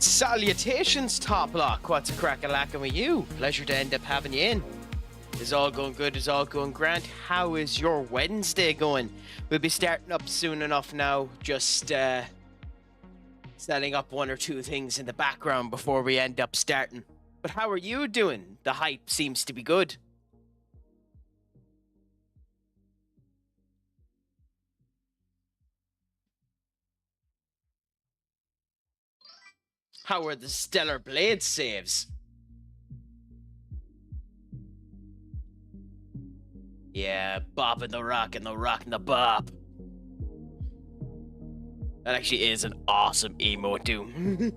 Salutations, Top Lock. What's a crack-a-lackin' with you? Pleasure to end up having you in. Is all going good? Is all going grand? How is your Wednesday going? We'll be starting up soon enough now. Just setting up one or two things in the background before we end up starting. But how are you doing? The hype seems to be good. How are the Stellar Blade saves? Yeah, bopping the rock and the bop. That actually is an awesome emote, dude.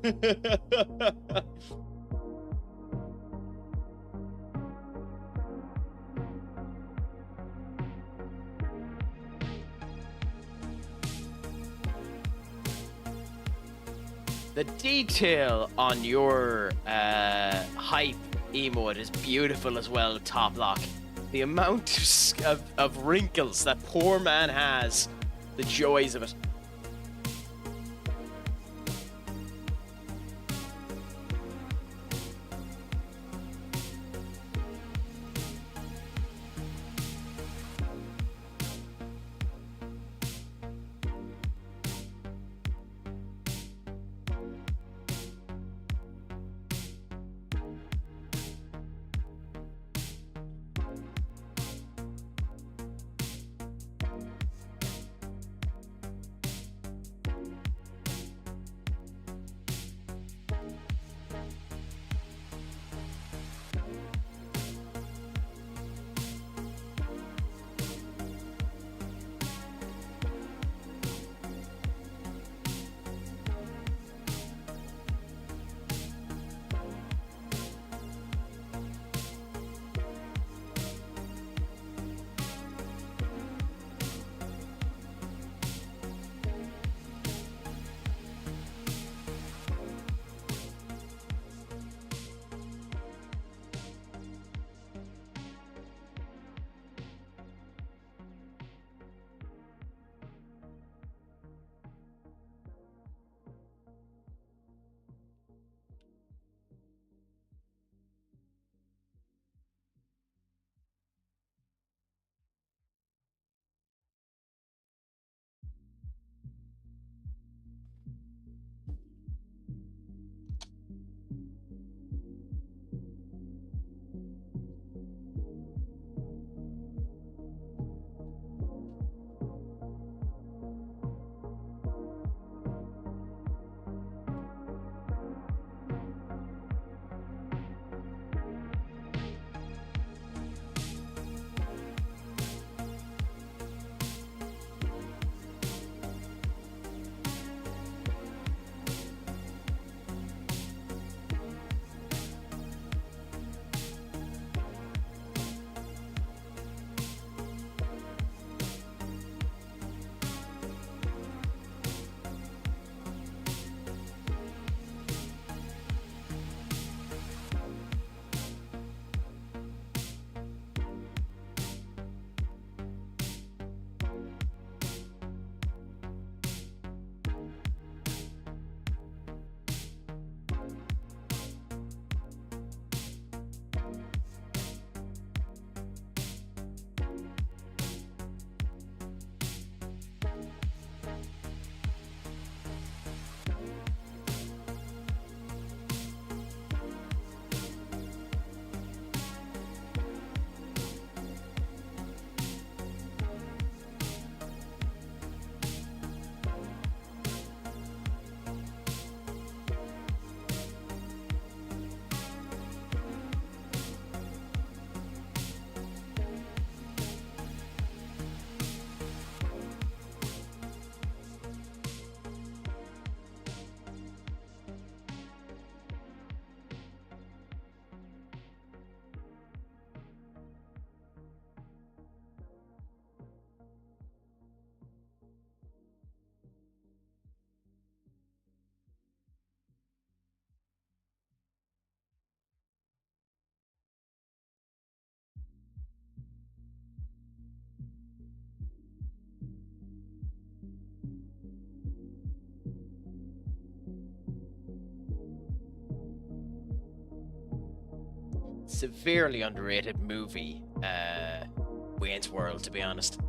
The detail on your hype emote is beautiful as well, Top Lock. The amount of wrinkles that poor man has, the joys of it. severely underrated movie, Wayne's World, to be honest.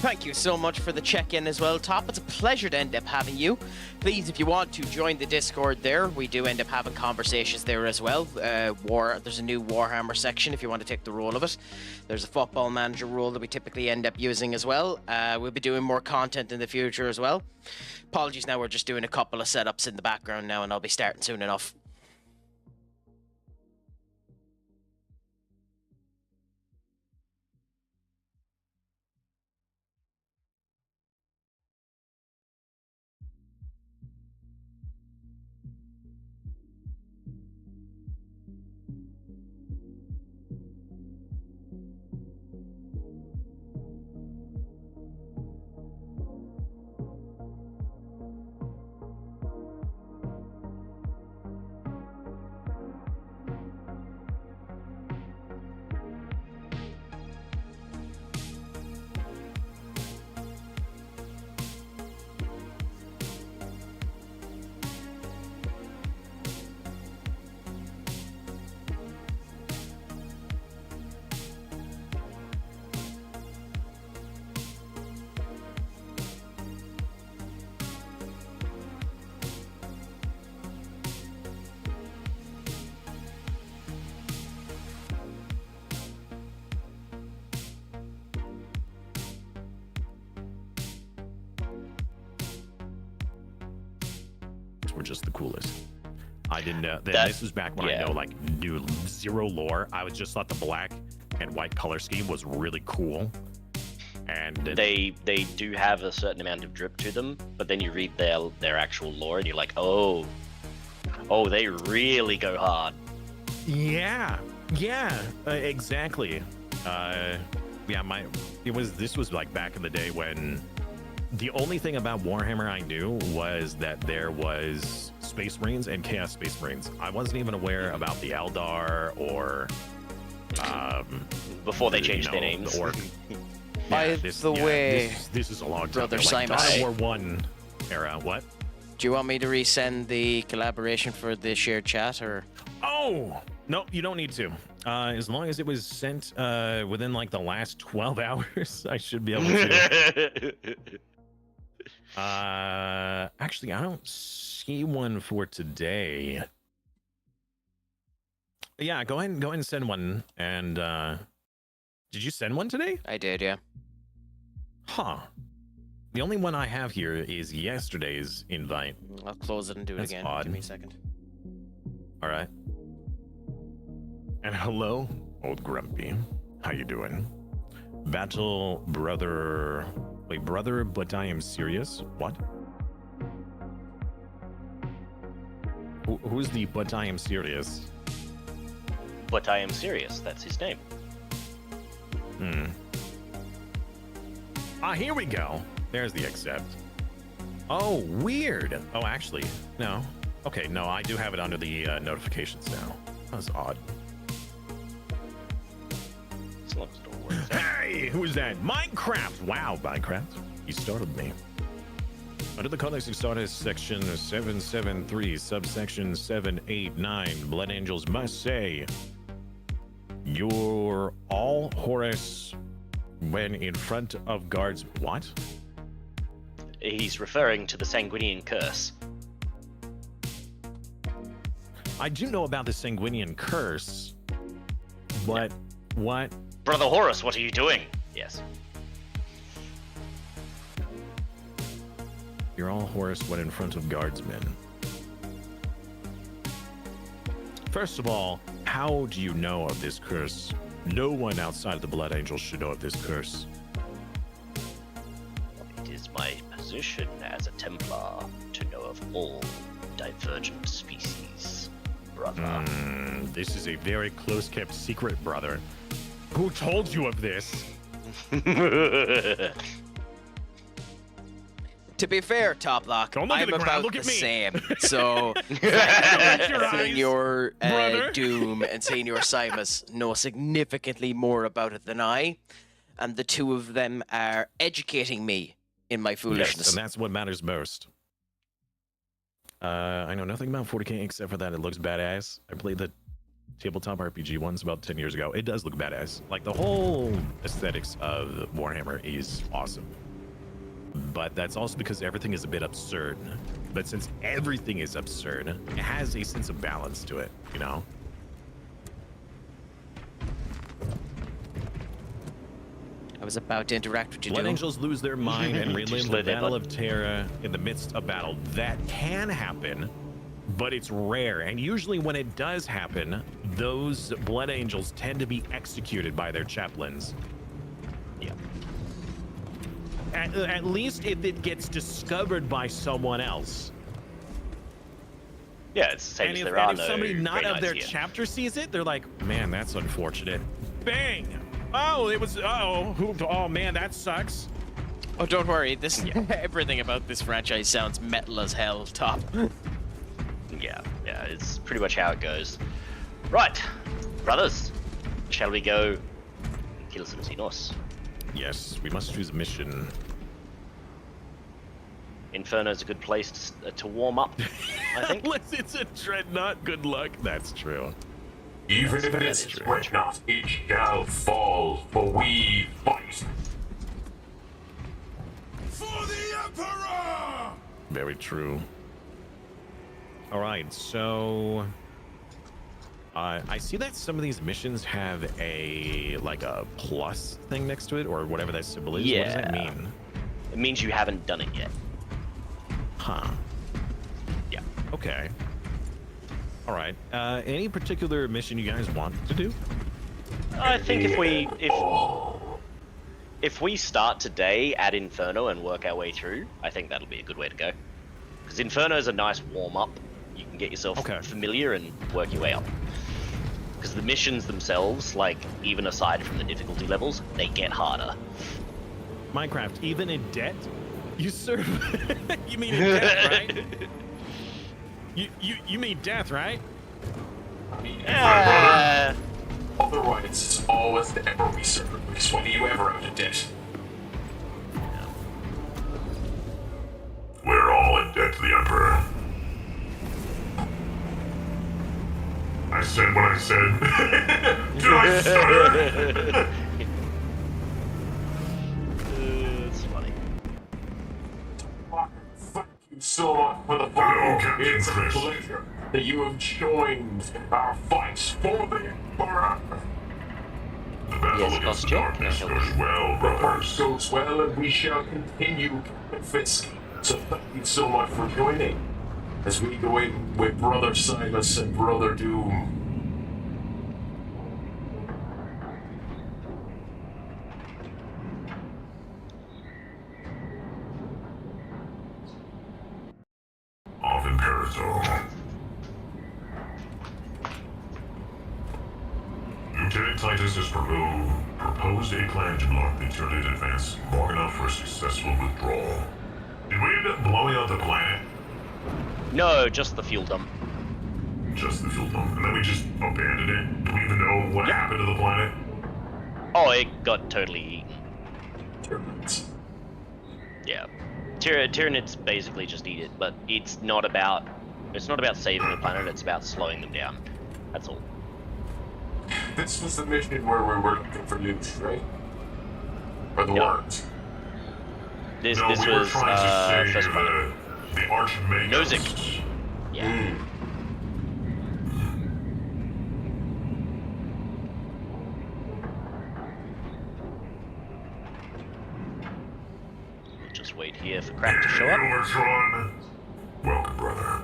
Thank you so much for the check-in as well, Top. It's a pleasure to end up having you. Please, if you want to join the Discord there, we do end up having conversations there as well. There's a new Warhammer section if you want to take the role of it. There's a football manager role that we typically end up using as well. We'll be doing more content in the future as well. Apologies now, we're just doing a couple of setups in the background now, and I'll be starting soon enough. Were just the coolest. I didn't know. This was back when I knew zero lore. I was just thought the black and white color scheme was really cool. And they do have a certain amount of drip to them, but then you read their actual lore and you're like, oh, they really go hard. Yeah, exactly. This was like back in the day when the only thing about Warhammer I knew was that there was Space Marines and Chaos Space Marines. I wasn't even aware about the Eldar or before they changed their names. By the way, this is a long time. Brother Simon, War 1 era. What? Do you want me to resend the collaboration for the shared chat, or? Oh no, you don't need to. As long as it was sent within like the last 12 hours, I should be able to. Actually, I don't see one for today. Yeah, go ahead and send one. And did you send one today? I did, yeah. Huh. The only one I have here is yesterday's invite. I'll close it and do it again. Odd. Give me a second. All right. And hello, old Grumpy. How you doing? Battle brother. Wait, brother, but I am serious. What? Who's the but I am serious? But I am serious. That's his name. Here we go. There's the accept. Oh, weird. Oh, actually, no. Okay, no, I do have it under the notifications now. That was odd. Hey, who's that? Minecraft! Wow, Minecraft. You startled me. Under the Codex Exodus, section 773, subsection 789, Blood Angels must say, "You're all Horus when in front of guards." What? He's referring to the Sanguinian curse. I do know about the Sanguinian curse, but what? Brother Horus, what are you doing? Yes. You're all Horus when in front of guardsmen. First of all, how do you know of this curse? No one outside of the Blood Angels should know of this curse. It is my position as a Templar to know of all divergent species, brother. This is a very close-kept secret, brother. Who told you of this? To be fair, Toplock, Don't look at I'm the ground, about look the at me. same. So, your seeing eyes, your brother. Doom and seeing your Simus know significantly more about it than I, and the two of them are educating me in my Yes, foolishness. and that's what matters most. I know nothing about 40k except for that it looks badass. I played the tabletop RPG once about 10 years ago. It does look badass. Like, the whole aesthetics of Warhammer is awesome. But that's also because everything is a bit absurd. But since everything is absurd, it has a sense of balance to it, you know? I was about to interact with you, Blood Doom. Angels lose their mind and relive Just the let that Battle one- of Terra in the midst of battle. That can happen, but it's rare. And usually when it does happen, those Blood Angels tend to be executed by their chaplains. Yeah. At least if it gets discovered by someone else. Yeah, it's the same And as if, there are and if no somebody not Grey of their Knights here. chapter sees it, they're like, man, that's unfortunate. Bang! Oh, it was, oh man, that sucks. Oh, don't worry. This everything about this franchise sounds metal as hell, Top. Yeah, it's pretty much how it goes. Right, brothers, shall we go kill some Xenos? Yes, we must choose a mission. Inferno's a good place to warm up, I think. Unless it's a dreadnought, good luck. That's true. Even if it is true. dreadnought, it shall fall, for we fight. For the Emperor! Very true. All right, so I see that some of these missions have a plus thing next to it, or whatever that symbol is. What does that Yeah. mean? It means you haven't done it yet. Huh. Yeah. Okay. All right. Any particular mission you guys want to do? I think if we start today at Inferno and work our way through, I think that'll be a good way to go. Because Inferno is a nice warm up. You can get yourself familiar and work your way up. Because the missions themselves, like even aside from the difficulty levels, they get harder. Minecraft, even in debt? You serve. You mean in death, right? You mean death, right? I mean, Uh, otherwise, it's always the Emperor we serve, because when are you ever out of debt? We're all in debt to the Emperor. I said what I said. Did I stutter? it's funny. Thank you so much for the follow. It's a pleasure that you have joined our fight for the Emperor. The battle Yes, against boss the Jack, darkness can I help goes well, brothers. Goes well, and we shall continue, Fisk. So thank you so much for joining as we go in with Brother Silas and Brother Doom. Of Imperator. Lieutenant Titus has proposed a plan to block the Tyranid advance long enough for a successful withdrawal. Did we end up blowing out the planet? No, just the fuel dump. Just the fuel dump, and then we just abandoned it? Do we even know what happened to the planet? Oh, it got totally eaten. Tyranids. Yeah. Tyranids basically just eat it, but it's not about saving the planet. It's about slowing them down. That's all. This was the mission where we were looking for loot, right? Or the worms? This we were was trying to first save planet. the Archmagos. Nozick. Yeah. We'll just wait here for Craic to show up. Overtron. Welcome, brother.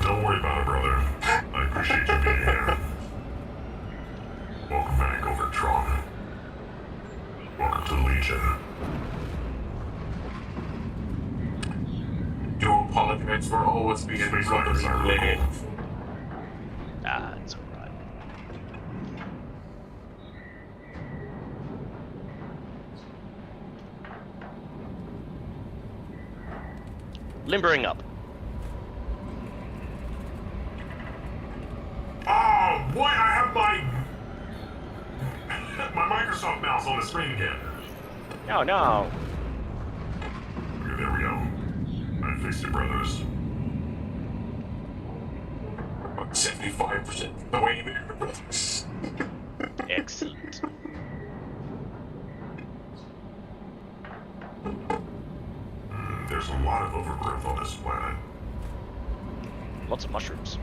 Don't worry about it, brother. I appreciate you being here. Welcome back, Overtron. Welcome to the Legion. Do apologize for always being brotherly late. Ah, it's alright. Limbering up. Oh, boy, I have my Microsoft mouse on the screen again. No, no. Okay, there we go. I fixed it, brothers. About 75% the way there, brothers. Excellent. There's a lot of overgrowth on this planet. Lots of mushrooms.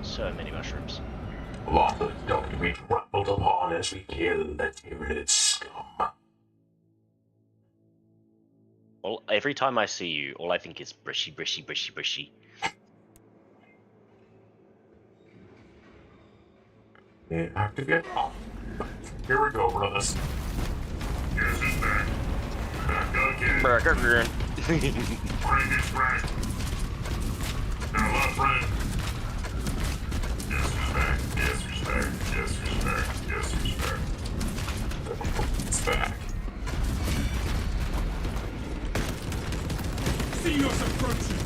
So many mushrooms. A lot of dung to be trampled upon as we kill the Tyranid scum. Well, every time I see you, all I think is brishy, brishy, brishy, brishy. Yeah, activate. Oh. Here we go, brothers. Guess who's back? Back again. Burger. Craic is back. Now, love, friend. Guess who's back? Guess who's back? Guess who's back? Guess who's back? It's back. Xenos approaching!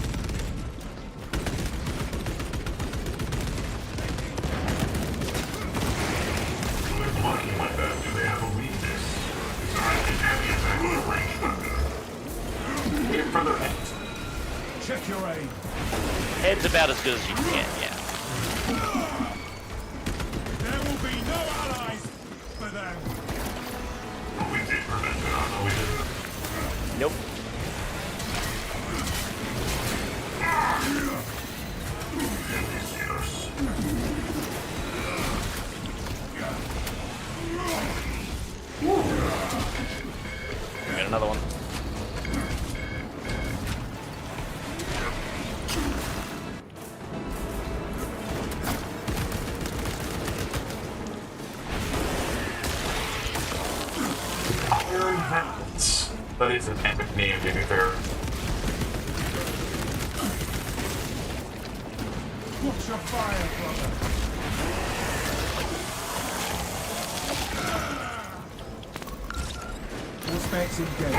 When they're blocking like that, do they have a weakness? Because I can heavy attack with a ranged weapon. Get further head. Check your aim. Head's about as good as you can get, yeah. There will be no allies for them. But we did prevent it, I know we did. Nope. Heavy Xenos. Got another one. Iron Hands. That is an epic name, to be fair. Watch your fire, brother. All specs engaged.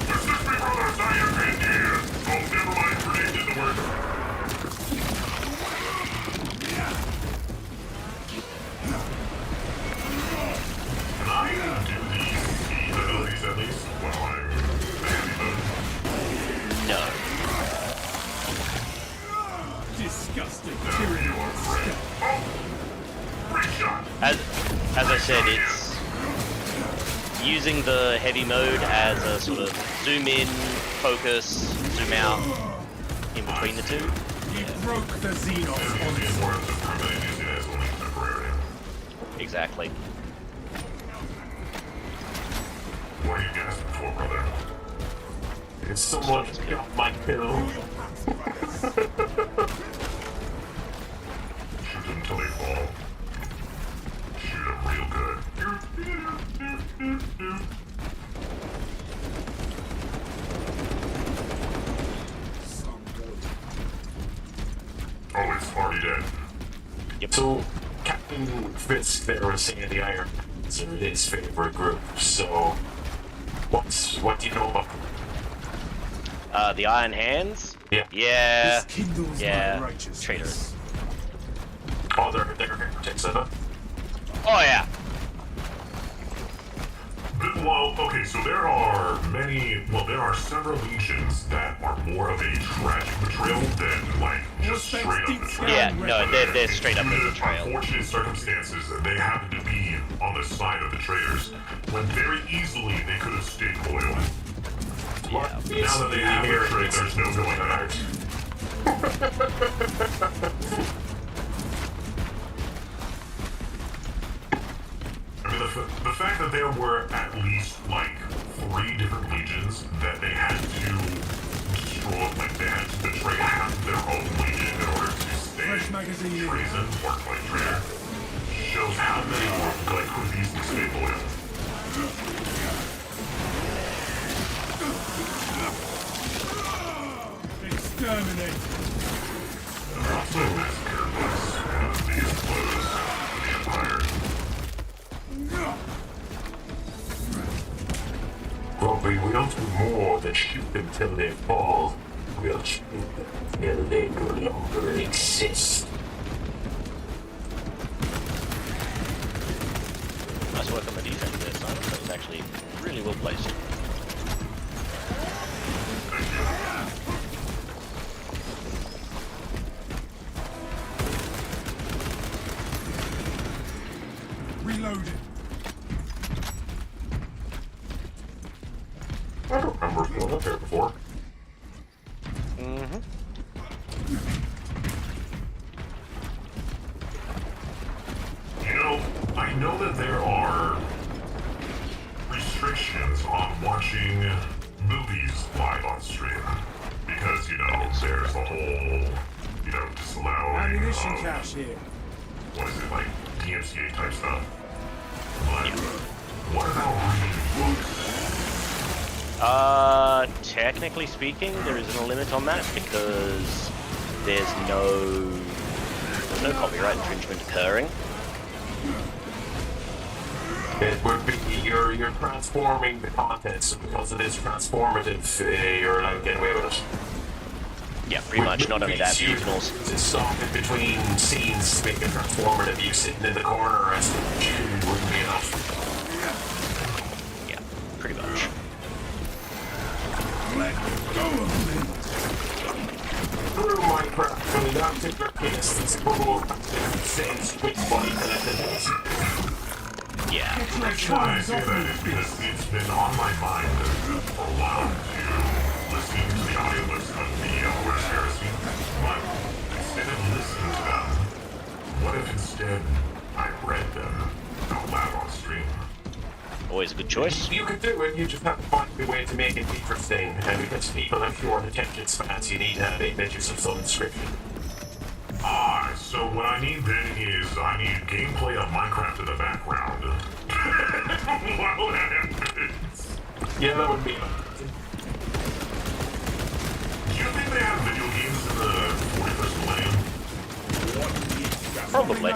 Assist me, brothers, I am in here. Oh, never mind, grenade didn't work. Can I do these abilities at least while I'm heavy mode? No. Disgusting. There you are, Craic. Oh! Great shot! As I said, it's using the heavy mode as a sort of zoom in, focus, zoom out in between the two. You broke the Xenos on These words of permanent using as only temporary. Exactly. What are you gasping for, brother? It's someone got my kill. Shoot them till they fall. Shoot them real good. Oh, it's already dead. Yep. So, Captain Fisk there was saying the Iron Hands are his favorite group, so what do you know about them? The Iron Hands? Yeah. Yeah. This kindles my Yeah. righteousness. Traitors. Oh, they're heretics, I thought. Oh yeah. Well, okay, so there are several legions that are more of a tragic betrayal than, like, just straight up betrayal. Yeah, no, they're straight up Due to betrayal. unfortunate circumstances, they happen to be on the side of the traitors, when very easily they could have stayed loyal. Yeah. Now that they have betrayed, there's no going back. I mean, the fact that there were at least, like, 3 different legions that they had to destroy, like, they had to betray half of their own legion in order to stay treason or, like, traitor, shows how many more, like, could have easily stayed loyal. Exterminate. There are also massacre books as these blows to the Empire. Grumpy, we don't do more than shoot them till they fall. We'll shoot them till they no longer exist. Nice work on the defense there, Simon. That was actually really well placed. Reloaded. I don't remember going up there before. You know, I know that there are restrictions on watching movies live on stream. Because, you know, there's the whole, you know, disallowing Ammunition of, cache here. what is it, like, DMCA type stuff. But what about reading books? Technically speaking, there isn't a limit on that because there's no copyright infringement occurring. It would be you're transforming the content, so because it is transformative, you're like getting away with it. Yeah, pretty much. Not only that, but you can also It's stop in between scenes to make it transformative. You sitting in the corner as wouldn't be enough. yeah, pretty much. Let go of me. Through Minecraft, when in that particular case, it's cool. Same switch button connected. Yeah. The reason why I say that is because it's been on my mind for a while to listening to the audiobooks of the Horse Heresy, but instead of listening to them, what if instead I read them out loud on stream? Always a good choice. You could do it, you just have to find a way to make it interesting, and because people have short attention spans, you need to have images of some description. So what I need then is I need gameplay of Minecraft in the background. While that happens. Yeah, that would be Do you think they have video games in the 41st millennium? Probably. I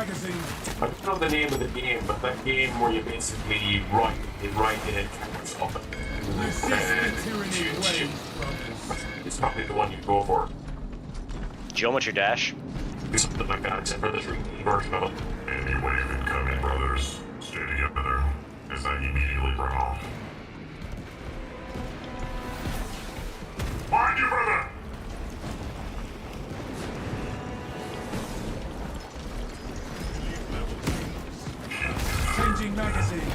don't know the name of the game, but that game where you basically write it and counts up it's probably the one you go for. Geometry Dash. Do something like that, except for the 3D version of it. Any wave incoming, brothers. Stay together as I immediately run off. Find you, brother! Changing magazine.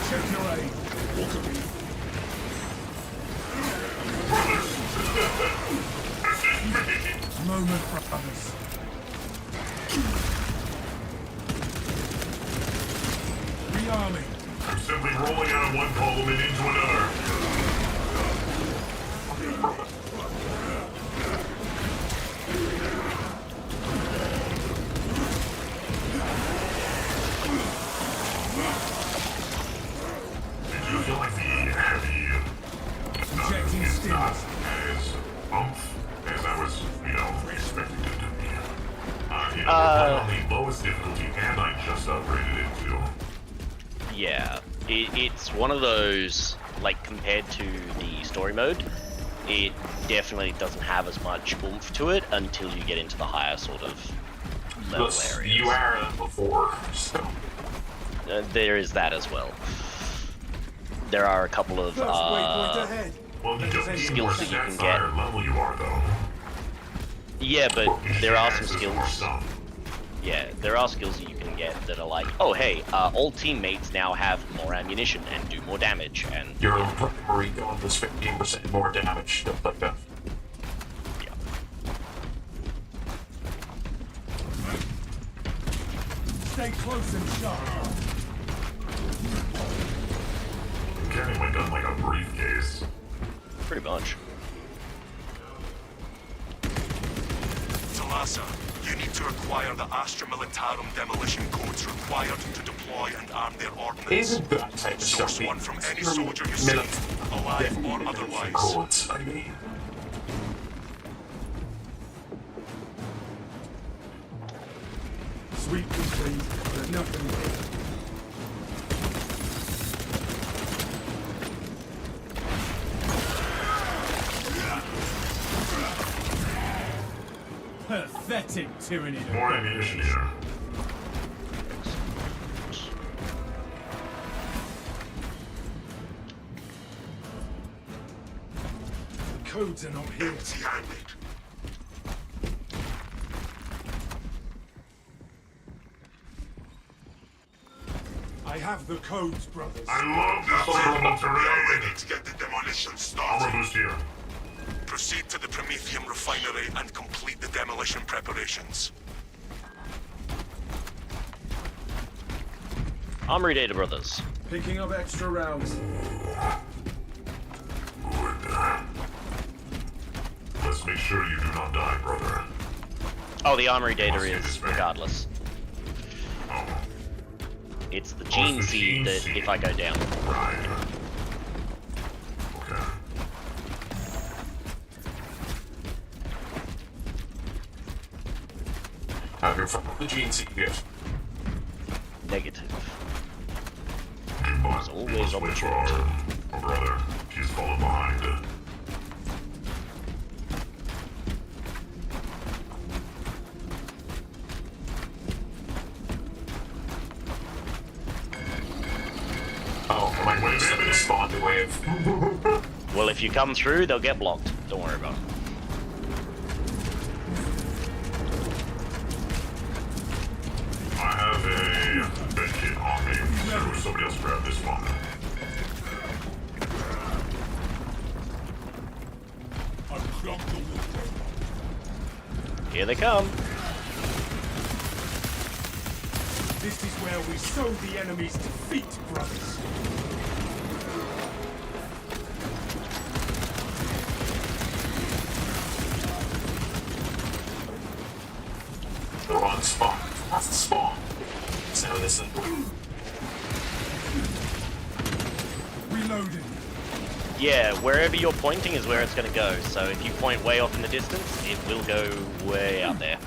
Check your aim. Moment for others. Rearming. I'm simply rolling out of one column and into another. Did you feel like the heavy Injecting is not stimulus. as oomph as I was, expecting it to be? We're on the lowest difficulty, and I just upgraded it to. Yeah, it's one of those like compared to the story mode, it definitely doesn't have as much oomph to it until you get into the higher sort of level areas. You are before, so. There is that as well. There are a couple of First waypoint ahead. Well, you just need skills more that you stats can the get. higher level you are, though. Yeah, but You just there get are some access to more skills. stuff. Yeah, there are skills that you can get that are like, oh hey, all teammates now have more ammunition and do more damage, and Your primary gun does 15% more damage, stuff like that. yeah. Stay close and sharp. I'm carrying my gun like a briefcase. Pretty much. Talassa, you need to acquire the Astra Militarum demolition codes required to deploy and arm their ordnance. Isn't that type of Source stuff one from any soldier you see, alive or otherwise. codes, I mean. Sweep complete. There's nothing here. Pathetic Tyranid. More ammunition here. The codes are not here. Empty-handed. I have the codes, brothers. I love this horrible terrain. Ready to get the demolition Armor started. boost here. Proceed to the Prometheum refinery and complete the demolition preparations. Armory Data Brothers. Picking up extra rounds. Good. Let's make sure you do not die, brother. Oh, the Armory Data Must is use man. regardless. Oh, It's the gene the seed gene that seed. if I go down. right. Okay. Have you found the gene seed yet? Negative. You must always wait for opportunity. our brother. He's fallen behind. Oh, am I waiting for the spawn to wave? Well, if you come through, they'll get blocked. Don't worry about it. I have a bed kit on me, so somebody else grab this one. Unclog the water. Here they come. This is where we sow the enemy's defeat, brothers. They're on spawn. That's the spawn. So listen. Reloading. Yeah, wherever you're pointing is where it's going to go. So if you point way off in the distance, it will go way out there.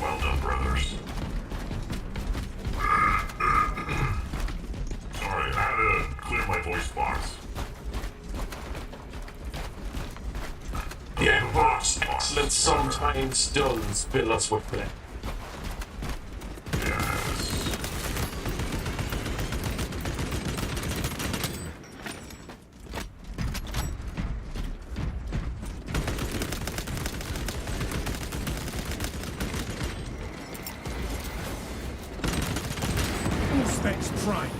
Well done, brothers. Sorry, I had to clear my voice box. Yeah, box. Excellent sometimes does fill us with play. Yes. All specs prime.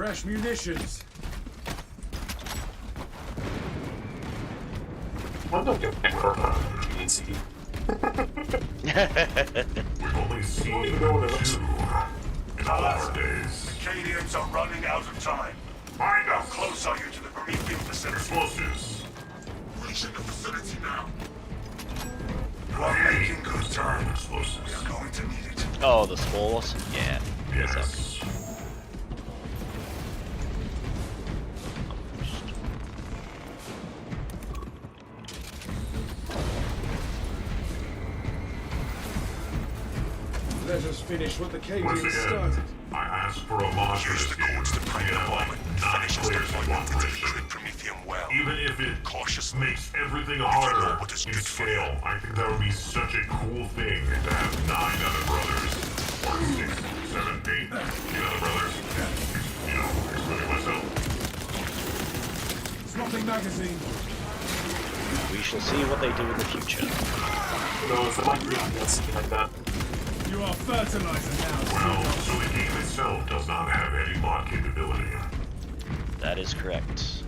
Fresh munitions. Why don't you pick her up? We've only seen two in all our days. Acadians are running out of time. Find How us! close are you to the Promethean facility? Explosives! Reaching the facility now. You are making good time. We Explosives. are going to need it. Oh, the spores? Yeah. What's up? Yes. Let us finish what the Once Cadians again, started. I asked for a mod for Use this the game. codes to We prime the have bomb like and 9 finish its players in one deployment to mission. decrypt Promethean well. Even if it Cautiously. makes everything know harder what is in good for scale, I think that would be such a cool thing to have 9 other brothers, or 6, 7, 8, other brothers. You know, including myself. Swapping magazine. We shall see what they do in the future. No, it's like something like that. You are fertilizer now. Well, so the game itself does not have any mod capability. That is correct.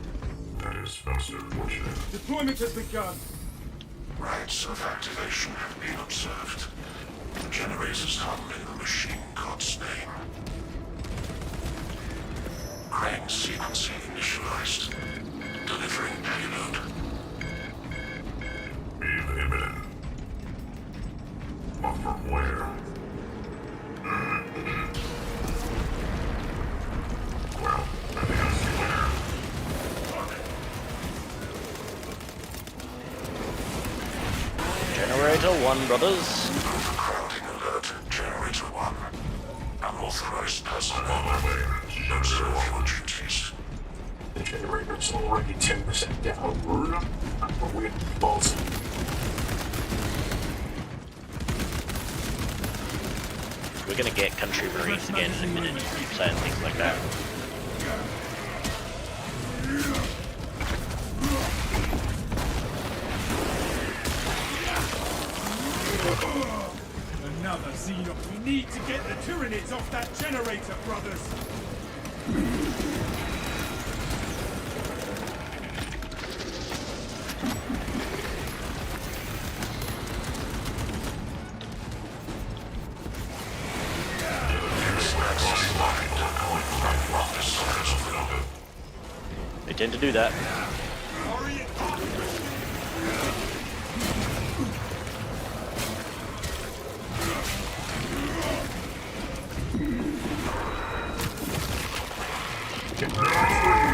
That is most unfortunate. Deployment has begun. Rites of activation have been observed. The generators hum in the machine god's name. Craic sequencing initialized. Delivering payload. Wave imminent. But from where? Well, I think I see where. Generator 1, brothers. Overcrowding alert. Generator 1. Unauthorized personnel. On my way. Observe your duties. The generator's already 10% down. But we're balls. We're gonna get country marines again in a minute. Keep saying things like that. Another Xenos. We need to get the Tyranids off that generator, brothers. They tend to do that.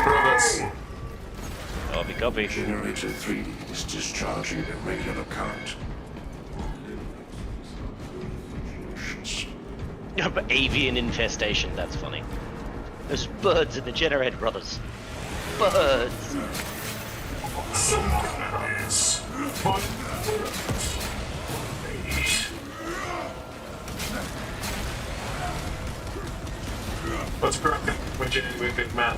Brothers. Copy. Generator 3 is discharging a regular current. Avian infestation, that's funny. There's birds in the generator, brothers. Birds! Is What's cracking with you anyway, big man?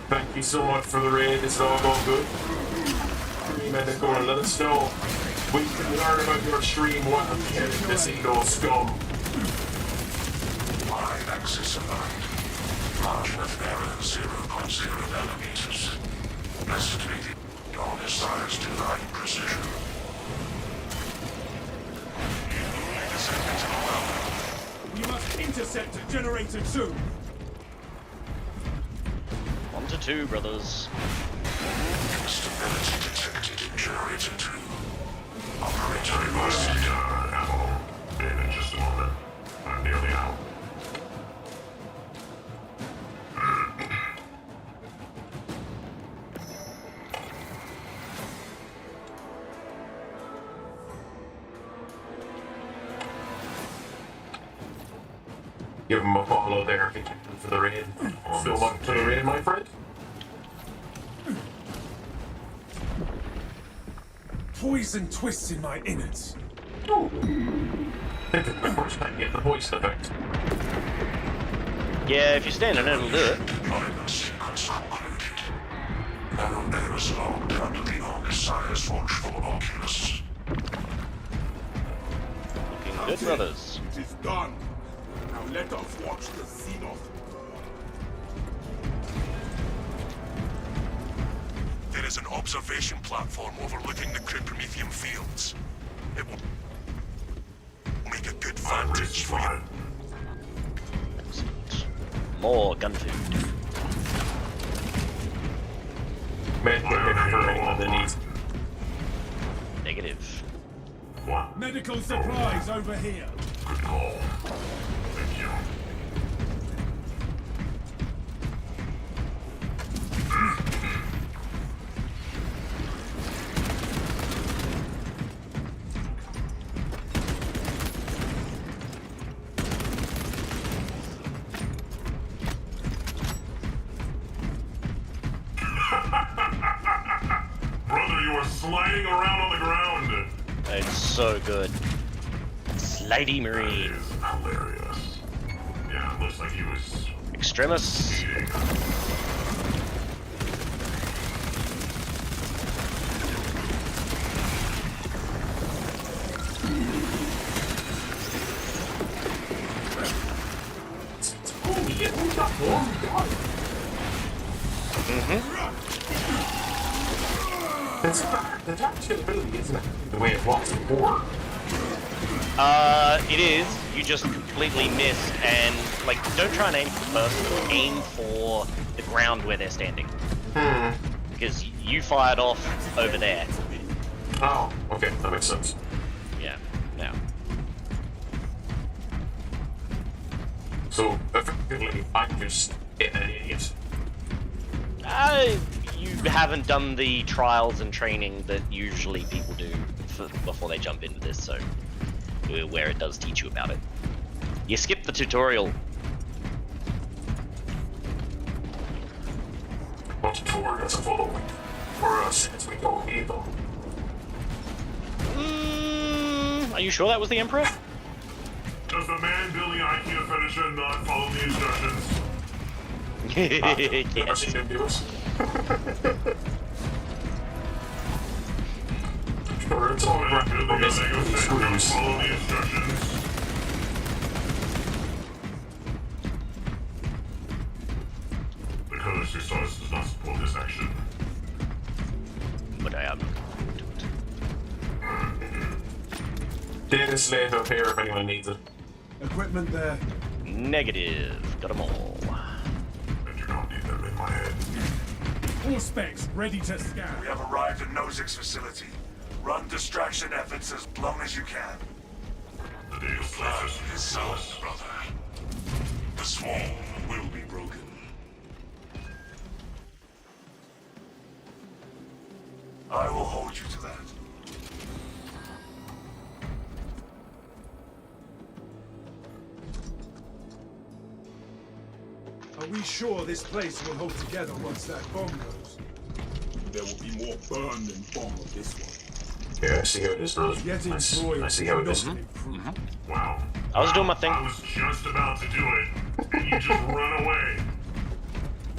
Thank you so much for the raid. It's all going good. Men and going, let us know. We can learn about your stream while getting this Xenos scum. Line axis aligned. Margin of error 0.0 millimeters. Estimated on size divine precision. We must intercept generator 2. 1 to 2, brothers. Instability detected in generator 2. Operator reverse ammo. In just a moment. I'm nearly out. Give him a follow there for the raid. Still up for the raid, my friend? Poison twists in my innards. Ooh. This is my first time getting the poison effect. Yeah, if you stand on it, it'll do it. deployment sequence concluded. Narrow errors logged under the Omnissiah's watchful oculus. Looking good, brothers. It is done. Now let us watch the Xenos. There is an observation platform overlooking the Prometheum fields. It will make a good vantage for you. Excellent. More gun food. Man, for anyone that needs. Negative. What? Medical supplies over here. Good call. Thank you. Brother, you are sliding around on the ground. It's so good. Slidey That Marine. is hilarious. Yeah, it looks like he was Extremis. eating. The damage ability isn't the way it walks in Horde. It is. You just completely missed, and like, don't try and aim for the person. Aim for the ground where they're standing. Because you fired off over there. Oh, okay, that makes sense. Yeah. Now. So effectively, I'm just an idiot. You haven't done the trials and training that usually people do before they jump into this, so where it does teach you about it. You skip the tutorial. What tutorial does it follow for us as we go evil? Are you sure that was the Emperor? Does the man building IKEA finisher not follow the instructions? Never Yes. seen him do it. Sure, it's all Man right. building a Lego set don't follow the instructions. The color source does not support this action. But I am. Data slate up here if anyone needs it. Equipment there. Negative. Got them all. I do not need them in my head. All specs ready to scan. We have arrived at Nozick's facility. Run distraction efforts as long as you can. The data Plan source is sound, brother. The swarm will be broken. I will hold you to that. Are we sure this place will hold together once that bomb goes? There will be more burn than bomb of this one. Yeah, I see how it is. Getting I Troy see how it is. Wow. I was doing my thing. I was just about to do it, and you just run away.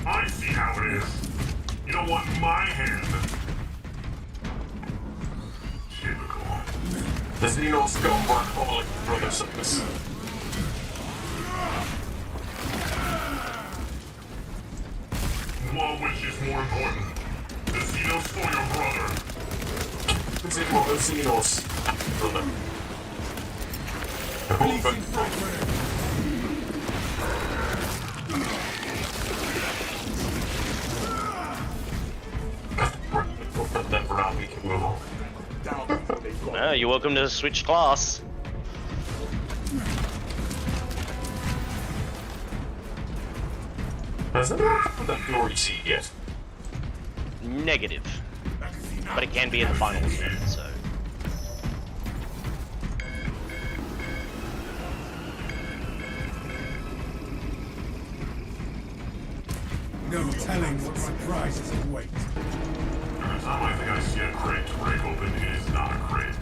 I see how it is. You don't want my hand. Typical. The Xenos scumbag all like brothers of this. Well, which is more important? The Xenos or your brother? It's in what the Xenos. Brother. Releasing fragment. Then around we can move on. Down before they go. Oh, you're welcome to switch class. Has anyone put that glory seed yet? Negative. But it can be in the final one, so. No telling what surprises await. Every time I think I see a crate to break open, it is not a crate.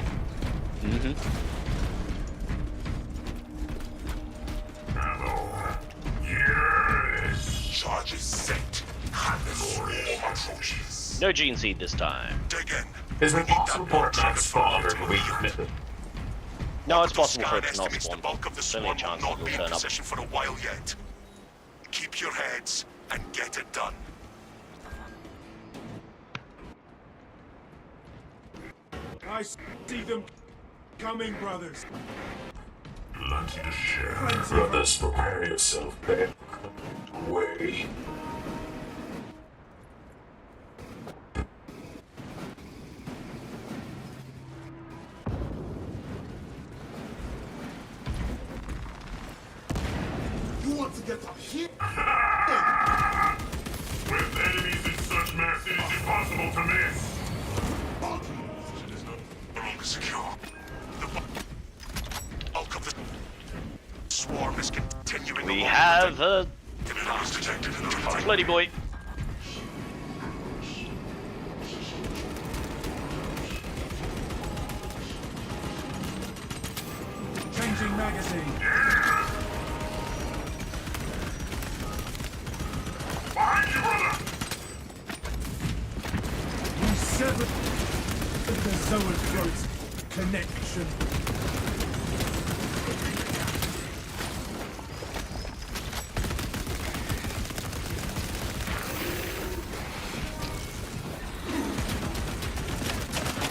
Ammo. Yes! Charges set. And the swarm approaches. No gene seed this time. Dig in. Is it possible for it not to spawn or we commit it? No, it's possible for Scan it to not estimates spawn. the bulk of the There's only a swarm chance will it not will be in turn up. position for a while yet. Keep your heads and get it done. I see them coming, brothers. Plenty to share. Brothers, prepare yourself, babe. Way. You want to get up here? With enemies in such mass, it is impossible to miss. It is no longer secure. The bulk of the swarm is continuing. We along have the a enemies detected in the target. bloody boy. Changing magazine. Behind you, brother! We severed the zoanthrope's connection.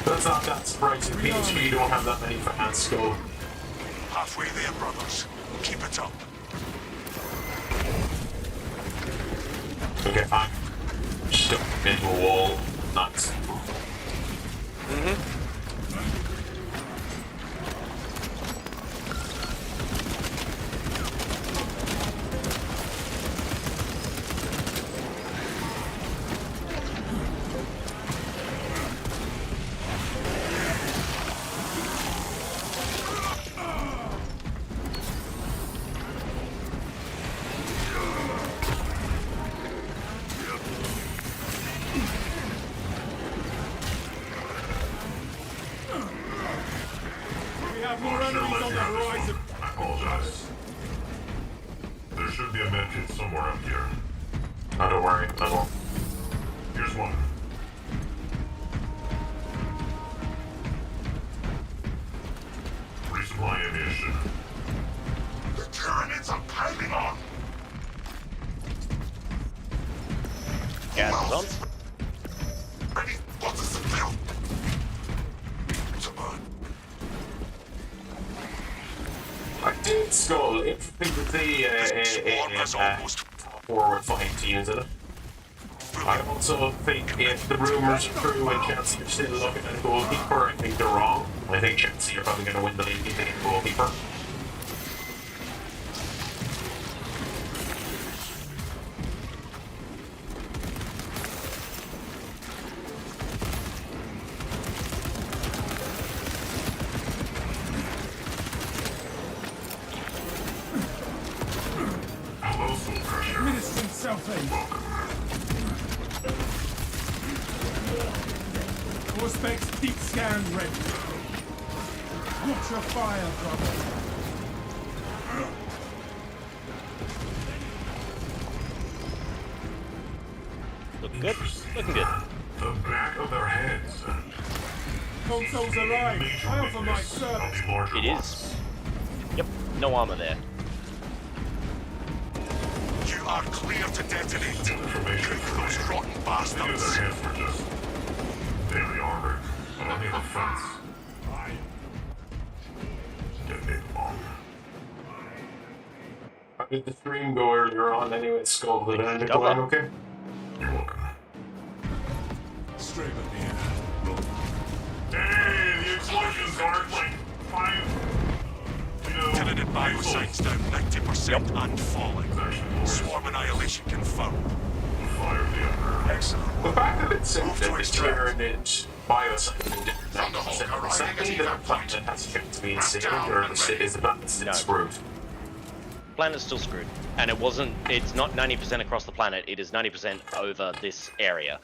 That's not that surprising. PHP don't have that many fans go. Halfway there, brothers. Keep it up. Okay, fine. Stuck into a wall. Nice. We have more enemies on the horizon. I apologize. There should be a medkit somewhere up here. Oh, don't worry. I won't. Here's one. Resupply ammunition. The Tyranids are piling on. Gas is on. Ready? What is the deal? Come on. I did skull infantry with Swarm has the almost forward fight to use it. I also think if the rumors are true and Chelsea are still looking at a goalkeeper, I think they're wrong. I think Chelsea are probably going to win the league if they get a goalkeeper. Hello, Soul Crusher. Administering self-aid. Auspex deep scan ready. Watch your fire, brother. Looking good. Looking good. The back of their heads. Console's alive. Major I offer my weakness of service. the larger It ones. is. Yep. No armor there. You are clear to detonate. Information Cook those for rotten Maybe bastards. their heads were just barely armored, but on the offense. Detonate the bomb. How did the stream go earlier on anyway? Skull, did it end up Cover. going okay? You're welcome. Straight at the end. Hey, the explosions aren't like 5, you know, Tyranid bioscience down 90% and falling. Actually, more Swarm annihilation confirmed. fire the other. Excellent. The fact that it said Move that to the extract. Tyranid bioscience did From the Hulk, does that mean that our planet has a chance to be saved, or is the planet still No. screwed? Planet's still screwed. And it wasn't, it's not 90% across the planet, it is 90% over this area.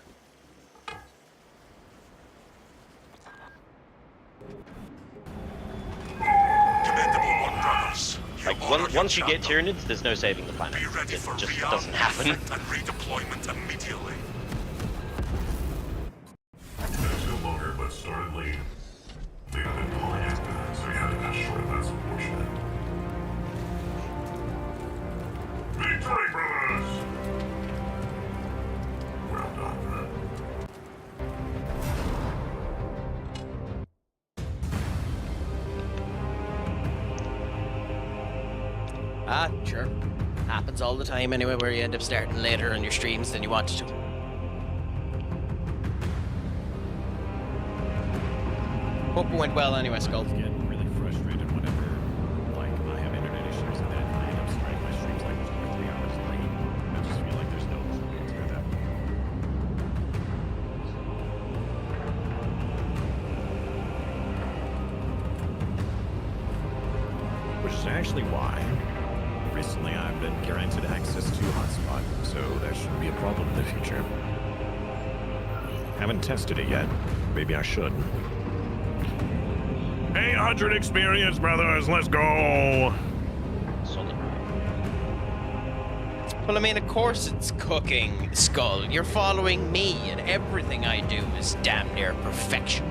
Commendable one, brothers. Like, honor your once you get champion. Tyranids, there's no saving the planet. Be ready It for just rearm, doesn't happen. refit, and redeployment immediately. That's no longer, but started late. They've been calling it, so we had to cut short. That's unfortunate. Victory, brothers! Well done. Ah, sure. Happens all the time anyway, where you end up starting later on your streams than you wanted to. Hope it went well anyway, Skull. I get really frustrated whenever, like, I have internet issues and then I end up starting my streams like 2 or 3 hours late. I just feel like there's no point to that. Which is actually why recently I've been granted access to hotspot, so that shouldn't be a problem in the future. Haven't tested it yet. Maybe I should. 800 experience, brothers. Let's go. Solid. Well, I mean, of course it's cooking, Skull. You're following me, and everything I do is damn near perfection.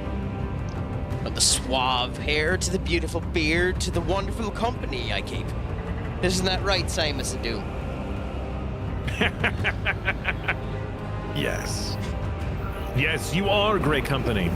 From the suave hair to the beautiful beard to the wonderful company I keep. Isn't that right, Simus Adu? Yes. Yes, you are great company.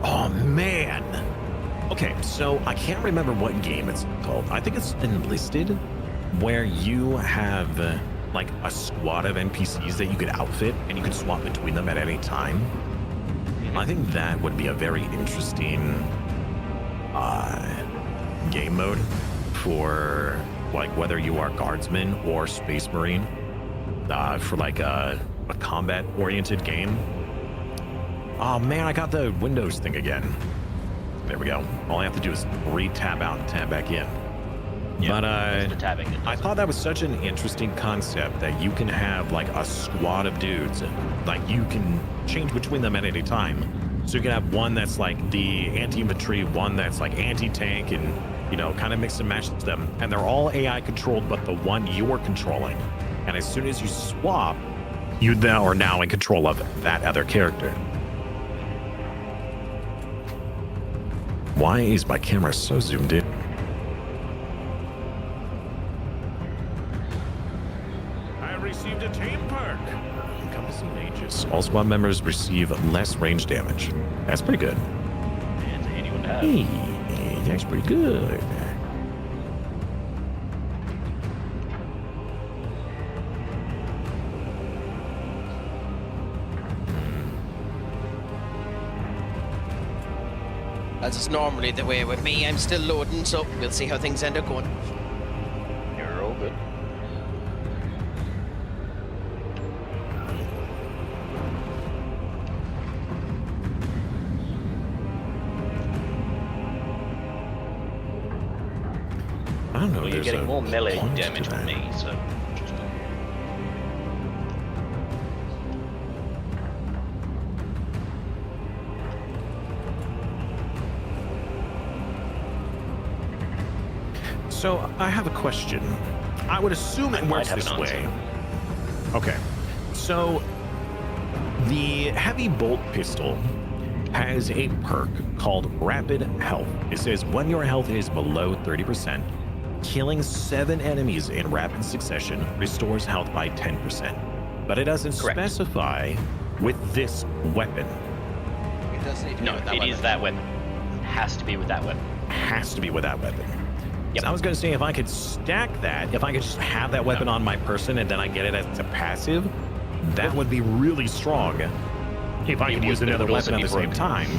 Oh, man. Okay, so I can't remember what game it's called. I think it's Enlisted, where you have like a squad of NPCs that you could outfit and you can swap between them at any time. I think that would be a very interesting game mode for like whether you are guardsman or space marine for like a combat-oriented game. Oh man, I got the Windows thing again. There we go. All I have to do is re-tab out and tab back in. Yeah, But I thought that was such an interesting concept that you can have like a squad of dudes, like you can change between them at any time. So you can have one that's like the anti-infantry, one that's like anti-tank, and you know, kind of mix and match them. And they're all AI controlled, but the one you're controlling. And as soon as you swap, you now are now in control of that other character. Why is my camera so zoomed in? I received a tame perk. Encompassing mages. All squad members receive less range damage. That's pretty good. And anyone have. Hey, that's pretty good. As is normally the way with me, I'm still loading, so we'll see how things end up going. You're all good. I don't know. Well, you're there's getting a more melee point to damage that. from me, so. So I have a question. I would assume it works have this an way. answer. Okay. So the heavy bolt pistol has a perk called Rapid Health. It says when your health is below 30%, killing 7 enemies in rapid succession restores health by 10%. But it doesn't Correct. specify with this weapon. It doesn't need to be No, with that it weapon. is that weapon. It has to be with that weapon. Has to be with that weapon. Yep. So I was going to say, if I could stack that, if I could just have that weapon on my person and then I get it as a passive, that would be really strong. If I It could would, use but it another would also weapon at be the same broken. time.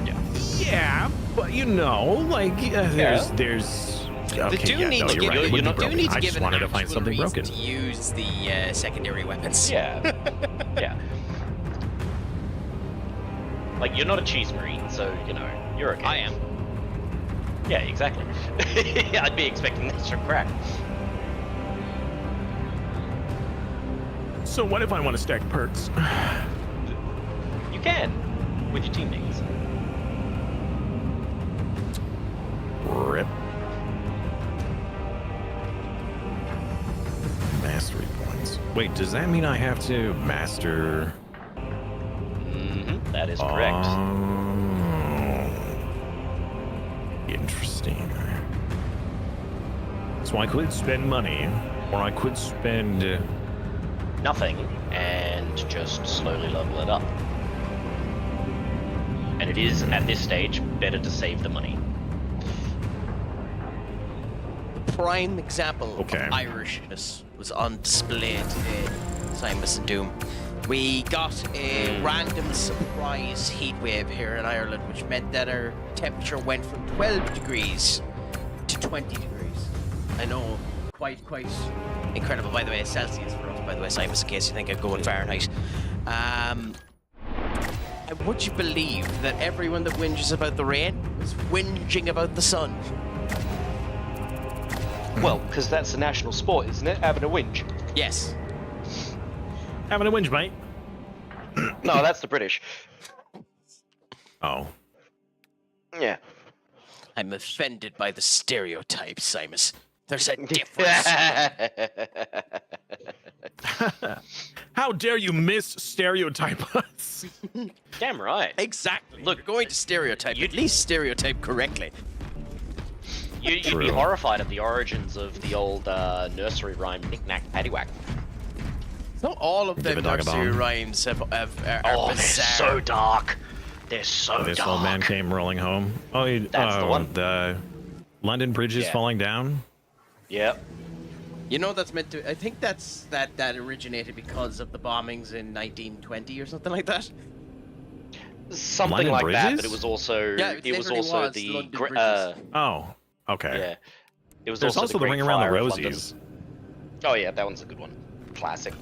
Yeah. Yeah, but you know, like, there's... Okay, They do yeah, need no, to you're give, right. It you would know, be do broken. need to I give just an wanted to find actual something reason broken. to use the secondary weapons. Yeah. Yeah. Like, you're not a cheese marine, so, you know, you're okay. I am. Yeah, exactly. I'd be expecting this from Craic. So what if I want to stack perks? You can, with your teammates. Rip. Mastery points. Wait, does that mean I have to master... That is correct. Interesting. So I could spend money, or I could spend... Nothing, and just slowly level it up. And it is, at this stage, better to save the money. Prime example Okay. of Irishness was on display today, Simus and Doom. We got a random surprise heat wave here in Ireland, which meant that our temperature went from 12 degrees to 20 degrees. I know, quite incredible, by the way, Celsius for us, by the way, Simus, in case you think I'd go in Fahrenheit. And would you believe that everyone that whinges about the rain was whinging about the sun? Well, because that's the national sport, isn't it? Having a whinge. Yes. Having a whinge, mate. No, that's the British. Oh. Yeah. I'm offended by the stereotypes, Simus. There's a difference. How dare you mis-stereotype us? Damn right. Exactly. Look, You're going to stereotype. At least stereotype correctly. You'd be True. horrified at the origins of the old nursery rhyme knick-knack paddywhack. Not all of Give them a dog a nursery bone. rhymes are Oh, they're bizarre. so dark. They're so This dark. old man came rolling home. Oh, That's the one. The London Bridge is Yeah. falling down. Yep. You know that's meant to. I think that originated because of the bombings in 1920 or something like that. Something London like that, bridges? but it was also Yeah, it was literally also was the London bridges. Oh, okay. yeah. It was There's also the Great Ring Around the Fire of London. Rosies. Oh yeah, that one's a good one. Classic.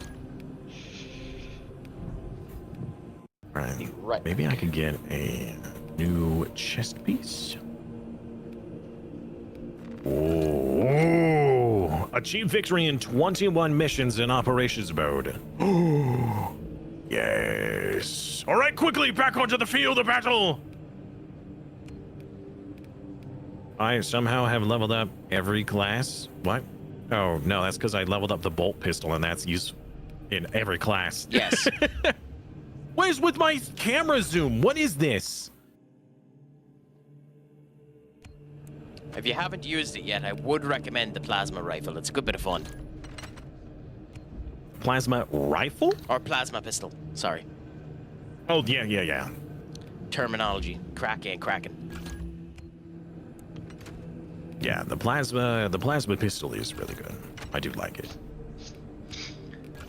Right. Right. Maybe I could get a new chest piece. Oh, achieve victory in 21 missions in operations mode. Yes. All right, quickly back onto the field of battle. I somehow have leveled up every class. What? Oh no, that's because I leveled up the bolt pistol, and that's used in every class. Yes. What is with my camera zoom? What is this? If you haven't used it yet, I would recommend the plasma rifle. It's a good bit of fun. Plasma rifle? Or plasma pistol. Sorry. Oh, yeah. Terminology. Cracking and cracking. Yeah, the plasma pistol is really good. I do like it.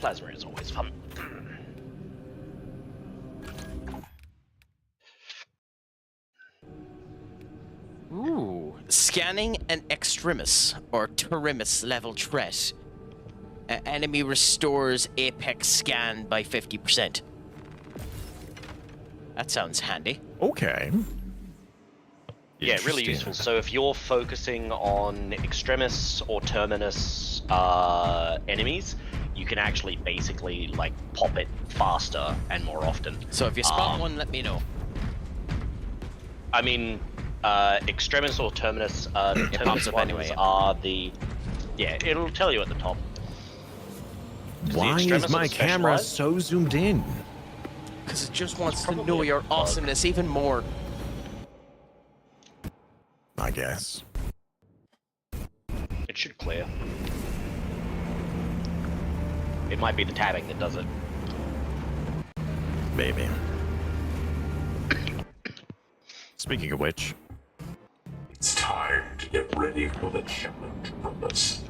Plasma is always fun. Ooh. Scanning an extremis or Tyranid level threat. Enemy restores apex scan by 50%. That sounds handy. Okay. Yeah, really Interesting. useful. So if you're focusing on extremis or terminus enemies, you can actually basically like pop it faster and more often. So if you spot one, let me know. I mean, extremis or terminus, pops terminus up ones anyway, yeah. are the... Yeah, it'll tell you at the top. Why is extremis my are camera specialized? so zoomed in? Because it just wants to Probably know a your bug. awesomeness even more. I guess. It should clear. It might be the tabbing that does it. Maybe. Speaking of which, It's time to get ready for the challenge from us.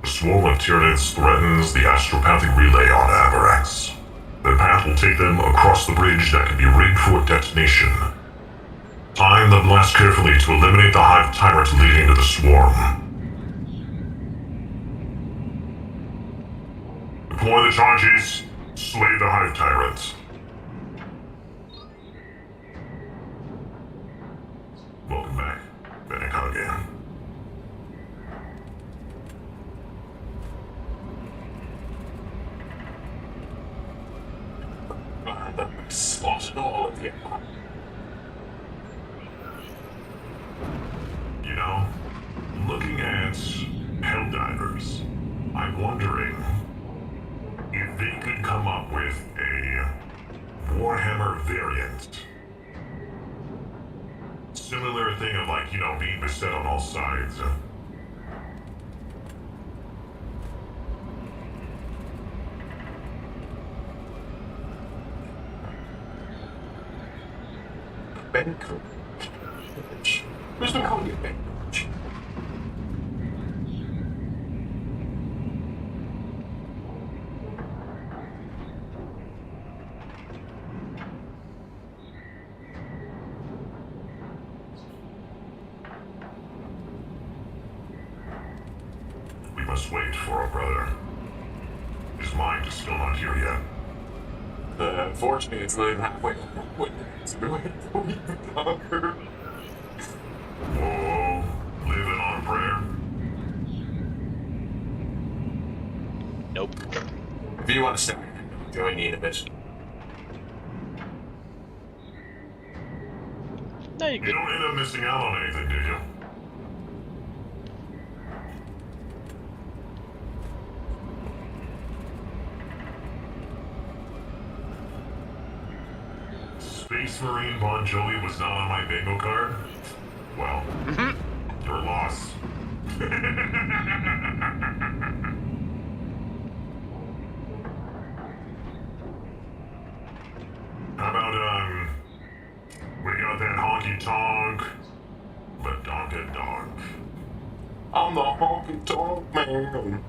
A swarm of Tyranids threatens the astropathic relay on Avarax. The path will take them across the bridge that can be rigged for detonation. Time the blast carefully to eliminate the hive tyrant leading to the swarm. Deploy the charges. Slay the hive tyrants. Welcome back, Benica again. Spotted all of you. You know, looking at Helldivers, I'm wondering if they could come up with a Warhammer variant similar thing of like, you know, being beset on all sides. Banter. Who's been calling you Banter? We must wait for our brother. His mind is still not here yet. Unfortunately, it's not even halfway. It's been waiting a week longer. Whoa, living on a prayer. Nope. If you want to start, join me in a bit. No, you're You good. don't end up missing out on anything, do you? Space Marine Bon Jovi was not on my bingo card? Well, your loss. How about, we got that honky tonk, but donk donk. I'm the honky tonk man.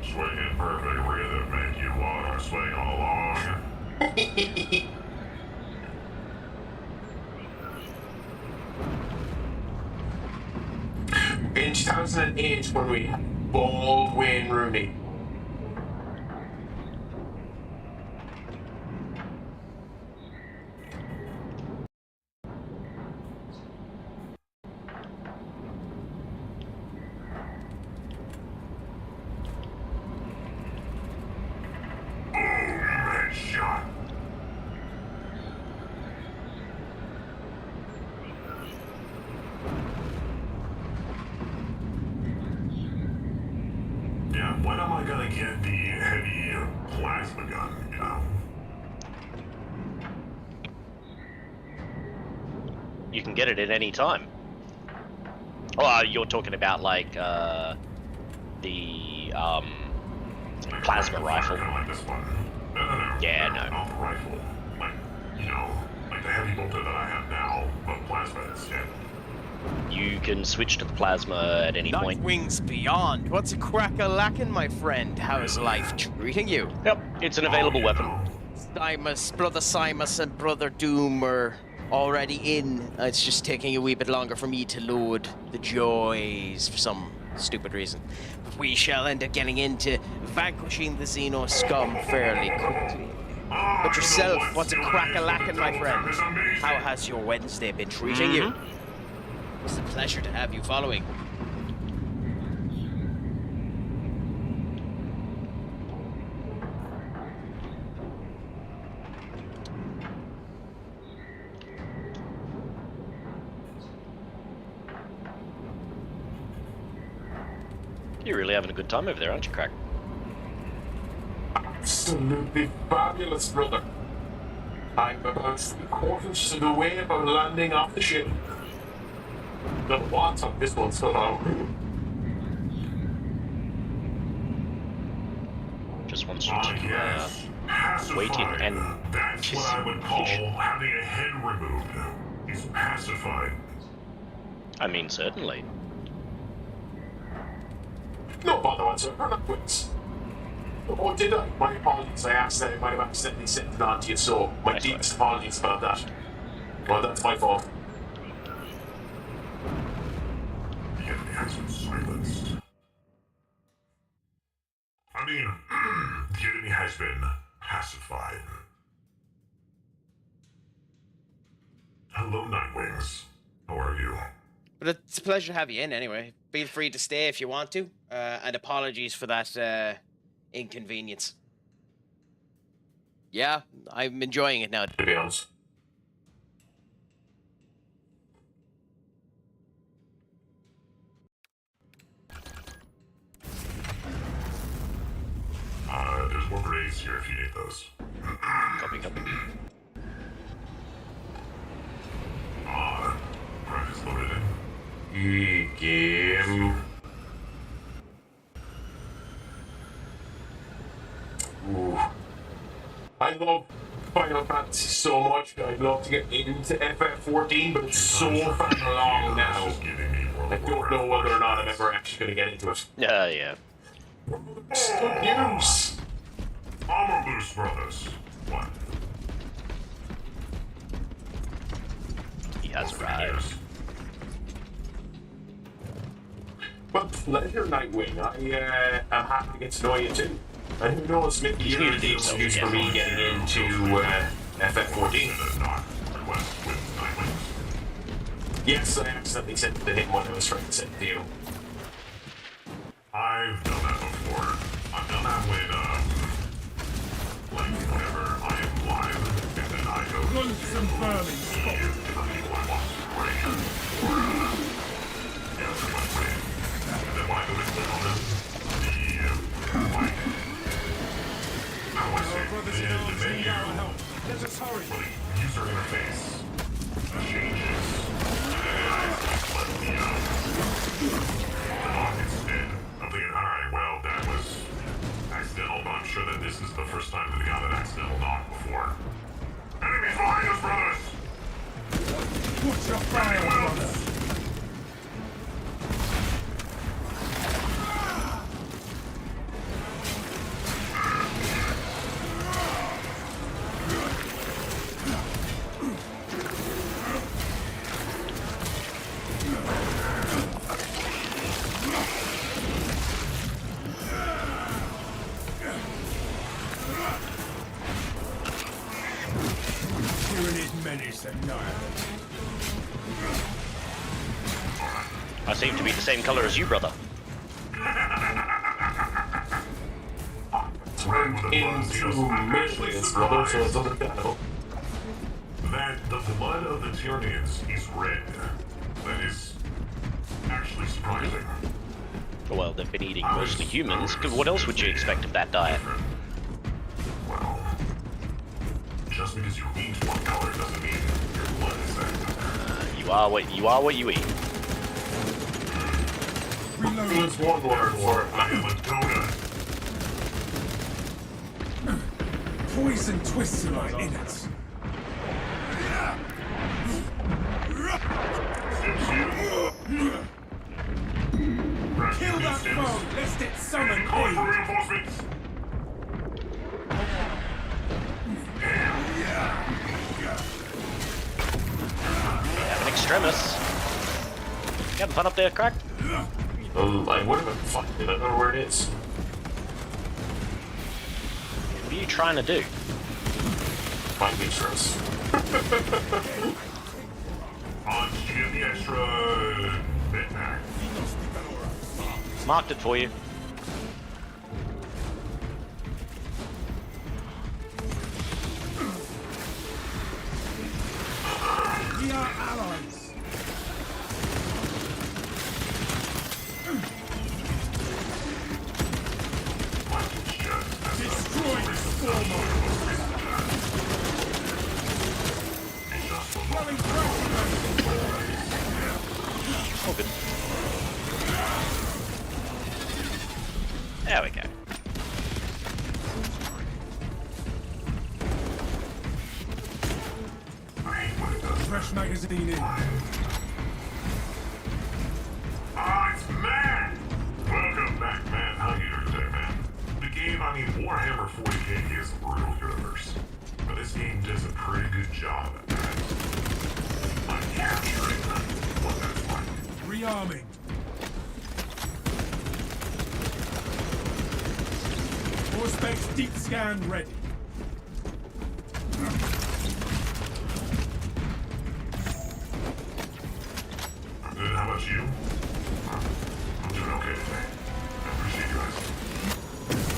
Swinging perfect rhythm, make you wanna swing all along. In 2008, when we had bald Wayne Rooney. Headshot. Yeah, when am I gonna get the heavy plasma gun, you know? You can get it at any time. Oh, you're talking about like the Like plasma a rifle. Kind of like this one. No. Yeah, not, no. Not the rifle. Like, you know, like the heavy bolter that I have now, but plasma instead. You can switch to the plasma at any point. Nightwings Beyond. What's a crack-a-lackin', my friend? How is life treating you? Yep, it's an available you weapon. know. Brother Simus and Brother Doom are already in. It's just taking a wee bit longer for me to load the joys for some stupid reason. But we shall end up getting into vanquishing the Xenos scum fairly quickly. But yourself, what's a crack-a-lackin', my friend? How has your Wednesday been treating you? It's a pleasure to have you following. You're really having a good time over there, aren't you, Craic? Absolutely fabulous, brother. I'm about 3/4 of the way about landing off the ship. The what on this one so long? Just wants you Ah, to yes. wait in Pacified. and That's what I would call having a head removed. He's pacified. I mean, certainly. No bother whatsoever, not quits. Or did I? My apologies, I accidentally might have accidentally sent it on to you, so my Nice deepest apologies about that. Well, that's my fault. The enemy has been silenced. I mean, the enemy has been pacified. Hello, Nightwings. How are you? But it's a pleasure to have you in anyway. Feel free to stay if you want to. And apologies for that inconvenience. Yeah, I'm enjoying it now. To be honest. There's more grenades here if you need those. Copy, copy. Game. Ooh. I love Final Fantasy so much. I'd love to get into FF14, but it's so fucking long now. I don't know whether or not I'm ever actually going to get into it. Yeah. Good news! Amalus Brothers. What? He has arrived. Well, pleasure, Nightwing. I'm happy to get to know you too. And who knows, maybe you're the excuse for me getting into FF14. Yes, I accidentally sent it to him when I was trying to send it to you. I've done that before. I've done that when, like, whenever I am live, and then I go to Lonesome Burning Spot. for people I want to play, or, yeah, pretty much play. And then when I go to click on them, like, how do I say, the menu, Let us hurry. or the user interface changes, and let me, knock instead. I'm thinking, alright, well, that was accidental, but I'm sure that this is the first time that we got an accidental knock before. Enemies behind us, brothers! Watch your fire, brother. Tyranid menace annihilated. I seem to be the same color as you, brother. Turned into millions, brother, so it doesn't matter. That the blood of the Tyranids is red. That is actually surprising. Well, they've been eating mostly humans. What else would you expect of that diet? Well, just because you eat one color doesn't mean your blood is that color. You are what you eat. There's one word for it. I am a donut. Poison twists in my innards. Kill that foe, lest it summon Calling for aid. reinforcements. Have an extremis. You having fun up there, Craic? I would have been fine. I don't know where it is. What are you trying to do? Might be stress. On to get the extra bit back. Marked it for you. We are allies. Destroy the stormer. Blowing Oh, good. There we go. fresh magazine in. Ah, it's Matt! Welcome back, Matt. How you doing today, man? The game, I mean, Warhammer 40k is a brutal universe, but this game does a pretty good job at that. I'm capturing what that's like. Rearming. Specs deep scan ready. I'm good. How about you? I'm doing okay today. I appreciate you guys.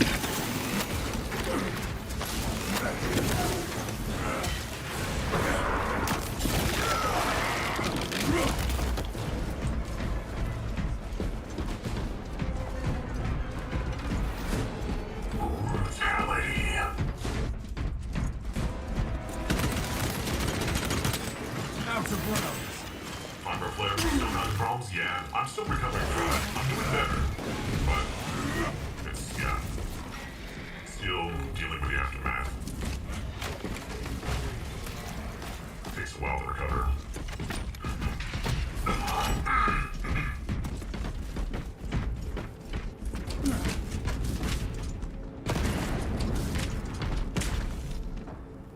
Micro flare, still causing problems? Yeah. I'm still recovering from it. I'm doing better. But it's, yeah. Still dealing with the aftermath. Takes a while to recover.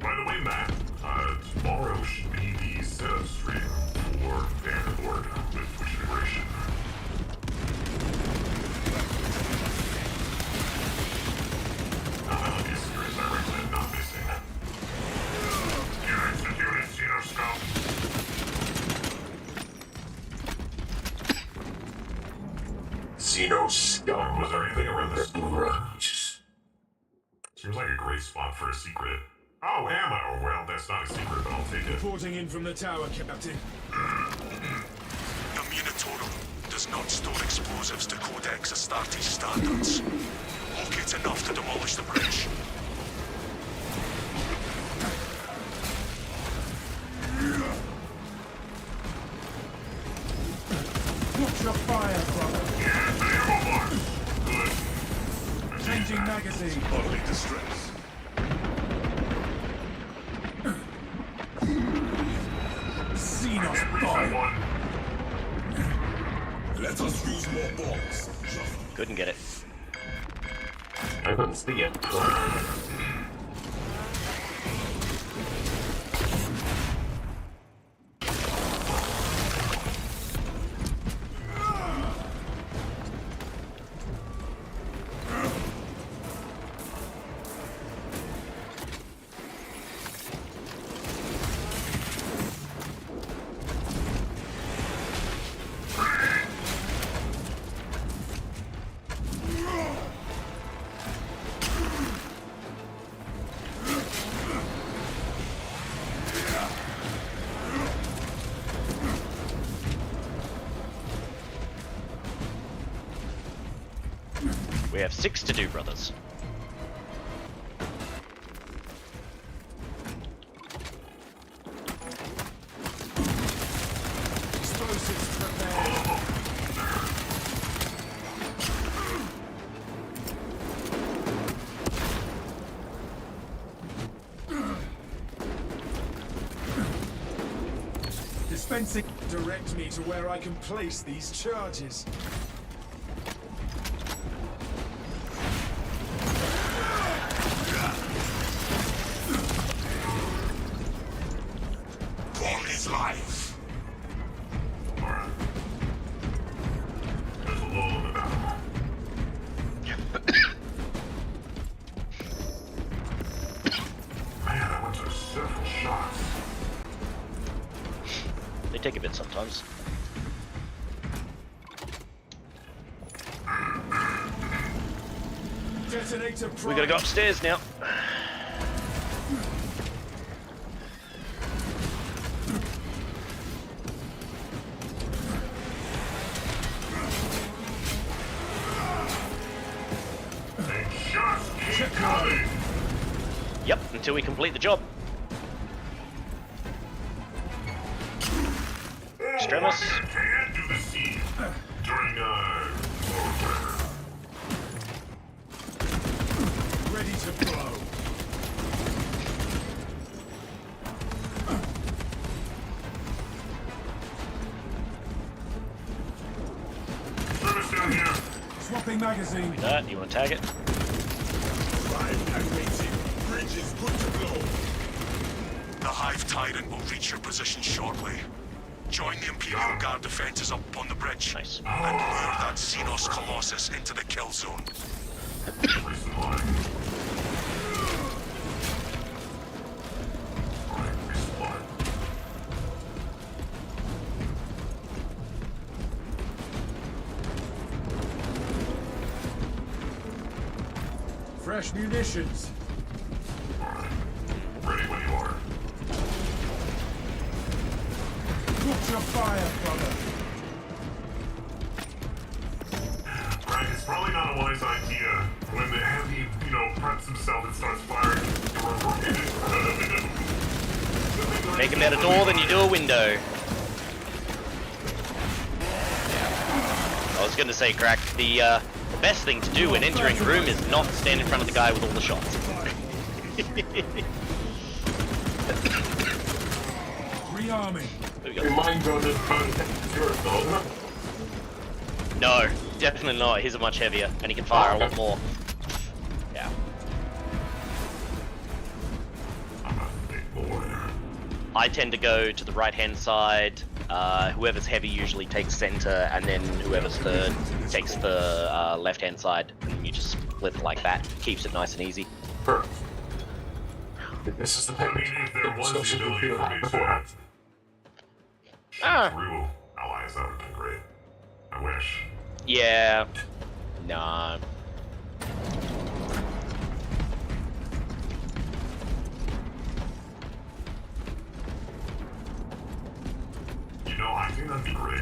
By the way, Matt, tomorrow should be the setup stream for Banter with Twitch integration. Now that'll be a series I recommend not missing. You executed Xenos scum. Xenos scum. Was there anything around this floor? Seems like a great spot for a secret. Oh, ammo! Well, that's not a secret, but I'll take it. Reporting in from the tower, Captain. The Minotaur does not store explosives to Codex Astartes standards. Locate enough to demolish the bridge. Watch your fire, brother. Yeah, ammo marks. Good. Changing magazine. Bodily distress. Xenos Reset bomb. one. Let us use more bombs. Couldn't get it. I couldn't see it. We have 6 to do, brothers. Explosives prepared. Dispensing. Direct me to where I can place these charges. Quality's life. Alright. There's a lull in the battle. Man, I went to several shots. They take a bit sometimes. Detonator prime. We gotta go upstairs now. They just keep coming. Yep, until we complete the job. Extremis. Can do the scene during Ready to blow. service down here. Swapping magazine. That, you wanna tag it? Prime and waiting. Bridge is good to blow. The Hive Tyrant will reach your position shortly. Join the Imperial Guard defenses up on the bridge. Nice. And lure that Xenos Colossus into the kill zone. Resupply. Alright, resupply. Fresh munitions. Alright. Ready when you are. Watch your fire, brother. Right, it's probably not a wise idea when the heavy, preps himself and starts firing. Make a better door than you do a window. was going to say, Craic, the best thing to do when entering a room is not stand in front of the guy with all the shots. Rearming. There we go. Your mind goes in front of yours, though. No, definitely not. His are much heavier, and he can fire a lot more. Yeah. I'm a big boy. I tend to go to the right-hand side. Whoever's heavy usually takes center, and then whoever's third takes the left-hand side. And you just split like that. Keeps it nice and easy. Perfect. This is the I mean, if there was the discussion we ability could for have me beforehand. Ah. to real allies, that would have been great. I wish. Yeah. Nah. You know, I think that'd be great.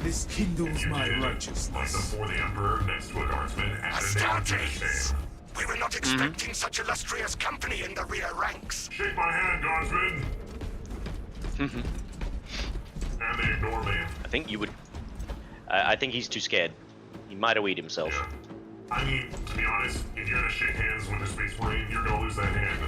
This kindles You my did it, like righteousness. before the Emperor next to a guardsman, and then they would do the same. We were not expecting such illustrious company in the rear ranks. Shake my hand, guardsman! And they ignore me. I think you would. I think he's too scared. He might have weed himself. Yeah. I mean, to be honest, if you're gonna shake hands with a Space Marine, you're gonna lose that hand.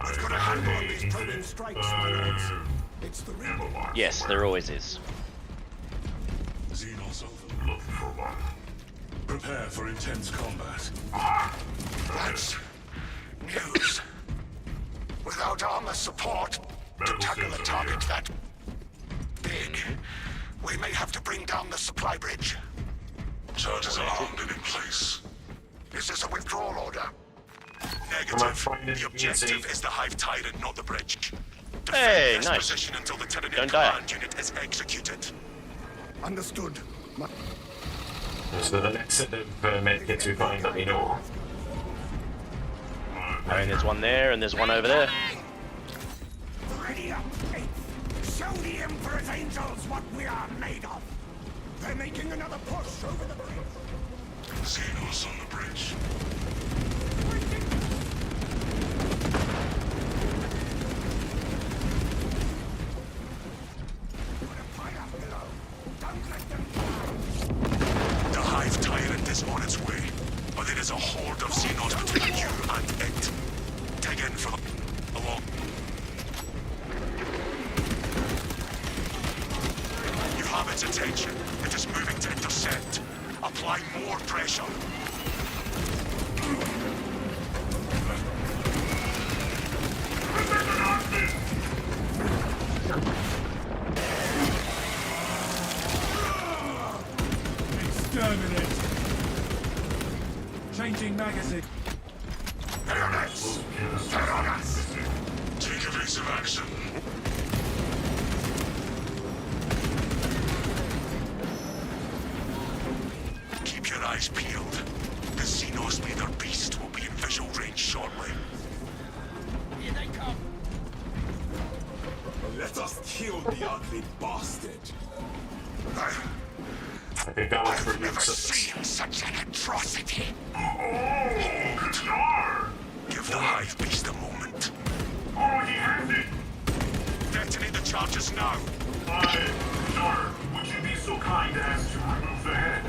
We've got a handle on these probing strikes, my lords. It's the real. Ammo box. Yes, there always is. Xenos over. Looking for one. Prepare for intense combat. Ah! That's news. Without armor support to Medical tackle a sensor target here. that big, we may have to bring down the supply bridge. Charges are armed and in place. Is this a withdrawal order? Negative. The objective is the Hive Tyrant, not the bridge. Defend Hey, this nice. position until the Tyranid Don't die. command unit is executed. Understood. So the next set of medkits we find, let me know. I mean, there's one there, and there's one over there. Ready up, Eighth. Show the Emperor's angels what we are made of. They're making another push over the bridge. Xenos on the bridge. The Hive Tyrant is on its way, but it is a horde of Xenos between you and it. Dig in for the along. You have its attention. It is moving to intercept. Apply more pressure. Exterminate. Changing magazine. Tyranids! Tyranids! Take evasive action. Keep your eyes peeled. The Xenos leader beast will be in visual range shortly. Here they come. Let us kill the ugly bastard. I think that was for I've you. never So seen such an atrocity. Oh, Qatar! Give the Hive beast a moment. Oh, he has it! Detonate the charges now. Qatar, would you be so kind as to remove the head?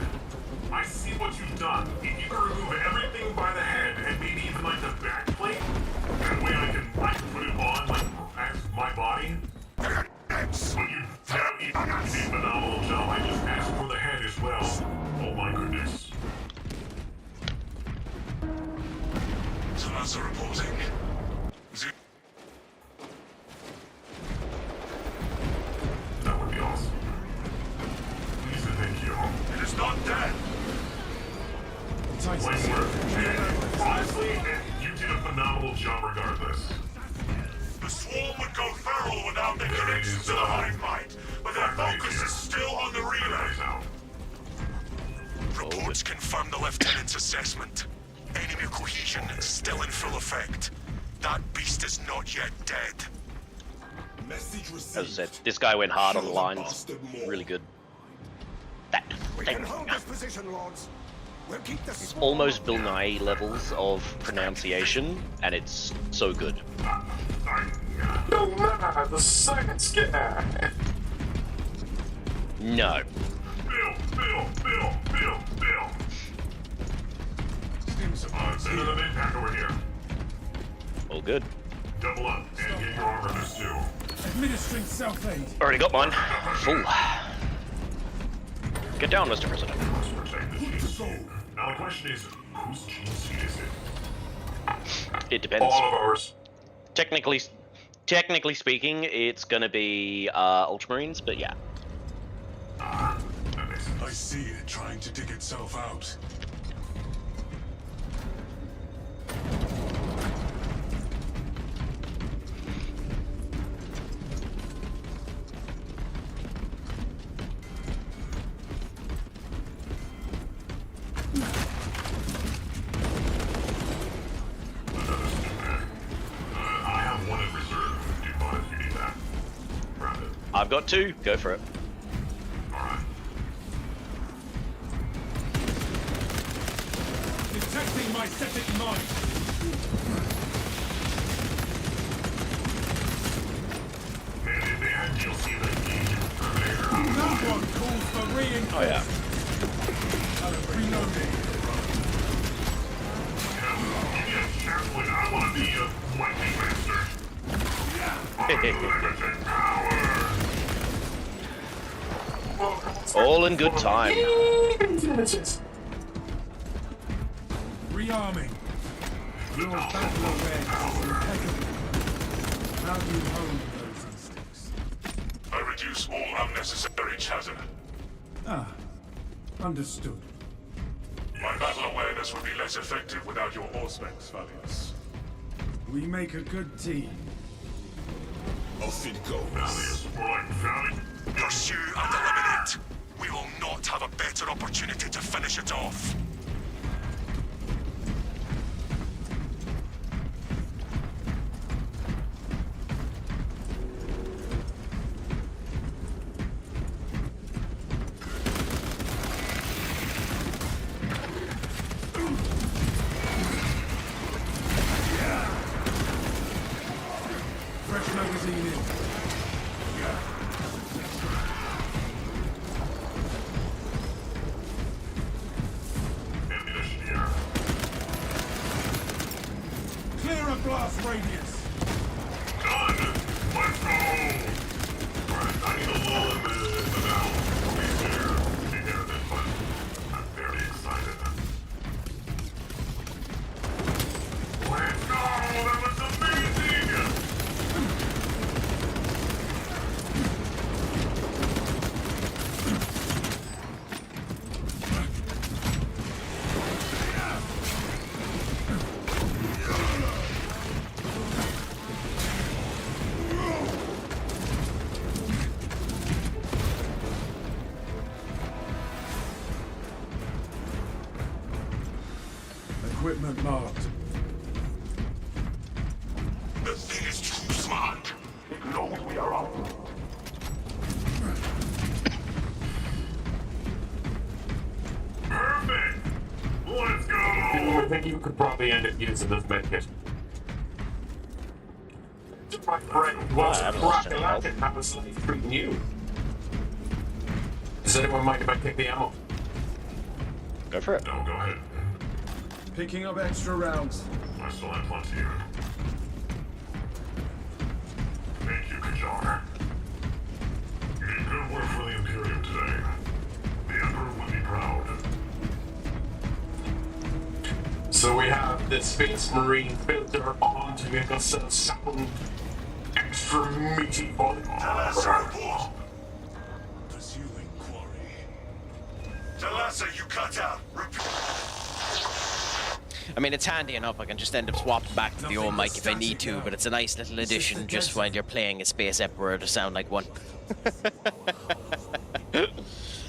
I see what you've done. If you can remove everything by the head, and maybe even like the back plate, that way I can put it on, like, as my body. Tyranids! But you did a phenomenal job. I just asked for the head as well. Oh my goodness. Soldiers are reporting. That would be awesome. Please and thank you. It is not dead. Nice work. And honestly, you did a phenomenal job regardless. The swarm would go feral without the connection to the hive mind, but their focus is still on the relay. Reports confirm the lieutenant's assessment. Enemy cohesion is still in full effect. That beast is not yet dead. Message As I received. said, this guy went hard on the Kill the lines. bastard more. Really good. That We thing. can hold this position, lords. We'll keep the It's almost Bill Nye levels of pronunciation, and it's so good. No, not the science guy. No. Bill. Send another main pack over here. All good. Double up and get your armor this too. administering self-aid. Already got mine. Full. Get down, Mr. President. Let's protect the cheese suit. Now the question is, whose cheese suit is it? It depends. All of ours. Technically speaking, it's gonna be Ultramarines, but yeah. That makes sense. I see it trying to dig itself out. I have one in reserve. Do you mind if you need that? Grab it. I've got two. Go for it. Alright. Detecting my septic mind. And in the end, you'll see the engine Terminator. No one calls for reinforcements. Oh yeah. Reloading. Give me a chaplain. I want to be a lightning master. Unlimited power. All in good time. Rearming. Your battle awareness is impeccable. How do you hone those instincts? I reduce all unnecessary chatter. Ah, understood. My battle awareness would be less effective without your auspex, Valius. We make a good team. Off it goes. Valius, more like Valley. Pursue and eliminate. We will not have a better opportunity to finish it off. Fresh magazine in. Ammunition here. Clear a blast radius. Done. Let's go. Alright, I need a lull in the now. We'll be there this one. I'm very excited. Let's go! That was amazing! Equipment marked. The thing is too smart. It knows we are up. Perfect! Let's go! I think you could probably end up using this medkit. My friend was I haven't lost any health. CraicAttackCentral. How was life treating you? Does anyone mind if I take the ammo? Go for it. No, go ahead. Picking up extra rounds. I still have plenty here. Thank you, Kajar. You did good work for the Imperium today. The Emperor would be proud. So we have the Space Marine filter on to make ourselves sound extra meaty for the Talassa, pursuing quarry. Talassa, you cut out. I mean, it's handy enough. I can just end up swapping back to the old mic if I need to, but it's a nice little addition just while you're playing a Space Emperor to sound like one.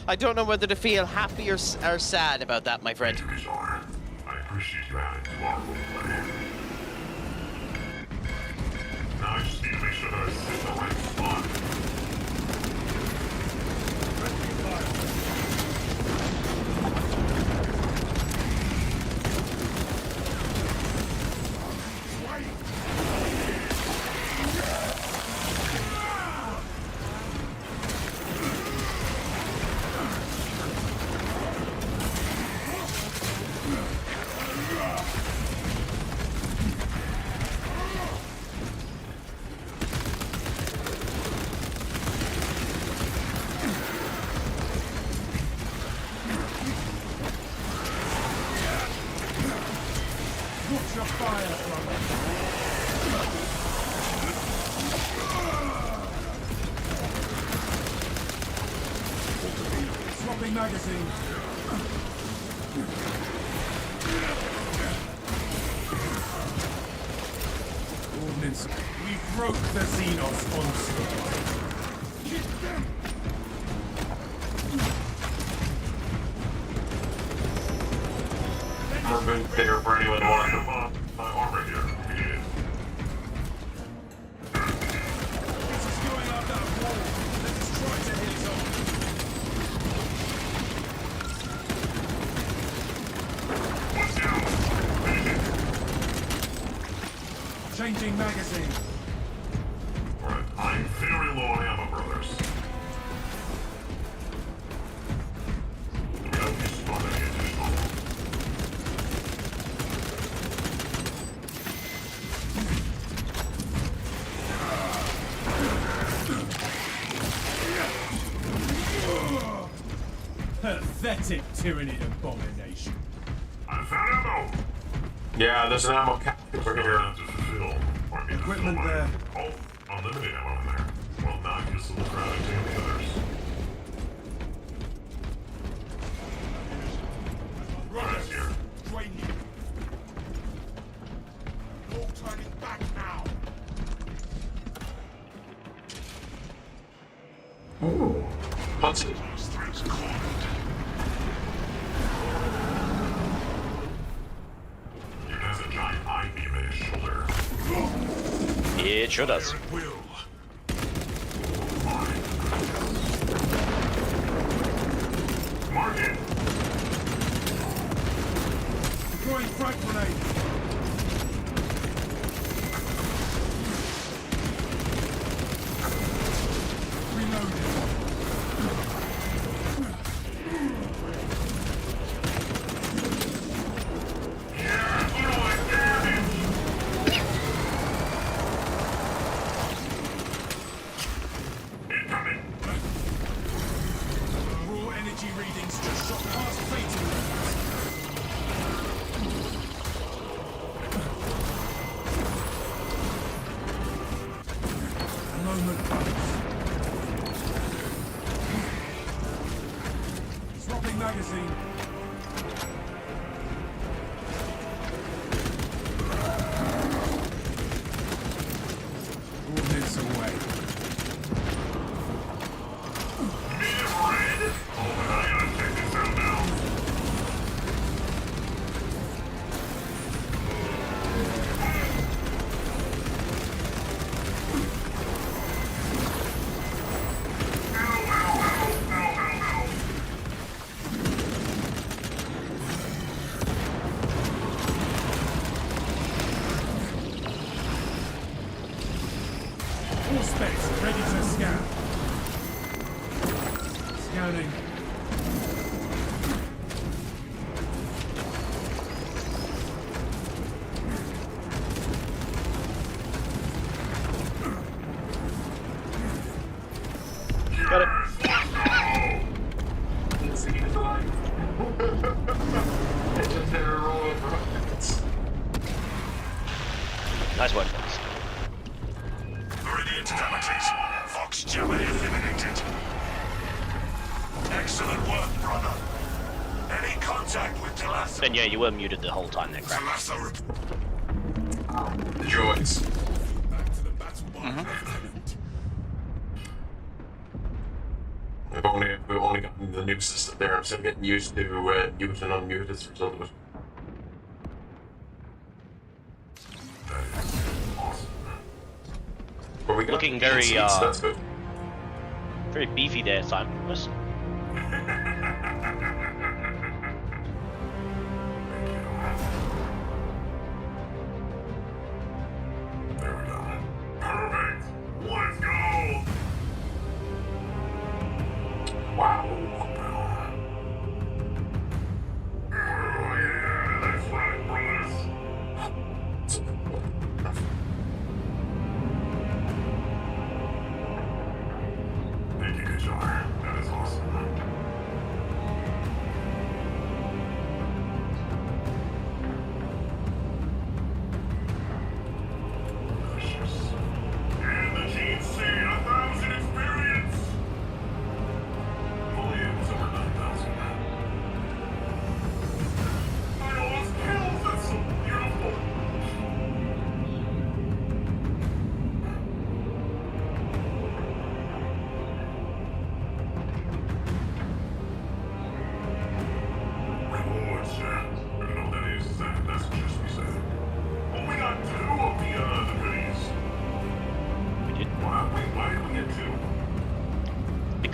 I don't know whether to feel happy or sad about that, my friend. Thank you, Kajar. I appreciate you adding to our roleplay. Now I just need to make sure that I sit in the right spot. magazine. Ordnance. We broke the Xenos onslaught. More there for anyone who wants my armor here. This is going up that wall. Let us try to hit it off. What's down? Changing magazine. Alright, I'm very low on ammo, brothers. We don't respond to any additional. Pathetic Tyranid abomination. I found ammo! Yeah, there's an ammo cap over here. To fulfill. Or I mean, Equipment fulfill there. Oh, unlimited ammo in there. Well, not just the crowd and the others. Right here. No turning back now. Ooh. What's it? Those threats cornered. It has a giant eye beam at his shoulder. It sure does. It will. Mark it! Deploying frag grenade. Reloading. Incoming! Raw energy readings just shot past fatal levels. A moment comes. Swapping magazine. Ordnance away. Red! Oh, but I gotta check this out now. Full specs, ready to scan. Scanning. Got it. Legendary roll of rockets. Nice work, boys. Meridian calamities. Fox jammer eliminated. Excellent work, brother. Any contact with Talatha? Then yeah, you were muted the whole time there, Craic. Talatha The droids. back to the battle bar. We've only gotten the new system there. I'm still getting used to mute and unmute as a result of it. That is awesome. But we got Looking the very, seats, so that's good. Very beefy there, Simon. Listen. There we go. Perfect! Let's go! Wow. Oh yeah, that's right, brothers. Thank you, Kajar. That is awesome.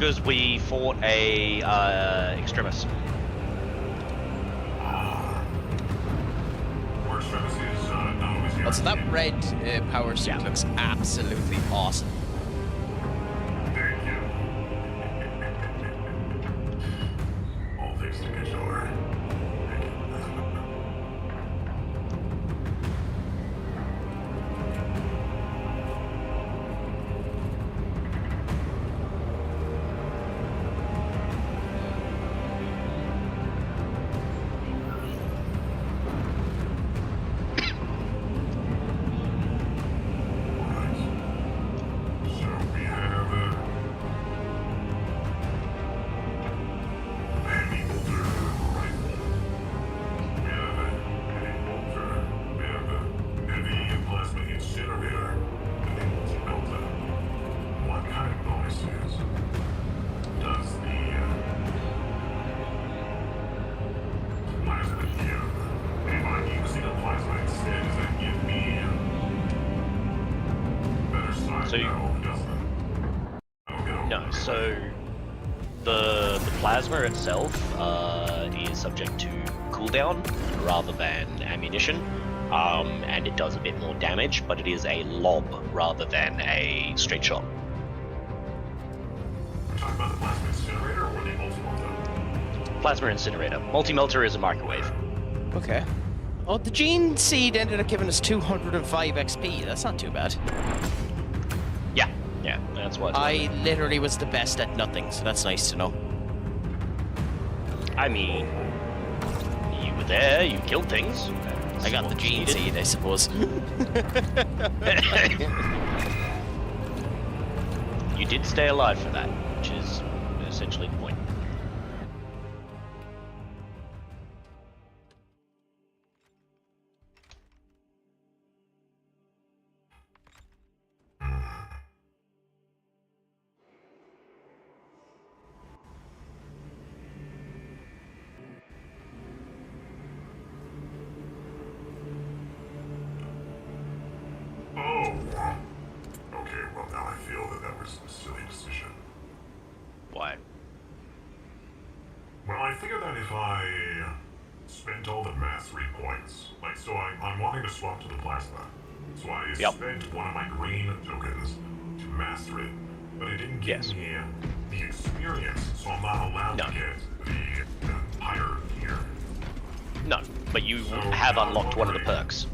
Because we fought a extremis. War Extremis is not always here. Also, that red power suit Yeah. looks absolutely awesome. Thank you. All things to get over. Thank you. Alright. So we have heavy bolter rifle. We have a heavy bolter. We have a heavy plasma incinerator. Heavy multi-melter. What kind of bonuses does the plasma give? If I'm using a plasma instead, does that give me better side? So you- No, it doesn't. I don't get over No, it. so the plasma itself is subject to cooldown rather than ammunition, and it does a bit more damage, but it is a lob rather than a straight shot. We're talking about the plasma incinerator or the multi-melter? Plasma incinerator. Multi-melter is a microwave. Okay. Oh, the gene seed ended up giving us 205 XP. That's not too bad. Yeah, that's what. I literally was the best at nothing, so that's nice to know. I mean, you were there, you killed things. I got the gene seed, I suppose. You did stay alive for that, which is essentially the point. Oh. Okay, well now I feel that was a silly decision. Why? Well, I figured that if I spent all the mastery points, like, so I'm wanting to swap to the plasma. So I Yep. spent one of my green tokens to master it, but it didn't give Yes. me the experience, so I'm not allowed No. to get the higher tier. No, but you So, have now unlocked one of the what would I- perks.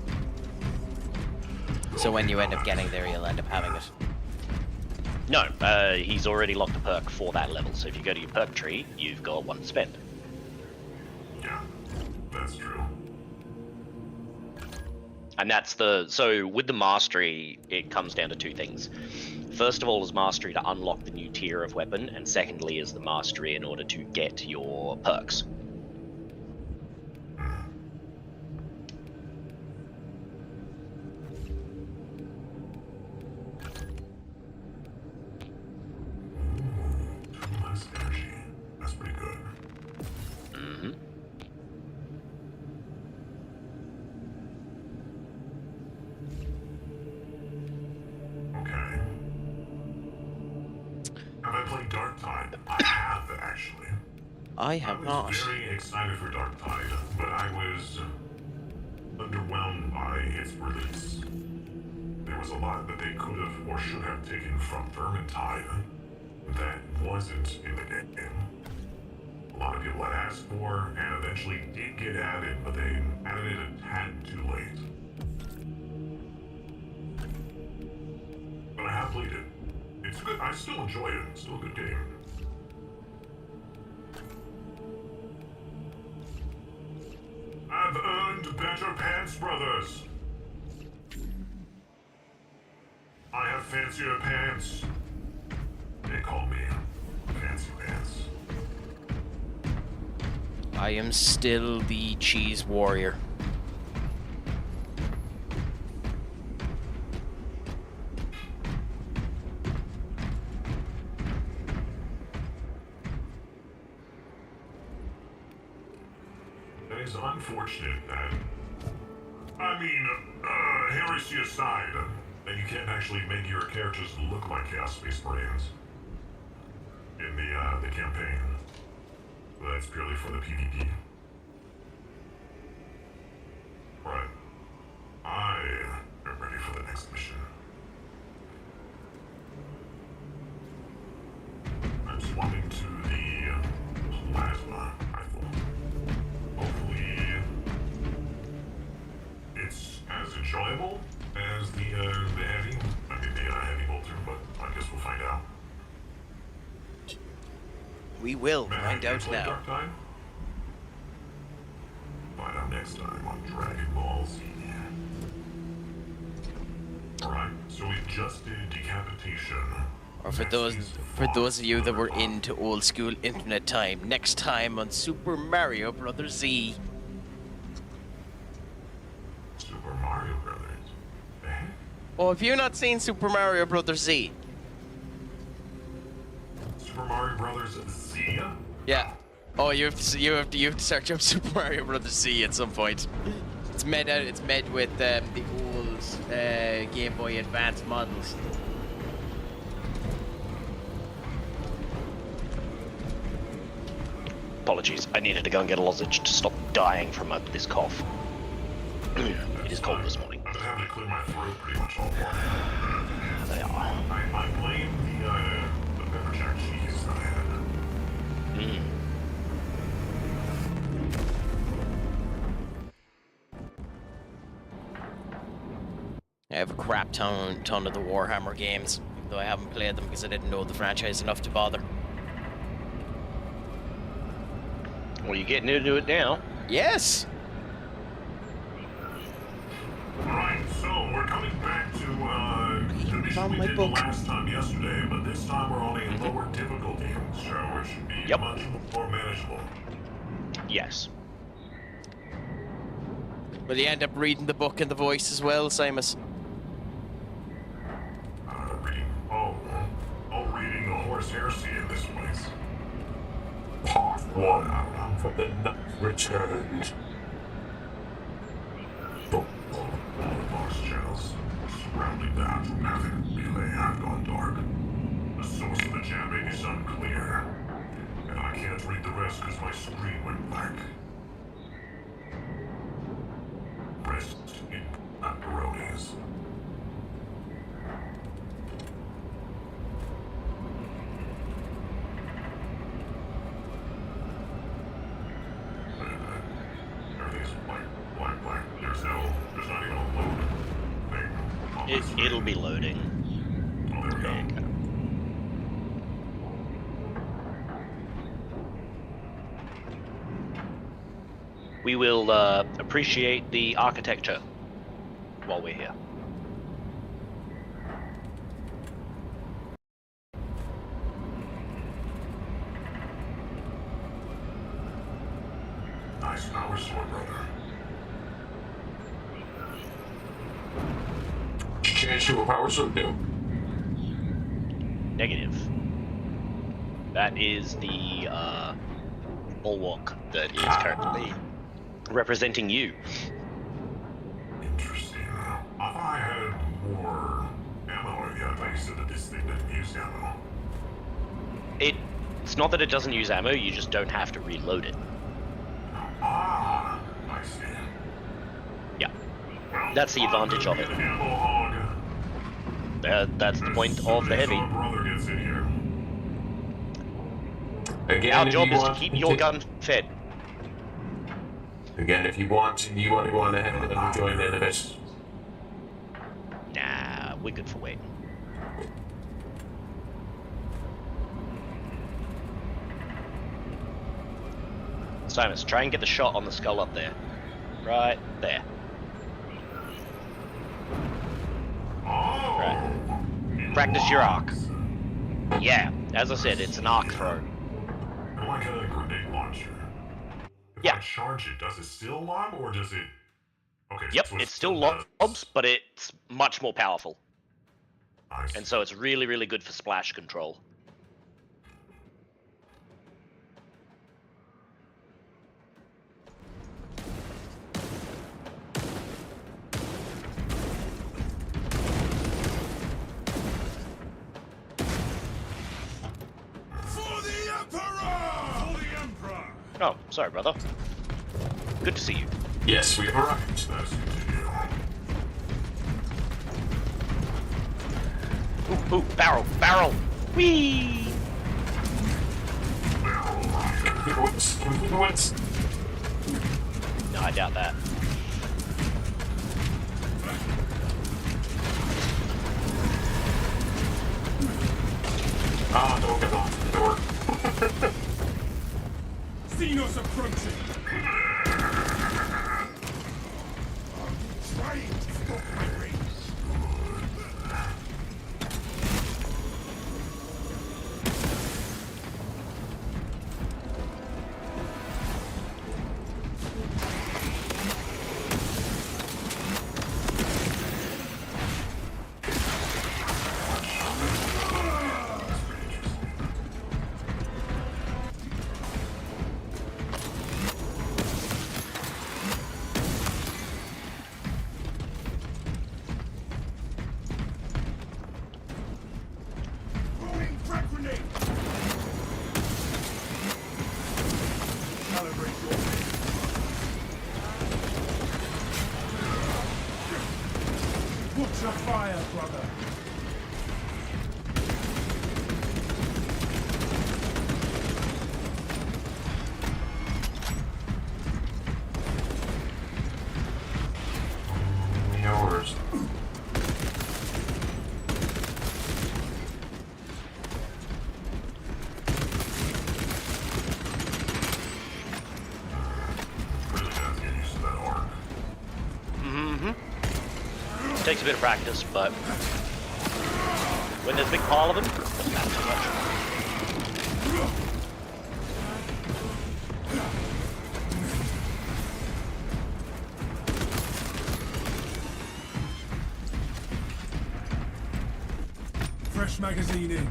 So when you end up getting there, you'll end up having it. No, he's already locked a perk for that level, so if you go to your perk tree, you've got one to spend. Yeah, that's true. And that's so with the mastery, it comes down to two things. First of all is mastery to unlock the new tier of weapon, and secondly is the mastery in order to get your perks. Two less energy. That's pretty good. Mm-hmm. Okay. Have I played Dark Tide? I have, actually. I have I not. was very excited for Dark Tide, but I was underwhelmed by its release. There was a lot that they could have or should have taken from Vermintide that wasn't in the game. A lot of people had asked for and eventually did get added, but they added it a tad too late. But I have played it. It's good. I still enjoy it. It's still a good game. I've earned better pants, brothers. I have fancier pants. They call me Fancy Pants. I am still the cheese warrior. That is unfortunate that... I mean, heresy aside, that you can't actually make your characters look like Chaos Space Marines. in the campaign. So that's purely for the PvP. Right. I am ready for the next mission. I'm swapping to the plasma rifle. Hopefully, it's as enjoyable as the heavy. I mean, the heavy bolter, but I guess we'll find out. We will Man, find have you out played now. Dark Time? Find out next time on Dragon Ball Z. Alright, so we just did decapitation. Or for Next those is of you that were Fog. into old school internet time, next time on Super Mario Bros. Z. Super Mario Brothers. The heck? Oh, have you not seen Super Mario Bros. Z? Super Mario Brothers Z? Yeah. Oh, you have to search up Super Mario Bros. Z at some point. It's made with the old Game Boy Advance models. Apologies, I needed to go and get a lozenge to stop dying from this cough. It is cold this morning. I've been having to clear my throat pretty much all morning. They are. I blame the pepper jack cheese that I had. Mm. I have a crap ton of the Warhammer games, even though I haven't played them because I didn't know the franchise enough to bother. Well, you're getting into it now. Yes! Alright, so we're coming back to the mission found we my did book. last time yesterday, but this time we're on a lower difficulty, so it should be Yep. much more manageable. Yes. Will you end up reading the book in the voice as well, Simus? Reading a horse heresy in this place. Part 1 from the Knight Returned. All the box channels surrounding that having relay have gone dark. The source of the jamming is unclear, and I can't read the rest because my screen went black. Rest in pepperonis. Everything's black. There's not even a load thing on the screen. It'll be loading. Oh, there we go. There you go. We will appreciate the architecture while we're here. Nice power sword, brother. Change to a power sword now. Negative. That is the bulwark that is currently representing you. Interesting. I thought I had more ammo in the other. You said that this thing didn't use ammo. It's not that it doesn't use ammo, you just don't have to reload it. Ah, I see. Yeah. Well, That's the advantage I'm of it. gonna be an ammo hog. That's the point of the heavy. As soon as our brother gets in here. Again, Our if job you is to want keep your gun fed. Again, if you want to go on ahead and join in a bit. Nah, we're good for waiting. Simus, try and get the shot on the skull up there. Right there. Right. Practice your arc. Yeah, as I said, it's an arc throw. I like a grenade launcher. If Yeah. I charge it, does it still lob or does it? Okay. Yep, so it still does. lobs, but it's much more powerful. I see. And so it's really, really good for splash control. Oh, sorry, brother. Good to see you. Yes, we've arrived. That's good to do. Ooh, barrel, barrel! Whee! Keep the woods. Can we keep the woods? No, I doubt that. Ah, don't get off the door. Xenos approaching! Trying to stop my rage. Throwing frag grenade. Calibrate your head. Watch your fire, brother! Yours. Really gotta get used to that arc. Takes a bit of practice, but when there's a big pile of them, doesn't matter too much. Fresh magazine in.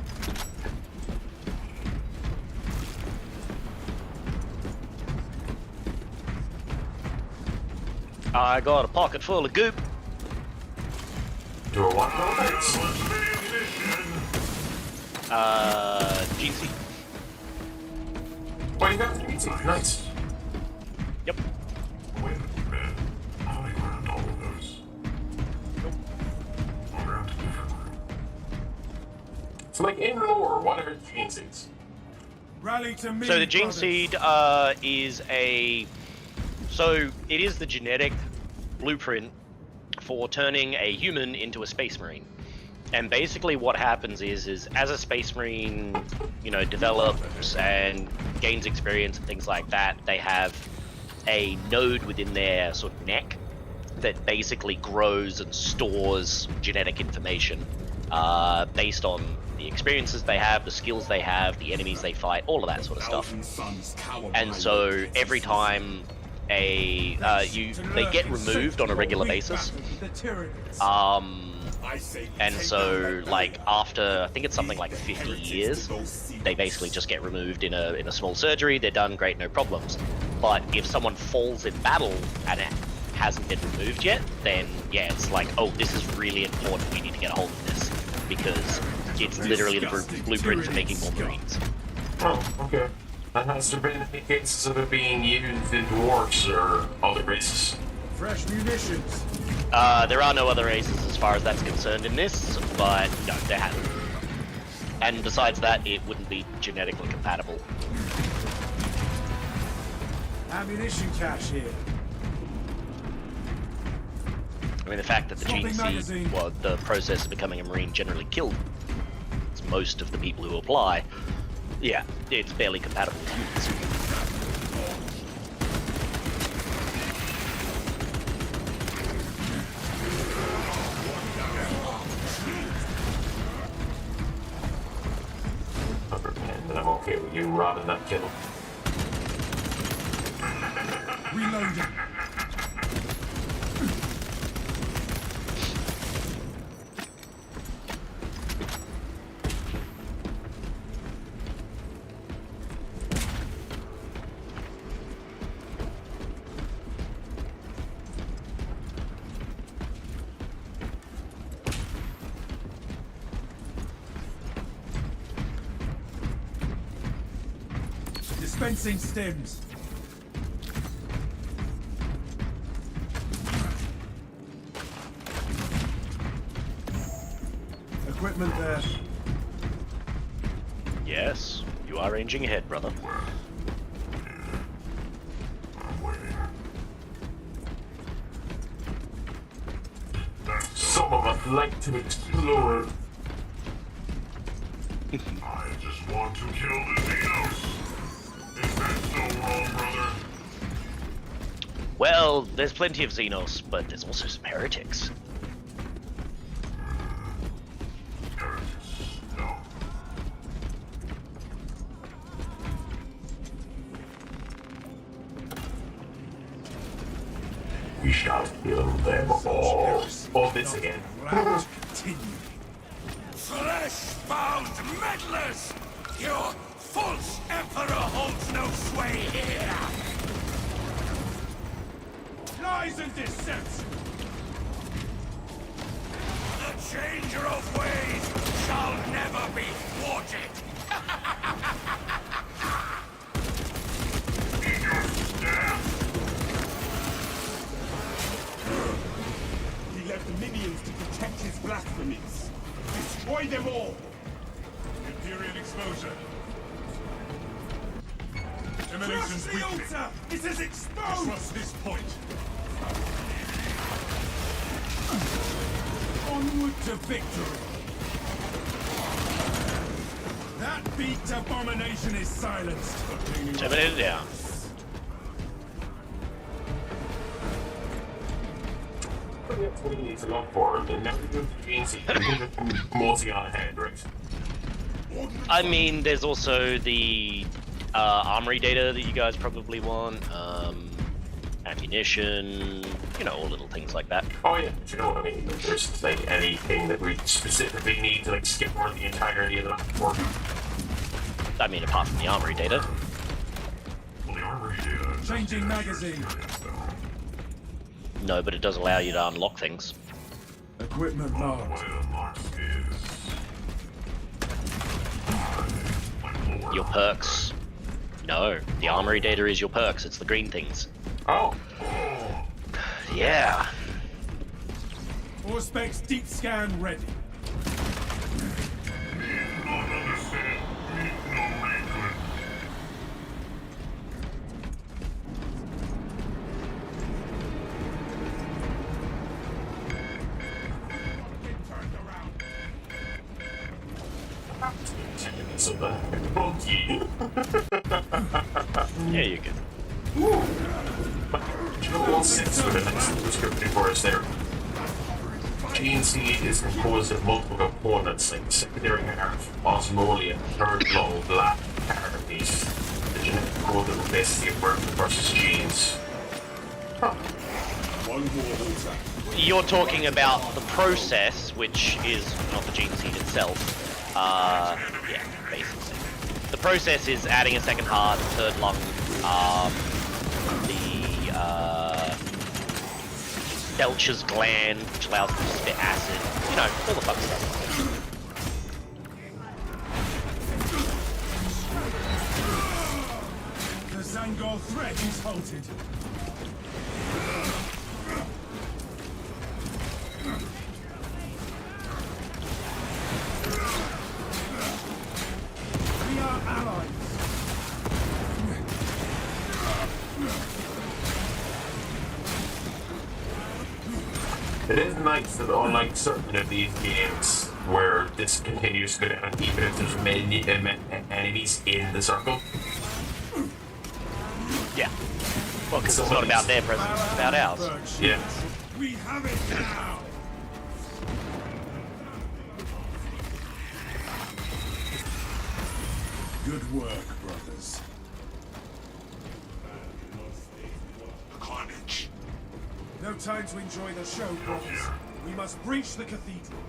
I got a pocket full of goop. Do a one roll? GC. Oh, you got the pizza. Nice. Yep. Wait a minute. How do I ground all of those? I'll ground to different. So, like, in lore, what are gene seeds? Rally to me, So the gene brothers. seed is a... So it is the genetic blueprint for turning a human into a space marine. And basically what happens is as a space marine, you know, develops and gains experience and things like that, they have a node within their sort of neck that basically grows and stores genetic information based on the experiences they have, the skills they have, the enemies they fight, all of that sort of stuff. And so every time they get removed on a regular basis. The Tyranids. And so, like, after, I think it's something like 50 years, they basically just get removed in a small surgery, they're done, great, no problems. But if someone falls in battle and it hasn't been removed yet, then, yeah, it's like, oh, this is really important, we need to get a hold of this, because it's literally the blueprint for making more Marines. Oh, okay. And has there been any cases of it being used in dwarves or other races? Fresh munitions. There are no other races as far as that's concerned in this, but no, there hasn't. And besides that, it wouldn't be genetically compatible. Ammunition cache here. I mean, the fact that the gene seed, well, the process of becoming a Marine generally killed most of the people who apply, yeah, it's barely compatible with humans. And I'm okay with you robbing that kid. Reloading. Dispensing stims. equipment there. Yes, you are ranging ahead, brother. I'm waiting. Some of us like to explore. I just want to kill the Xenos. Is that so wrong, brother? Well, there's plenty of Xenos, but there's also some heretics. Heretics, no. We shall kill them all. Oh, this again. Continue. Flesh-bound meddlers! Your false emperor holds no sway here! Lies and deception. The changer of ways shall never be thwarted! Eat your staff. He left minions to protect his blasphemies. Destroy them all. Imperial exposure. Emanations the altar! It is exposed! Trust this point. Onward to victory. That beaked abomination is silenced. Terminated down. That's what he needs to look for. And now we do the GNC. Multi on ahead, right? I mean, there's also the armory data that you guys probably want, ammunition, you know, all little things like that. Oh yeah, but you know what I mean? If there's like anything that we specifically need to like skip over the entirety of the map for. I mean, apart from the armory data. Well, the armory data. Changing magazine. No, but it does allow you to unlock things. Equipment marked. What it unlocks is... Your perks. No, the armory data is your perks. It's the green things. Oh. Yeah. All specs deep scan ready. Not understand. No reason. So monkey. Yeah, you can. You know what sits with the next description for us there? GNC is composed of multiple components like the secondary heart, osmolia, third lung, black, carapace, the genetic code that replaces the emergent versus genes. Huh. One more altar. You're talking about the process, which is not the gene seed itself. Yeah, basically. The process is adding a second heart, third lung, Belcher's gland, which allows them to spit acid, you know, all the fun stuff. The Zangor threat is halted. We are allies. It is nice that unlike certain of these games where this continues to go down even if there's many enemies in the circle. Yeah. Well, because it's not about their presence, it's about ours. Yeah. We have it now. Good work, brothers. Carnage. No time to enjoy the show, brothers. We must breach the cathedral.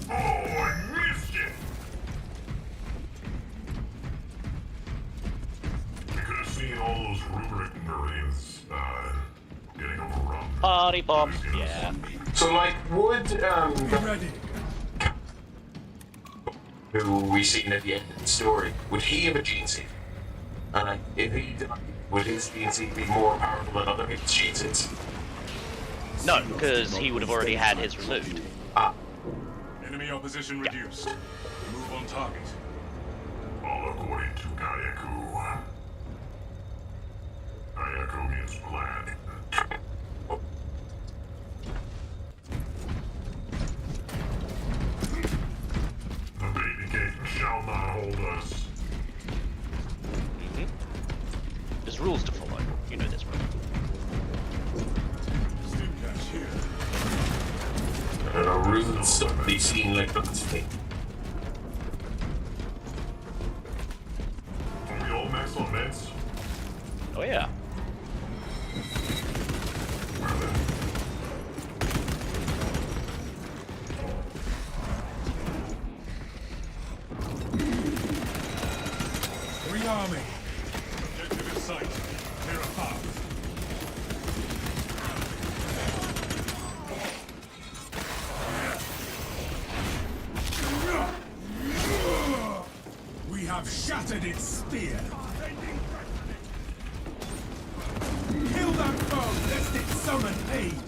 Oh, I missed it! I could have seen all those rubric Marines getting overrun. Party pop, yeah. So, like, would, Be ready. who we seen at the end of the story, would he have a gene seed? And like, if he died, would his gene seed be more powerful than other people's gene seeds? No, because he would have already had his removed. Enemy opposition reduced. Move on target. All according to Kayaku. Kayaku's plan. The baby gate shall not hold us. There's rules to follow. You know this, bro. Stimcash here. And a rude stuff they seem like that's fake. Are we all max on meds? Oh yeah. Where then? Rearming. Objective in sight. Clear a path. We have shattered its spear. Kill that foe, lest it summon aid.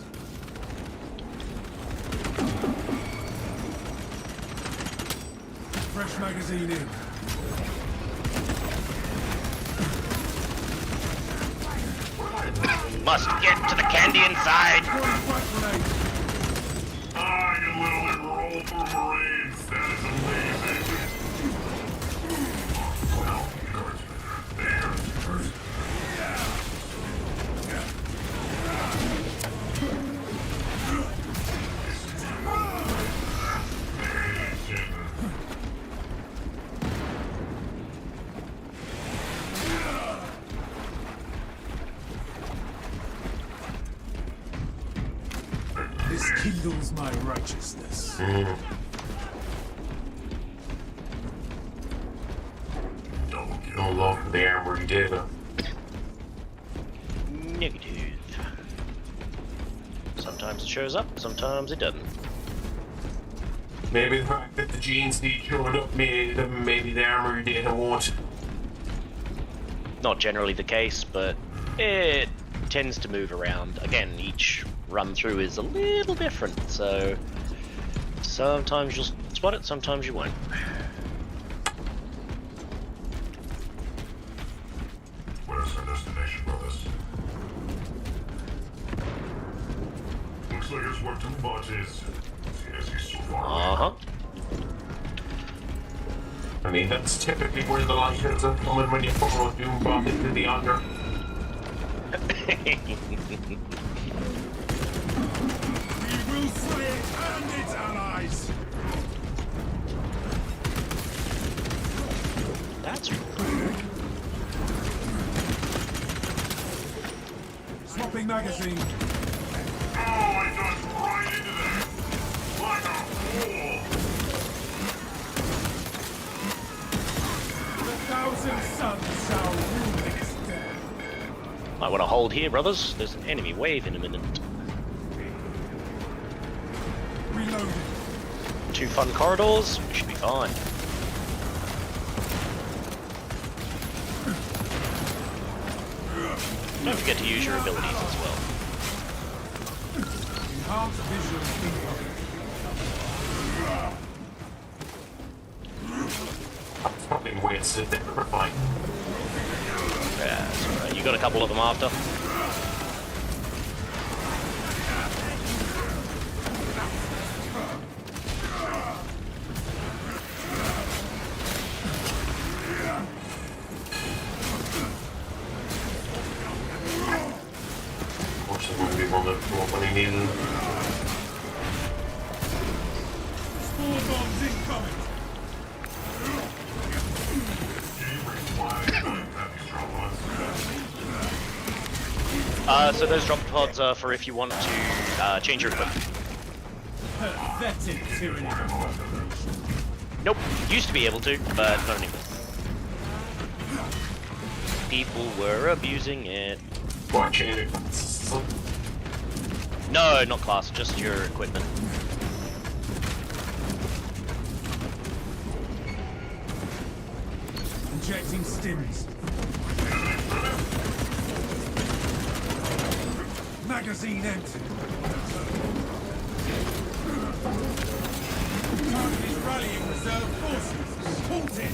Fresh magazine in. Must get to the candy inside. I can literally roll through Marines. That is amazing. Well, there. This kindles my righteousness. Double kill. No love for the armory data. Negative. Sometimes it shows up, sometimes it doesn't. Maybe the fact that the genes need showing up, maybe the armory data won't. Not generally the case, but it tends to move around. Again, each run through is a little different, so sometimes you'll spot it, sometimes you won't. Where's our destination, brothers? Looks like it's where Doombot is. Yes, he's so far away. Uh-huh. I mean, that's typically where the lighters are coming when you follow Doombot into the under. We will slay it and its allies. That's Swapping magazine. Oh, I dodged right into that. Like a fool. The thousand suns shall rule its death. Might want to hold here, brothers. There's an enemy wave in a minute. Reloading. 2 fun corridors, we should be fine. Don't forget to use your abilities as well. Enhanced visual incoming. That's probably wasted there for fighting. Yeah, that's alright. You got a couple of them after. Of course, it wouldn't be one that when he needed. Spore bombs incoming. So those drop pods are for if you want to change your equipment. Pathetic Tyranid. Nope, used to be able to, but not anymore. People were abusing it. Watching it. No, not class, just your equipment. Injecting stims. Magazine empty. Target is rallying reserve forces. Halt it!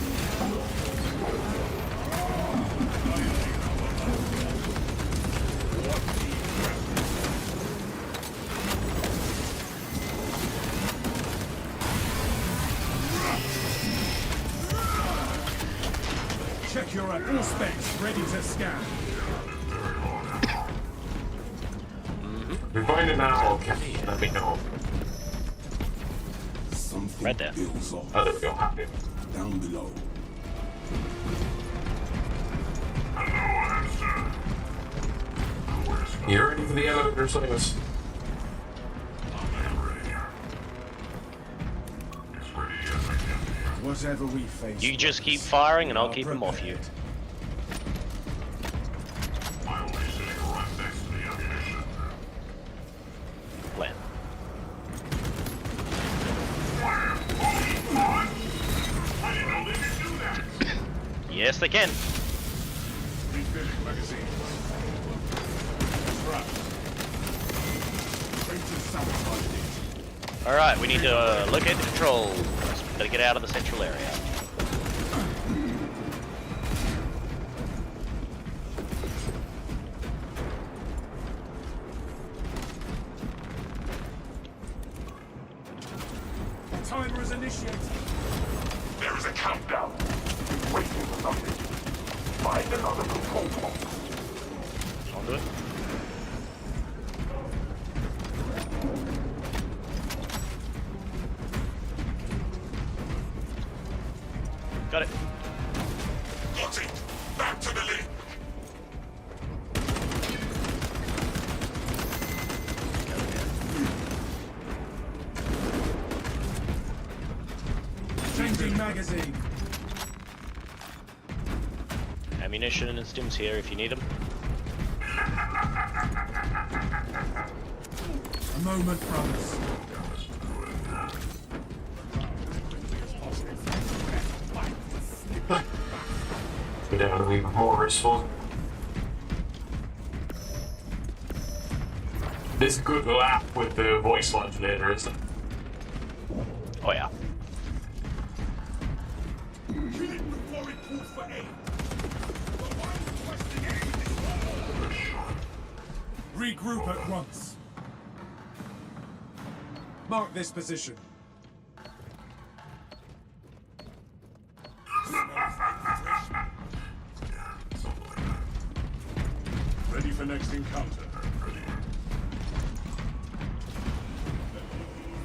Check you're at all specs, ready to scan. If you find it now, okay, let me know. Something Right there. feels off. Oh, there we go, happy. Down below. You ready for the elevator service? Whatever we face. You just keep firing and I'll keep them off you. Plan. Yes, they can. Refilling magazine. Right. Traitors sabotaged it. Alright, we need to locate the controls. Gotta get out of the central area. Timer is initiated. There is a countdown. Waiting for something. Find another control box. Onto it. Got it. Got it. Back to the link. Changing magazine. Ammunition and stims here if you need them. A moment, brothers. Go down and leave more response. This is a good little app with the voice modulator, isn't it? Oh yeah. Kill it before it calls for aid. Regroup at once. Mark this position. Ready for next encounter.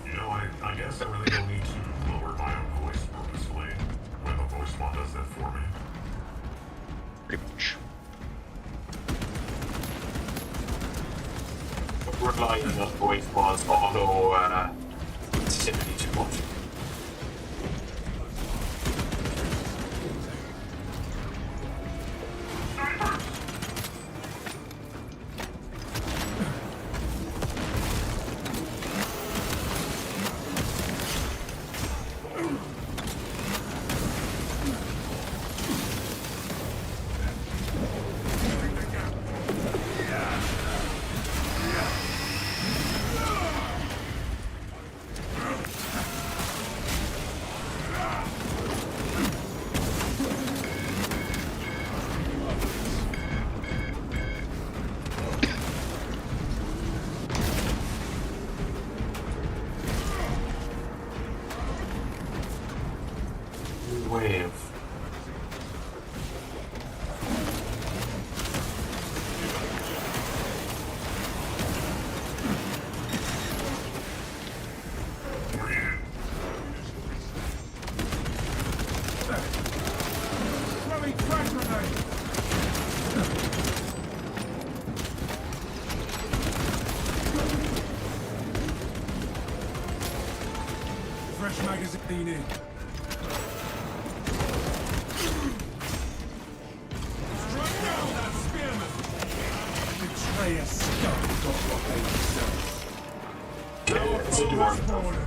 You know, I guess I really don't need to lower my own voice purposefully when the voice mod does that for me. Pretty much. We're relying on voice mods auto sensitivity too much. Wave. Throwing frag grenade. Fresh magazine in. Strike down that spearman. Betrayer scum got what they deserve. Our foe has fallen.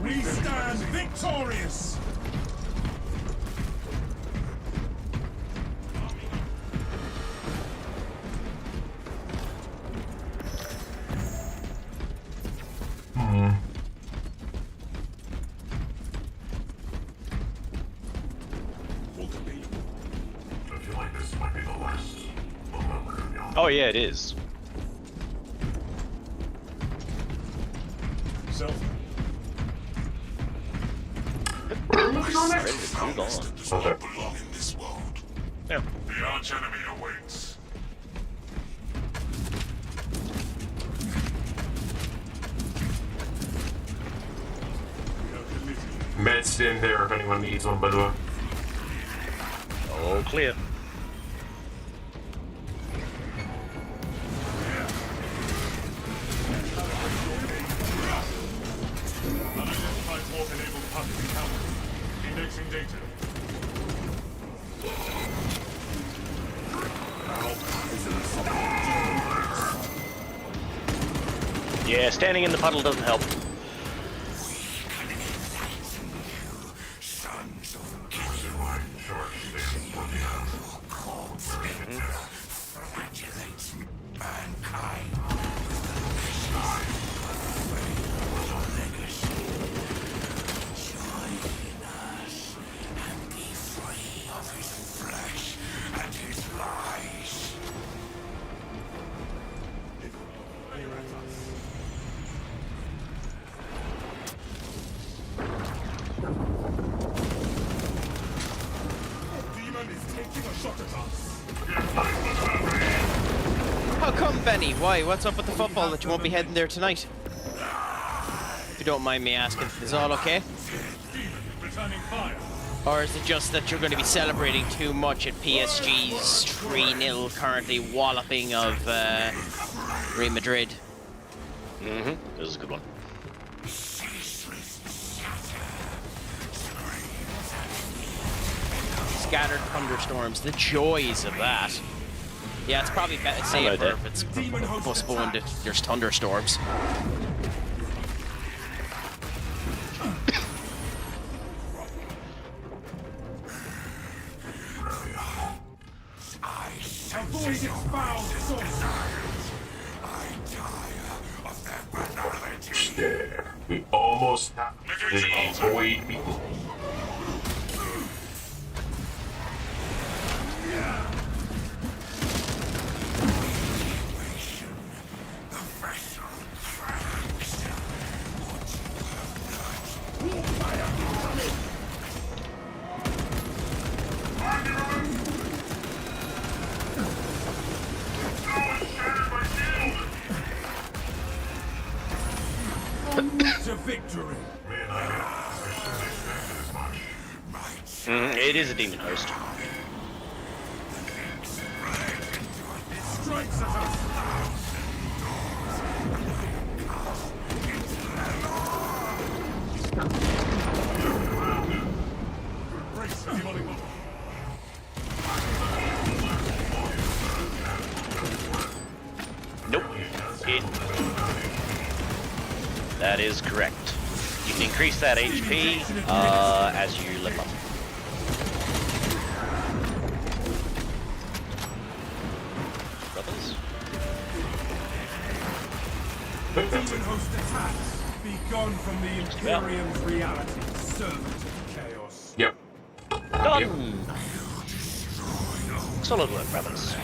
We stand victorious. Oh yeah, it is. So, Ready to move on. does not belong in this world. Yeah. The arch enemy awaits. Meds in there if anyone needs one, by the way. All clear. unidentified warp-enabled puppet encountered. Indexing data. Yeah, standing in the puddle doesn't help. Demon is taking a shot at us. How come, Benny? Why? What's up with the football that you won't be heading there tonight? If you don't mind me asking, is all okay? Demon returning fire. Or is it just that you're going to be celebrating too much at PSG's 3-0 currently walloping of Real Madrid? Mm-hmm. This is a good one. Scattered thunderstorms, the joys of that. Yeah, it's probably safer Dad. if it's postponed if there's thunderstorms. Avoid its foul source. Yeah. We almost have the void people. To victory. It is a demon host. Strikes at us. Brace demonic bubble. Nope. That is correct. You can increase that HP as you level up. Brothers? Demon host attacks. Be gone from the Imperium's reality. Servant of chaos. Yep. Done! Solid work, brothers.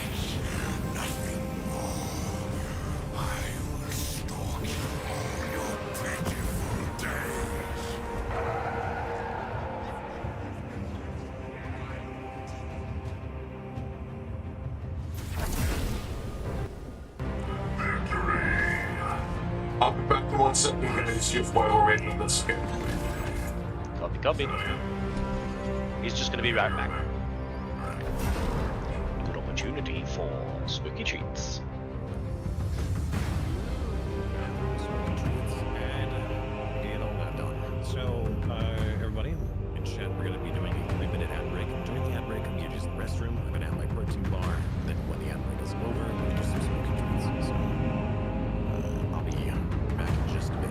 I'll be back in 1 second, guys. You've while we're waiting on this game. Copy, copy. He's just gonna be right back. Good opportunity for spooky treats. And get all that done. So, everybody in chat, we're going to be doing a 3-minute ad break. During the ad break, I'm going to use the restroom. I'm going to have my protein bar. Then when the ad break is over, I'm going to do some spooky treats. So, I'll be back in just a bit.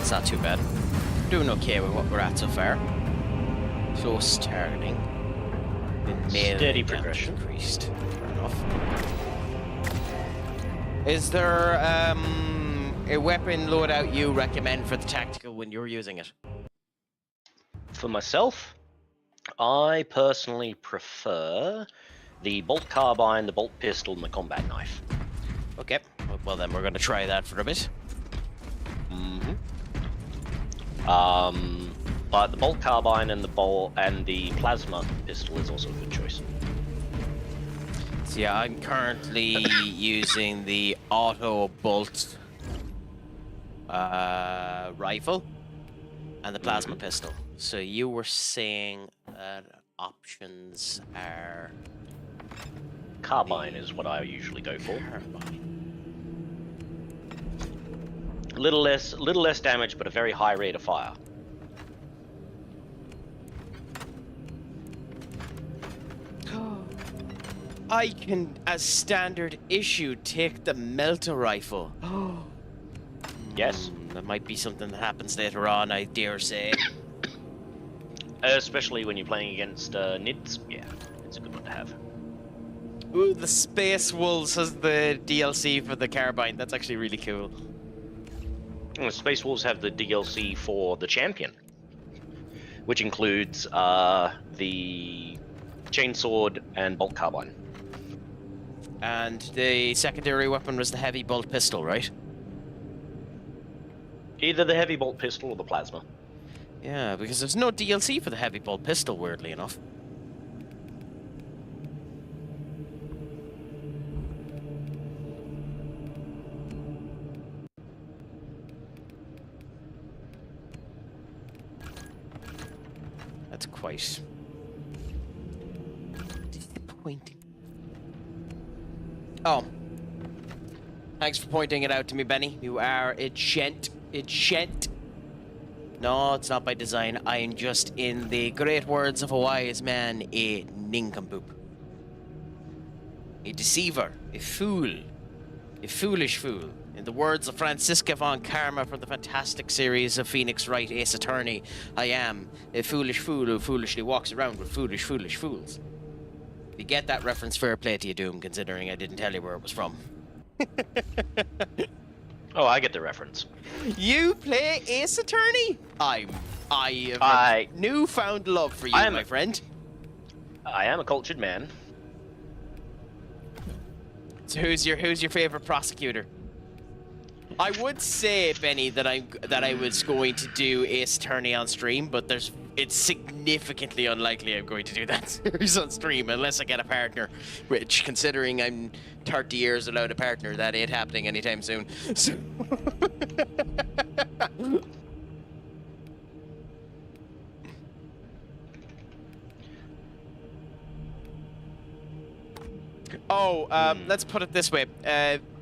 That's not too bad. Doing okay with what we're at so far. Close targeting. Steady progression. Increased. Fair enough. Is there a weapon loadout you recommend for the tactical when you're using it? For myself, I personally prefer the bolt carbine, the bolt pistol, and the combat knife. Okay. Well, then we're going to try that for a bit. But the bolt carbine and the plasma pistol is also a good choice. So yeah, I'm currently using the auto bolt rifle and the plasma pistol. So you were saying that options are Carbine is what I usually go for. carbine. A little less damage, but a very high rate of fire. I can, as standard issue, take the melter rifle. Yes. That might be something that happens later on, I dare say. Especially when you're playing against Nids. Yeah, it's a good one to have. Ooh, the Space Wolves has the DLC for the carbine. That's actually really cool. Space Wolves have the DLC for the champion, which includes the chainsword and bolt carbine. And the secondary weapon was the heavy bolt pistol, right? Either the heavy bolt pistol or the plasma. Yeah, because there's no DLC for the heavy bolt pistol, weirdly enough. That's quite disappointing. Oh. Thanks for pointing it out to me, Benny. You are a gent. A gent. No, it's not by design. I am just, in the great words of a wise man, a nincompoop. A deceiver. A fool. A foolish fool. In the words of Franziska von Karma from the fantastic series of Phoenix Wright Ace Attorney, I am a foolish fool who foolishly walks around with foolish fools. If you get that reference, fair play to you, Doom, considering I didn't tell you where it was from. Oh, I get the reference. You play Ace Attorney? I have a newfound love for you, my friend. I am a cultured man. So who's your favorite prosecutor? I would say, Benny, that I was going to do Ace Attorney on stream, but it's significantly unlikely I'm going to do that series on stream unless I get a partner, which, considering I'm 30 years without a partner, that ain't happening anytime soon. So let's put it this way.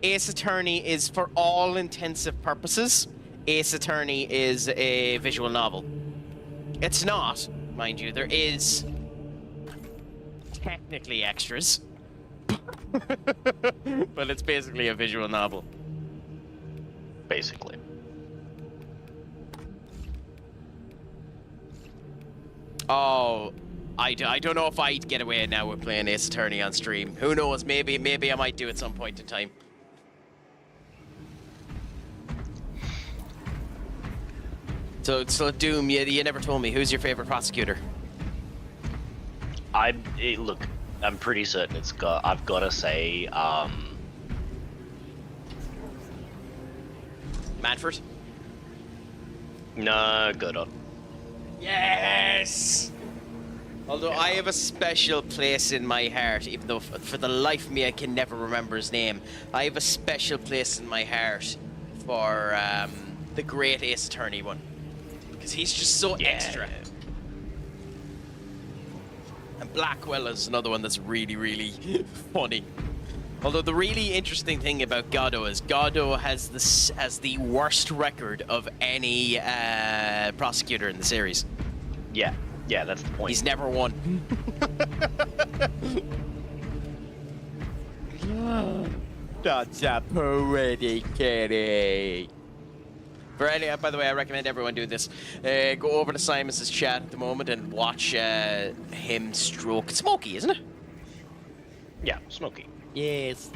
Ace Attorney is, for all intensive purposes, Ace Attorney is a visual novel. It's not, mind you. There is technically extras. But it's basically a visual novel. Basically. Oh, I don't know if I'd get away now with playing Ace Attorney on stream. Who knows? Maybe I might do at some point in time. So Doom, you never told me. Who's your favorite prosecutor? Look, I'm pretty certain I've got to say, Manfred? No, Godot. Yes! Although I have a special place in my heart, even though for the life of me I can never remember his name. I have a special place in my heart for the great Ace Attorney one. Because he's just so extra. And Blackwell is another one that's really, really funny. Although the really interesting thing about Godot is Godot has the worst record of any prosecutor in the series. Yeah, that's the point. He's never won. That's a poetic kitty. By the way, I recommend everyone do this. Go over to Simus's chat at the moment and watch him stroke Smokey, isn't it? Yeah, Smokey. Yes.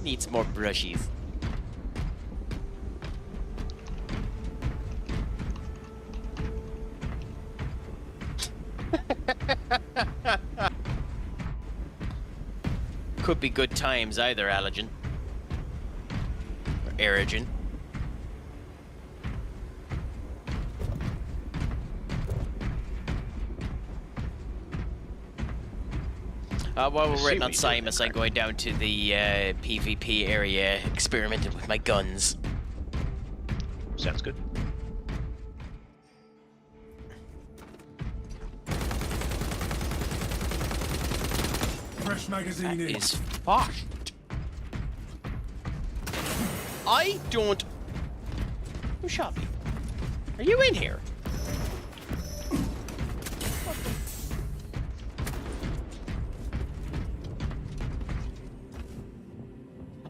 Needs more brushies. Could be good times either, Allergen. Or Aerogen. While we're waiting on Simus, I'm going down to the PvP area, experimenting with my guns. Sounds good. Fresh magazine in. Is fucked. I don't... Who shot me? Are you in here?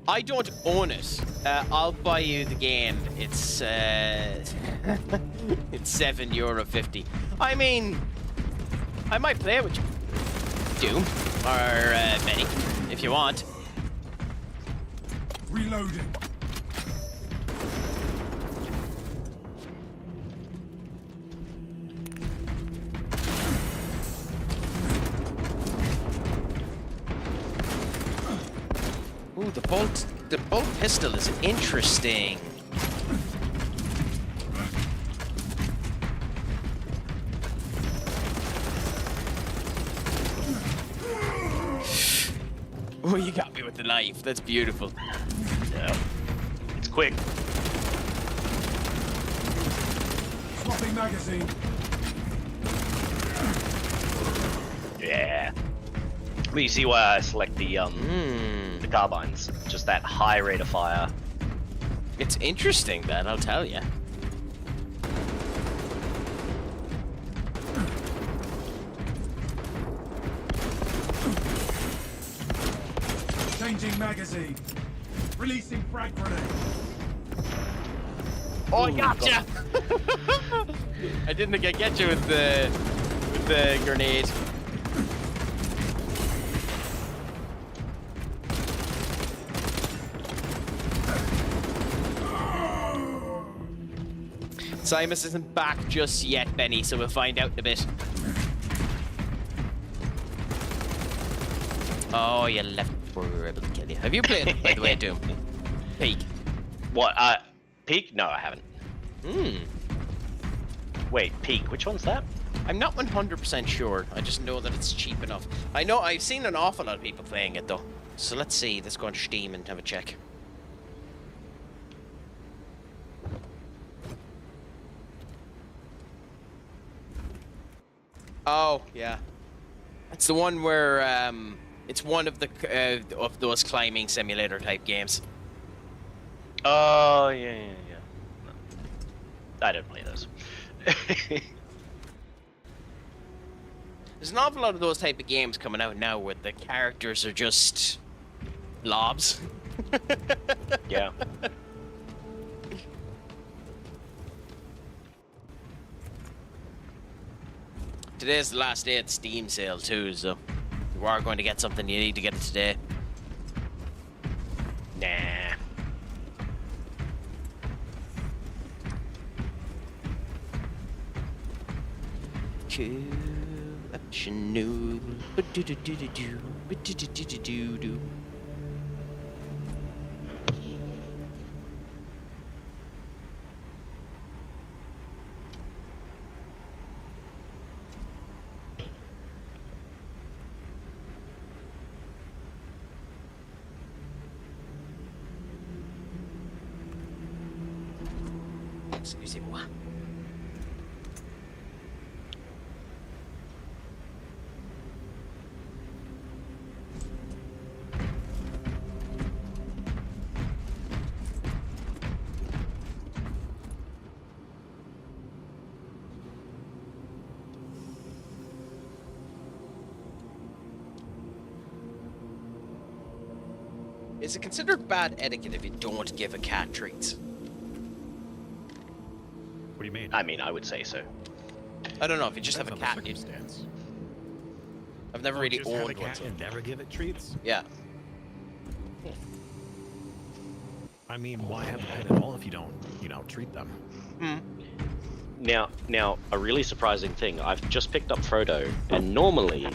I don't own it. I'll buy you the game. It's it's €7.50. I mean, I might play it with you. Doom or Benny, if you want. Reloading. Ooh, the bolt pistol is interesting. Oh, you got me with the knife. That's beautiful. Yeah. It's quick. Swapping magazine. Yeah. Well, you see why I select the carbines? Just that high rate of fire. It's interesting, that I'll tell you. Changing magazine. Releasing frag grenade. Oh, I gotcha! I didn't think I'd get you with the grenade. Simus isn't back just yet, Benny, so we'll find out in a bit. Oh, you left before we were able to kill you. Have you played it, by the way, Doom? Peak. What? Peak? No, I haven't. Wait, Peak. Which one's that? I'm not 100% sure. I just know that it's cheap enough. I know I've seen an awful lot of people playing it, though. So let's see. Let's go on Steam and have a check. Oh, yeah. It's the one where, it's one of the, of those climbing simulator type games. Oh, yeah. No. I don't play those. There's an awful lot of those type of games coming out now where the characters are just blobs. Yeah. Today's the last day of the Steam sale too, so if you are going to get something, you need to get it today. Nah. Optional. Excusez-moi. Is it considered bad etiquette if you don't give a cat treats? What do you mean? I mean, I would say so. I don't know, if you just have a Depends cat on the and you... circumstance. I've never Oh, really just have a owned one, cat so... and never give it treats? Yeah. I mean, why have a pet at all if you don't, treat them? Now, a really surprising thing. I've just picked up Frodo, and normally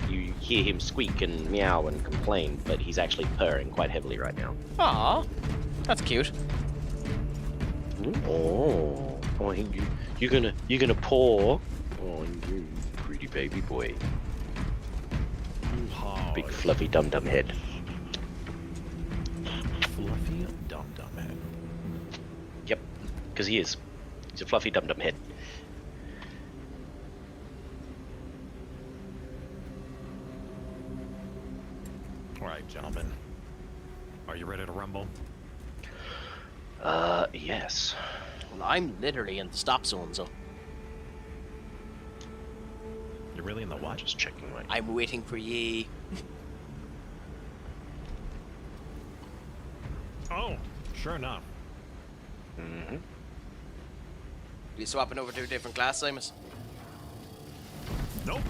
you hear him squeak and meow and complain, but he's actually purring quite heavily right now. Aw, that's cute. Oh, you're gonna paw? Oh, you pretty baby boy. Big fluffy dum-dum head. Fluffy dum-dum head. Yep, because he is. He's a fluffy dum-dum head. All right, gentlemen. Are you ready to rumble? Yes. Well, I'm literally in the stop zone, so... You're really in the what? Just checking my... I'm waiting for ye. Oh, sure enough. Mm-hmm. You swapping over to a different class, Simus? Nope.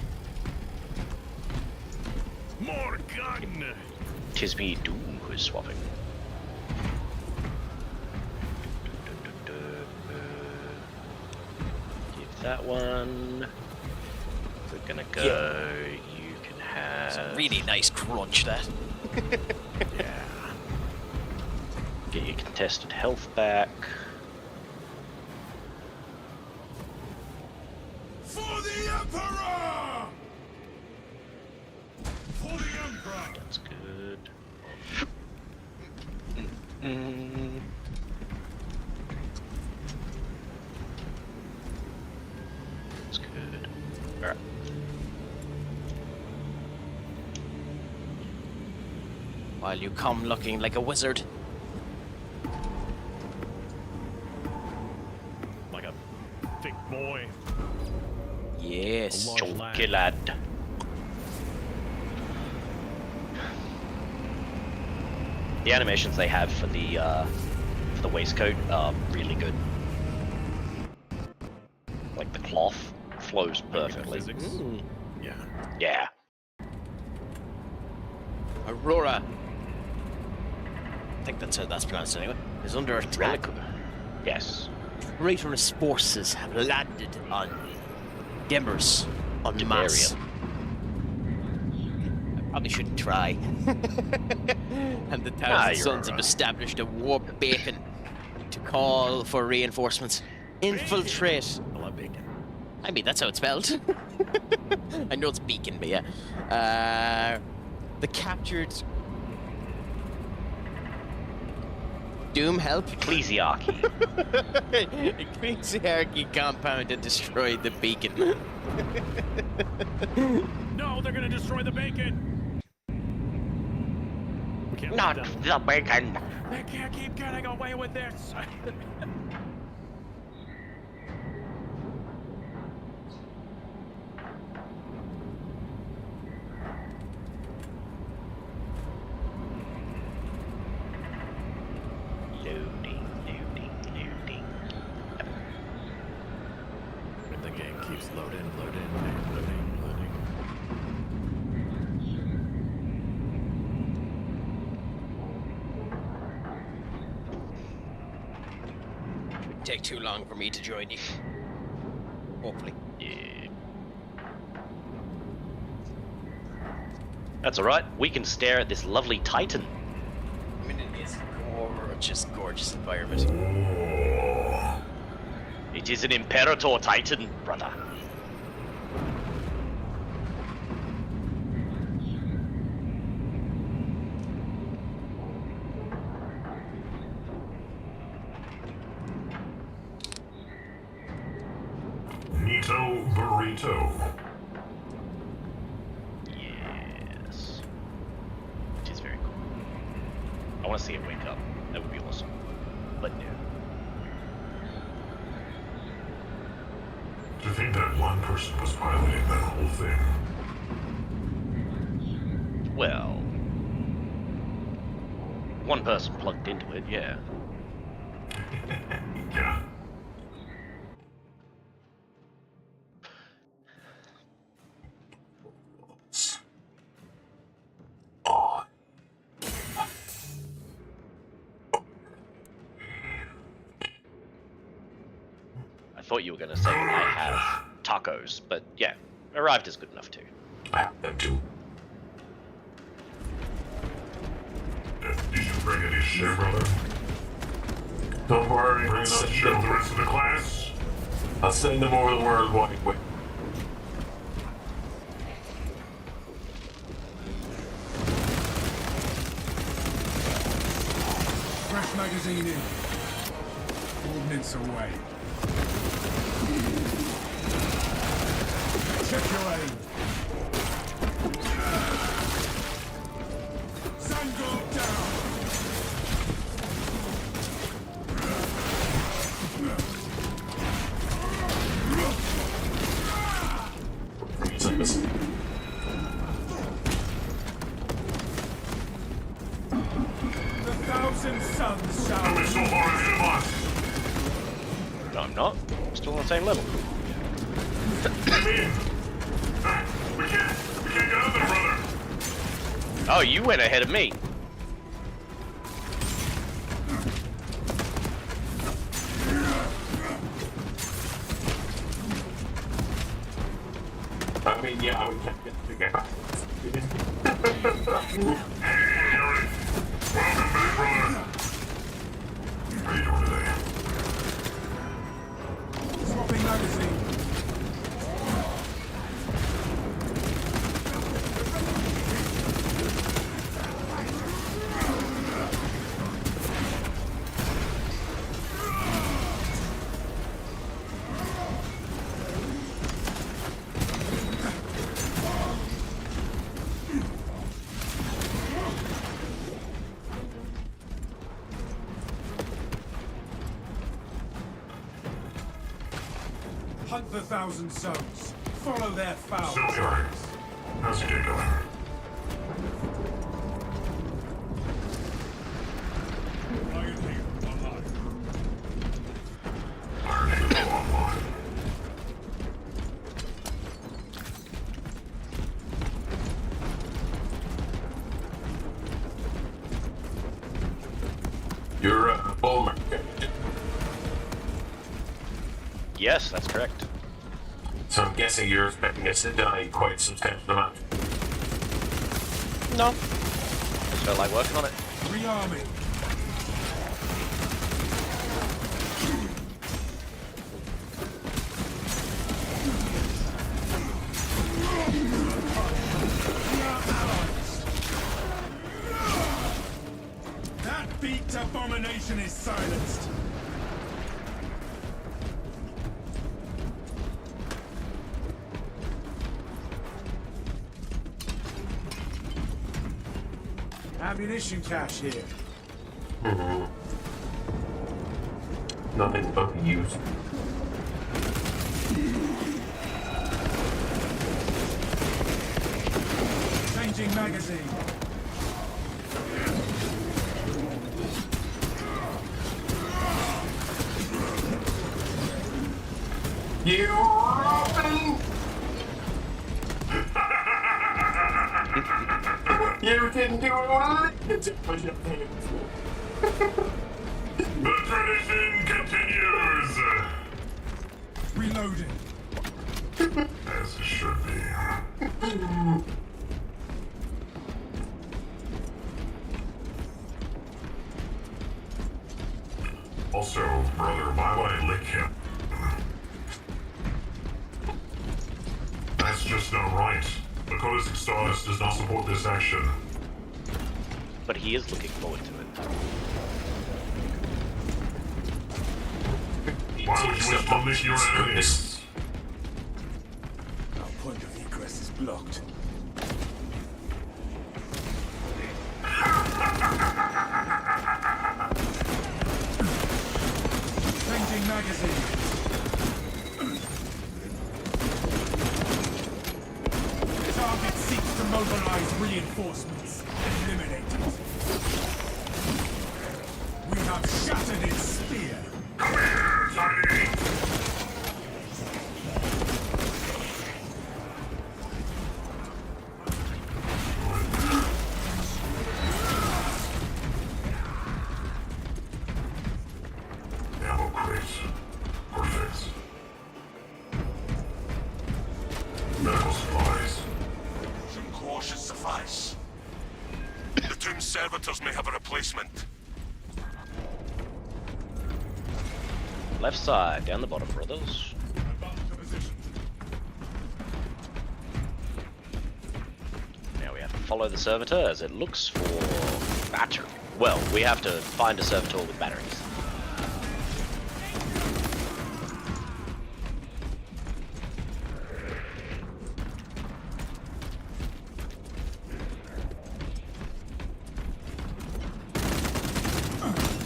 More gun. Tis me Doom who is swapping. Give that one. We're gonna go. Yeah. You can have. It's a really nice crunch, that. Yeah. Get your contested health back. For the Emperor! For the Emperor! That's good. Mm. That's good. Alright. While you come looking like a wizard. Like a thick boy. Yes. A large lad. Chunky lad. The animations they have for the waistcoat are really good. Like the cloth flows perfectly. Physics? Yeah. Yeah. Aurora. I think that's how that's pronounced anyway. Is under attack. Yes. Traitorous forces have landed on Demers en masse. I probably shouldn't try. And the Thousand Sons have established a warp beacon to call for reinforcements. Infiltrate. I love bacon. I mean, that's how it's spelled. I know it's beacon, but yeah. The captured... Doom help? Ecclesiarchy. Ecclesiarchy compound and destroyed the beacon. No, they're gonna destroy the bacon. We can't Not let them. the bacon. They can't keep getting away with this. Loading. The game keeps loading. It'd take too long for me to join you. Hopefully. Yeah. That's alright. We can stare at this lovely Titan. I mean, it is just gorgeous environment. It is an Imperator Titan, brother. Nito Burrito. Yes. It is very cool. I want to see it wake up. That would be awesome. But no. To think that one person was piloting that whole thing. one person plugged into it, yeah. Yeah. Oh. I thought you were going to say I have tacos, but yeah, arrived is good enough too. I have them too. Did you bring any shit, brother? Don't worry, bring enough shit for the rest of the class. I'll send them over the World Wide Web. Fresh magazine in. Ordnance away. Check your aim. Sandal down. The thousand suns shall. How so far ahead of us? No, I'm not. I'm still on the same level. Come in. We can't get out there, brother. Oh, you went ahead of me. I mean, yeah, we can't get together. Hey, Eric. Welcome back, brother. How you doing today? Swapping magazine. Hunt the thousand suns. Follow their foul. So, Eric, how's your day going? Iron Halo online. You're a bull market. Yes, that's correct. So I'm guessing you're expecting us to die quite a substantial amount. No. Just felt like working on it. Rearming. That beaked abomination is silenced. Ammunition cache here. Nothing but the use. Changing magazine. You Robin! You can do it! The tradition continues! Reloading. As it should be. Also, brother, why would I lick him? That's just not right. The Codistic Stardust does not support this action. But he is looking forward to it. Why would you wish to lick your enemies? Our point of egress is blocked. Changing magazine. Target seeks to mobilize reinforcements. Eliminate it. Shattered its spear. Come here, Tiny! Ammo crates. Perfect. Medical supplies. Some core should suffice. The tomb servitors may have a replacement. Left side, down the bottom, brothers. Now we have to follow the servitor as it looks for battery. Well, we have to find a servitor with batteries.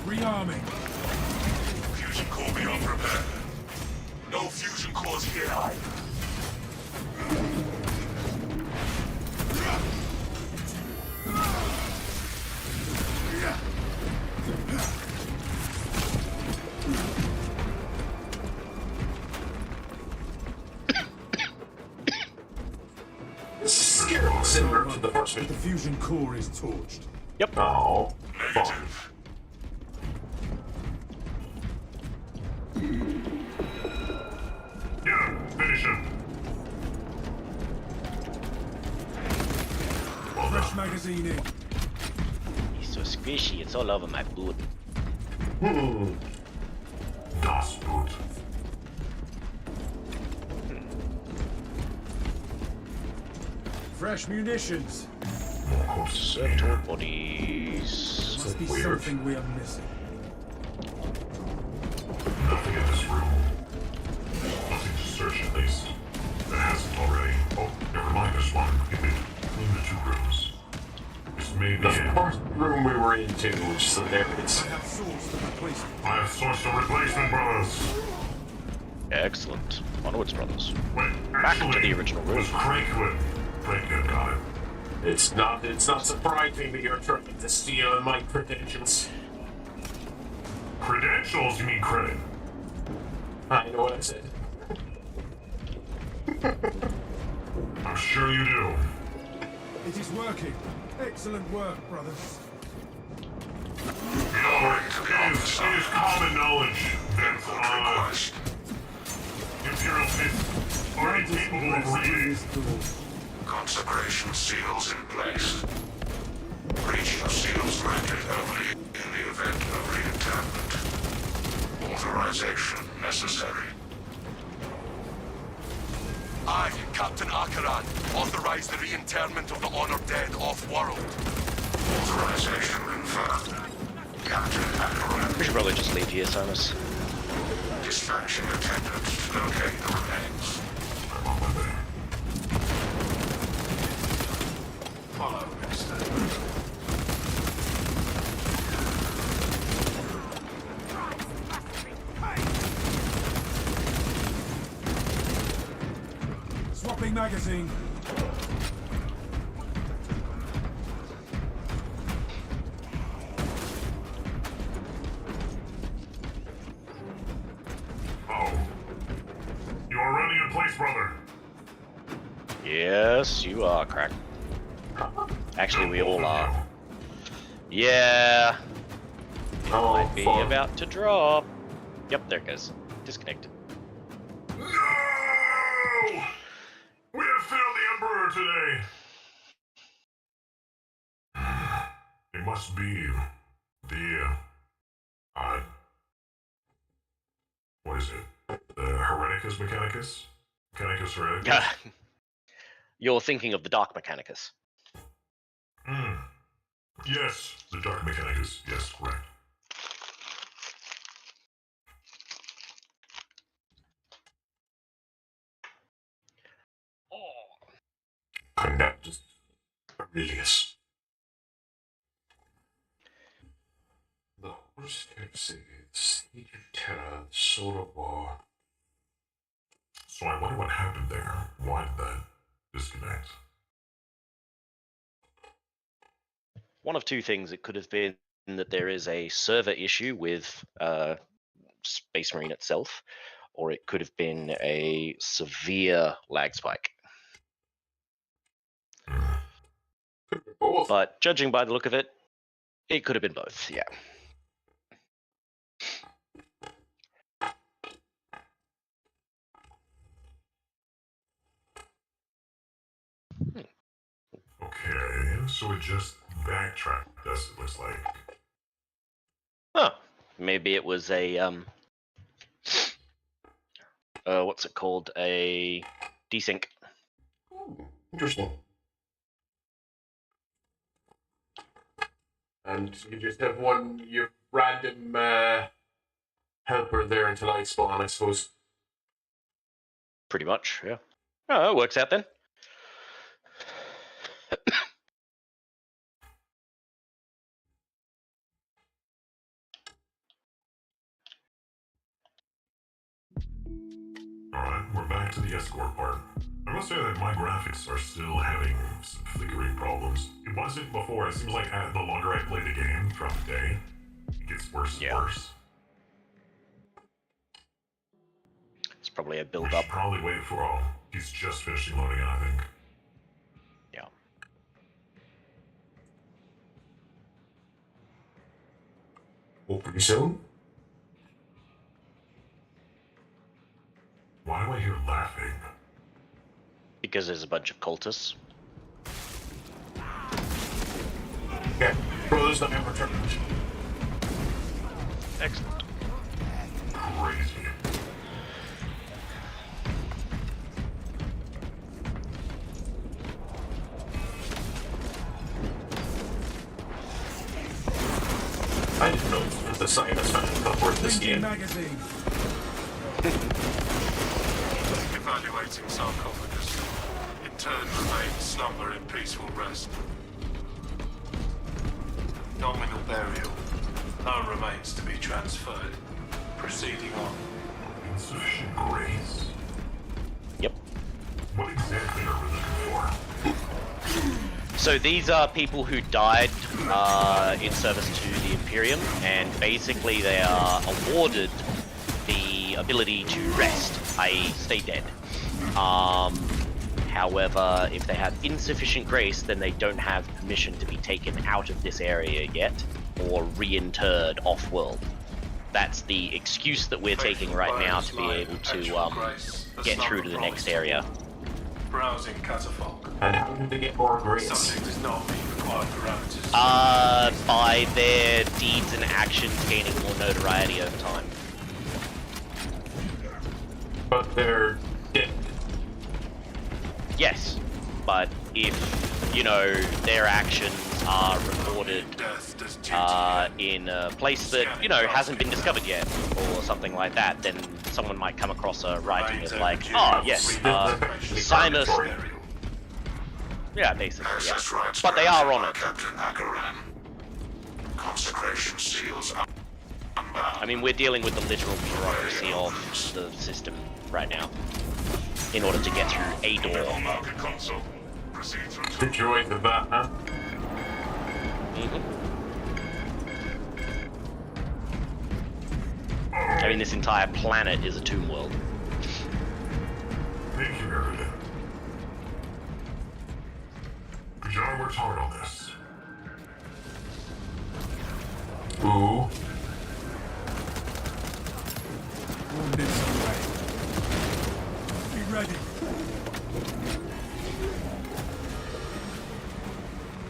Rearming. Fusion core beyond repair. No fusion cores here. Similar to the first The one. fusion core is torched. Yep. Oh, fuck. Negative. Yeah, finish him. Well Fresh done. magazine in. He's so squishy, it's all over my boot. Das Boot. Fresh munitions. More corpses Servitor here. bodies. Must be Weird. something we are missing. Nothing in this room. Nothing to search at least. There hasn't already. Oh, never mind, there's one in between the two rooms. This may be The it. first room we were into, which is there, it's I have sourced the replacement. I have sourced a replacement, brothers. Excellent. Onwards, brothers. Wait, Back to actually, the original it was room. Craic that got it. it's not surprising that you're trying to steal my credentials. Credentials, you mean credit? I know what I said. I'm sure you do. It is working. Excellent work, brothers. It is common knowledge that Request. Imperial Pits are incapable of reading. This door. Consecration seals in place. Breaching of seals granted only in the event of reinterment. Authorization necessary. I, Captain Akaran, authorize the reinterment of the honored dead off-world. Authorization confirmed. Captain Akaran, We should probably just leave here, Simus. dispatching attendants to locate the remains. I'm on my way. Follow, Master. Swapping magazine. Oh. You are running in place, brother. Yes, you are, Craic. Actually, we all Both of are. Yeah. It Oh, might be fuck. about to drop. Yep, there it goes. Disconnected. you. No! We have failed the Emperor today. It must be the, what is it? The Hereticus Mechanicus? Mechanicus Hereticus? You're thinking of the Dark Mechanicus. Yes, the Dark Mechanicus. Yes, correct. Connected. Aurelius. The Horoscope City, the Siege of Terra, the Solar War. So I wonder what happened there. Why did that disconnect? One of two things. It could have been that there is a server issue with Space Marine itself, or it could have been a severe lag spike. Both. But judging by the look of it, it could have been both, yeah. Okay, so it just backtracked us, it looks like. Huh. Maybe it was a what's it called? A desync. Interesting. And you just have your random helper there until I spawn, I suppose. Pretty much, yeah. Oh, it works out then. Alright, we're back to the escort part. I must say that my graphics are still having some flickering problems. It wasn't before. It seems like the longer I play the game throughout the day, it gets worse and worse. It's probably a We build-up. should probably wait for all. He's just finishing loading in, I think. Yeah. Pretty soon. Why do I hear laughing? Because there's a bunch of cultists. Okay. Brothers, let me return. Excellent. Crazy. I didn't know the science found worth this game. Magazine. Evaluating sarcophagus. Interned remains slumber in peaceful rest. Nominal burial. No remains to be transferred. Proceeding on. Insufficient grace? Yep. What exactly are we looking for? So these are people who died in service to the Imperium, and basically they are awarded the ability to rest, i.e. stay dead. However, if they have insufficient grace, then they don't have permission to be taken out of this area yet, or reinterred off-world. That's the excuse that we're taking right now to be able to get through to the next area. Browsing catafalque. And how do they get more grace? Something does not meet required parameters. By their deeds and actions gaining more notoriety over time. But they're dead. Yes, but if, you know, their actions are recorded in a place that, you know, hasn't been discovered yet, or something like that, then someone might come across a writing that's like, oh, yes, Simus... Yeah, basically, yeah. But they are on it. Consecration seals. I mean, we're dealing with the literal bureaucracy of the system right now, in order to get through a door. The joys of that, huh? I mean, this entire planet is a tomb world. Thank you, Merida. John works hard on this. Ooh. Wounded away. Be ready.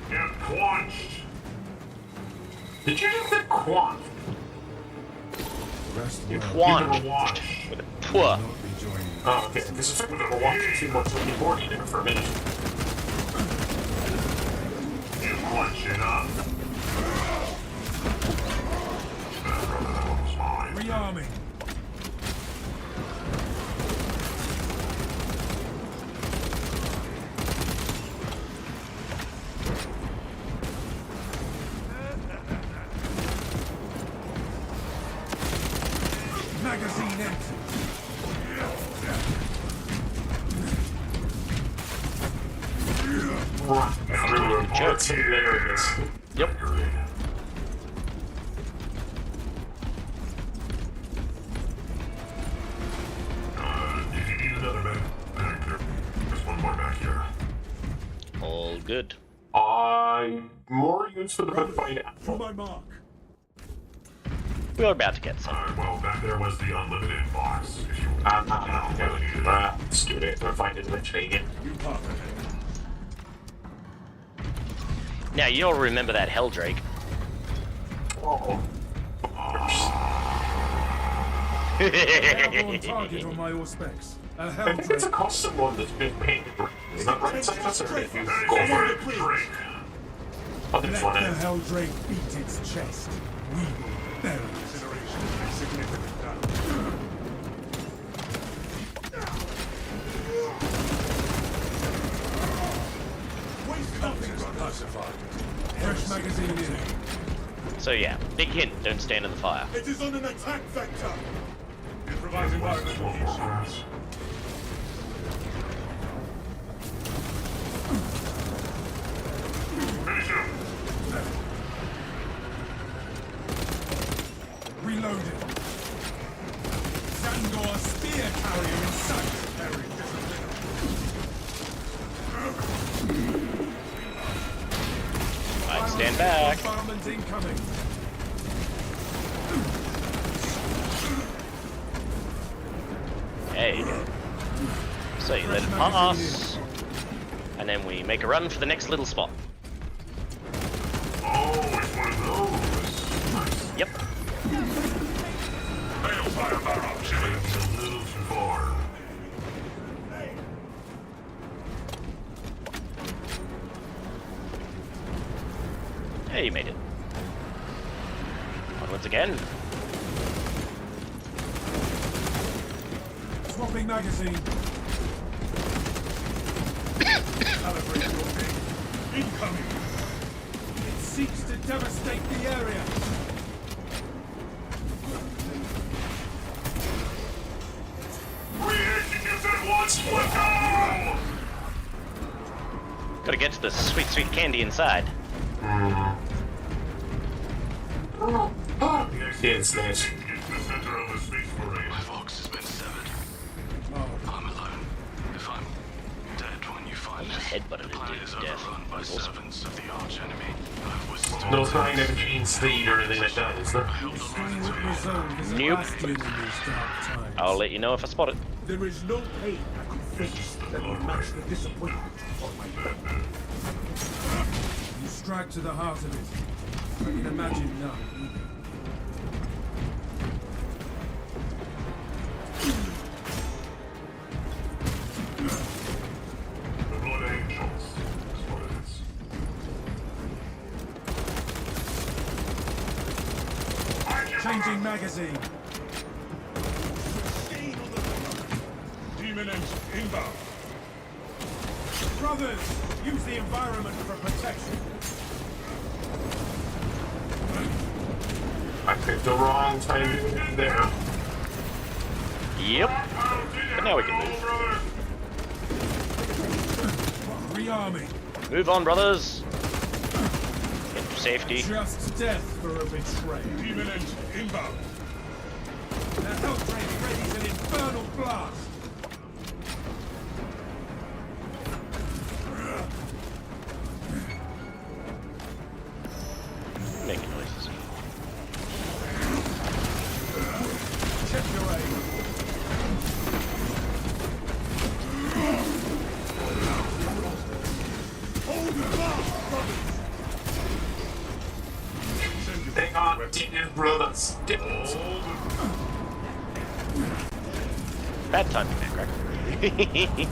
Get quenched! Did you just say quant? Rest You well. quanched Watch. with a poor. Not be joining you. Oh, okay. This is a bit of a walk to see what's looking forward to for a minute. You quenching up. Brother, that one was mine. Rearming. Magazine empty. Through and parts hilarious. Yep. good. More units for the fight. To my mark. We are about to get some. Well, back there was the unlimited box. If you Let's do it. We'll find it eventually again. You park ahead. Now, you'll remember that Helldrake. Oh. Airborne target on my specs. A I think it's a Helldrake. custom one that's been painted. Is that right? That's a if you go for it. Drake. Oh, there's Let one the in. Helldrake beat its chest. We will bury consideration of significant damage. Nothing's classified. Fresh magazine in. So yeah, big hint, don't stand in the fire. It is on an attack vector. Improvise environmental heat shields. Reloaded. Zangor spear carrier in sight. Very disciplined. Right, stand back. Bombardment incoming. Hey. So you let it pass, and then we make a run for the next little spot. Oh, it's one of those. Nice. Yep. Balefire barrage. It's a little too far. Hey, you made it. Onwards again. Swapping magazine. Calibrate your aim. Incoming. It seeks to devastate the area. Re-execute at once, Flicko! Gotta get to the sweet, sweet candy inside. Yes, nice. It's the center of the space parade. My vox has been severed. Oh, I'm alone. If I'm dead when you find me, Headbutted the planet it is to death. overrun by Awesome. servants of the arch enemy. I've withstood No sign of Gene Steed or anything like that, is there? Skyward Reserve is a Nope. bastion in these dark times. I'll let you know if I spot it. There is no pain I could face that will match the disappointment of my back. You strike to the heart of it. I can imagine none. The Blood Angels is what it is. Changing magazine. demon engine inbound. Brothers, use the environment for protection. I picked the wrong time to be there. Yep. But now we can move. Rearming. Move on, brothers. Get to safety. Just death for a betrayal. Demon engine inbound. The Helldrake readies an infernal blast. Making noises. Check your aim. Hold the blast, brothers. Hang on, dear brothers. Bad timing there, Craic.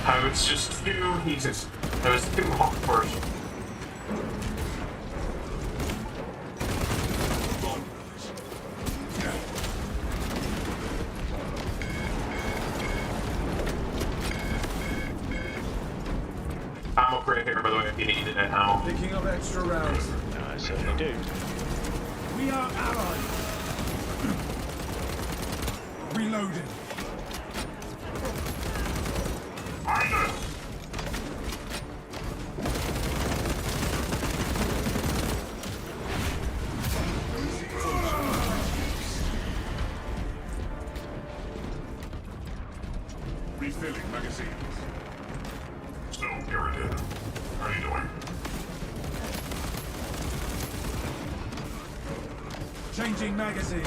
I was just too heated. I was too hot for it. Ammo crate here, by the way, if you need it, ammo. Picking up extra rounds. I certainly do. We are allies. Reloading. Refilling magazines. So irritated. Changing magazine.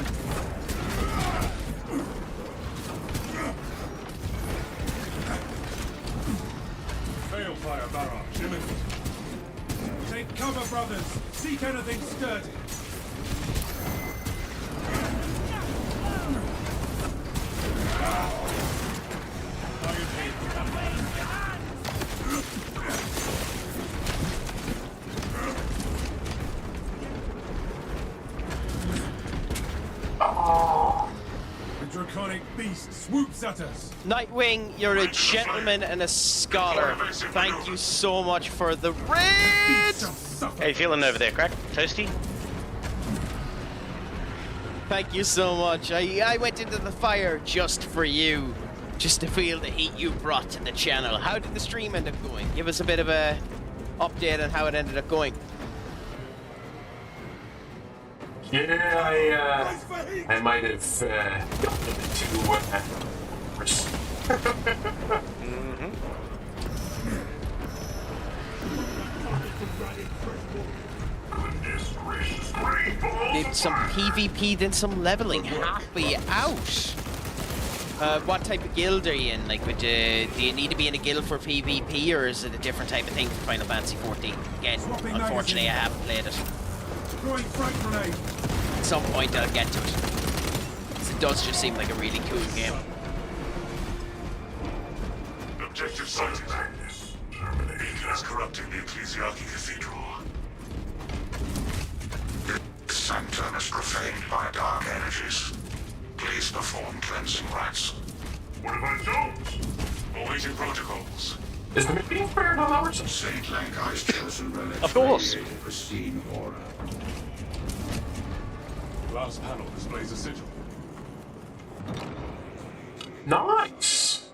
Failfire barrage imminent. Take cover, brothers. Seek anything sturdy. The draconic beast swoops at us. Nightwing, you're a gentleman and a scholar. Thank you so much for the raid! How you feeling over there, Craic? Toasty? Thank you so much. I went into the fire just for you. Just to feel the heat you brought to the channel. How did the stream end up going? Give us a bit of a update on how it ended up going. Yeah, I might have gotten a bit too Goodness gracious, great balls! Did some PvP, then some leveling. Happy out. What type of guild are you in? Like, do you need to be in a guild for PvP, or is it a different type of thing for Final Fantasy 14? Again, unfortunately, I haven't played it. Throwing frag grenade. At some point, I'll get to it. 'Cause it does just seem like a really cool game. Objective sighted. Is corrupting the Ecclesiarchy Cathedral. This sanctum is profaned by dark energies. Please perform cleansing rites. What if I don't? Awaiting protocols. Is the meeting fair on ours? Saint Lankai's chosen relic. Of course. radiate pristine aura. Glass panel displays a sigil. Nice!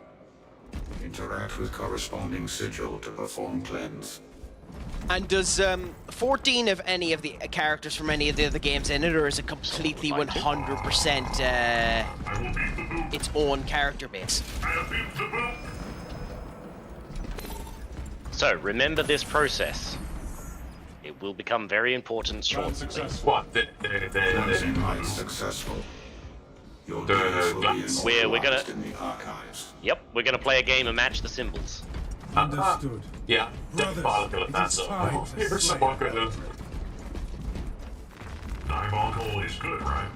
Interact with corresponding sigil to perform cleanse. And does 14 have any of the characters from any of the other games in it, or is it completely 100% its own character base? So, remember this process. It will become very important shortly. Unsuccessful. What? Cleansing rites successful. Your deeds will be We're gonna- immortalized in the archives. Yep, we're gonna play a game and match the symbols. Understood. Yeah, Brothers, diabolical at it that, is so time to here's slay some good of Diabolical is good, right?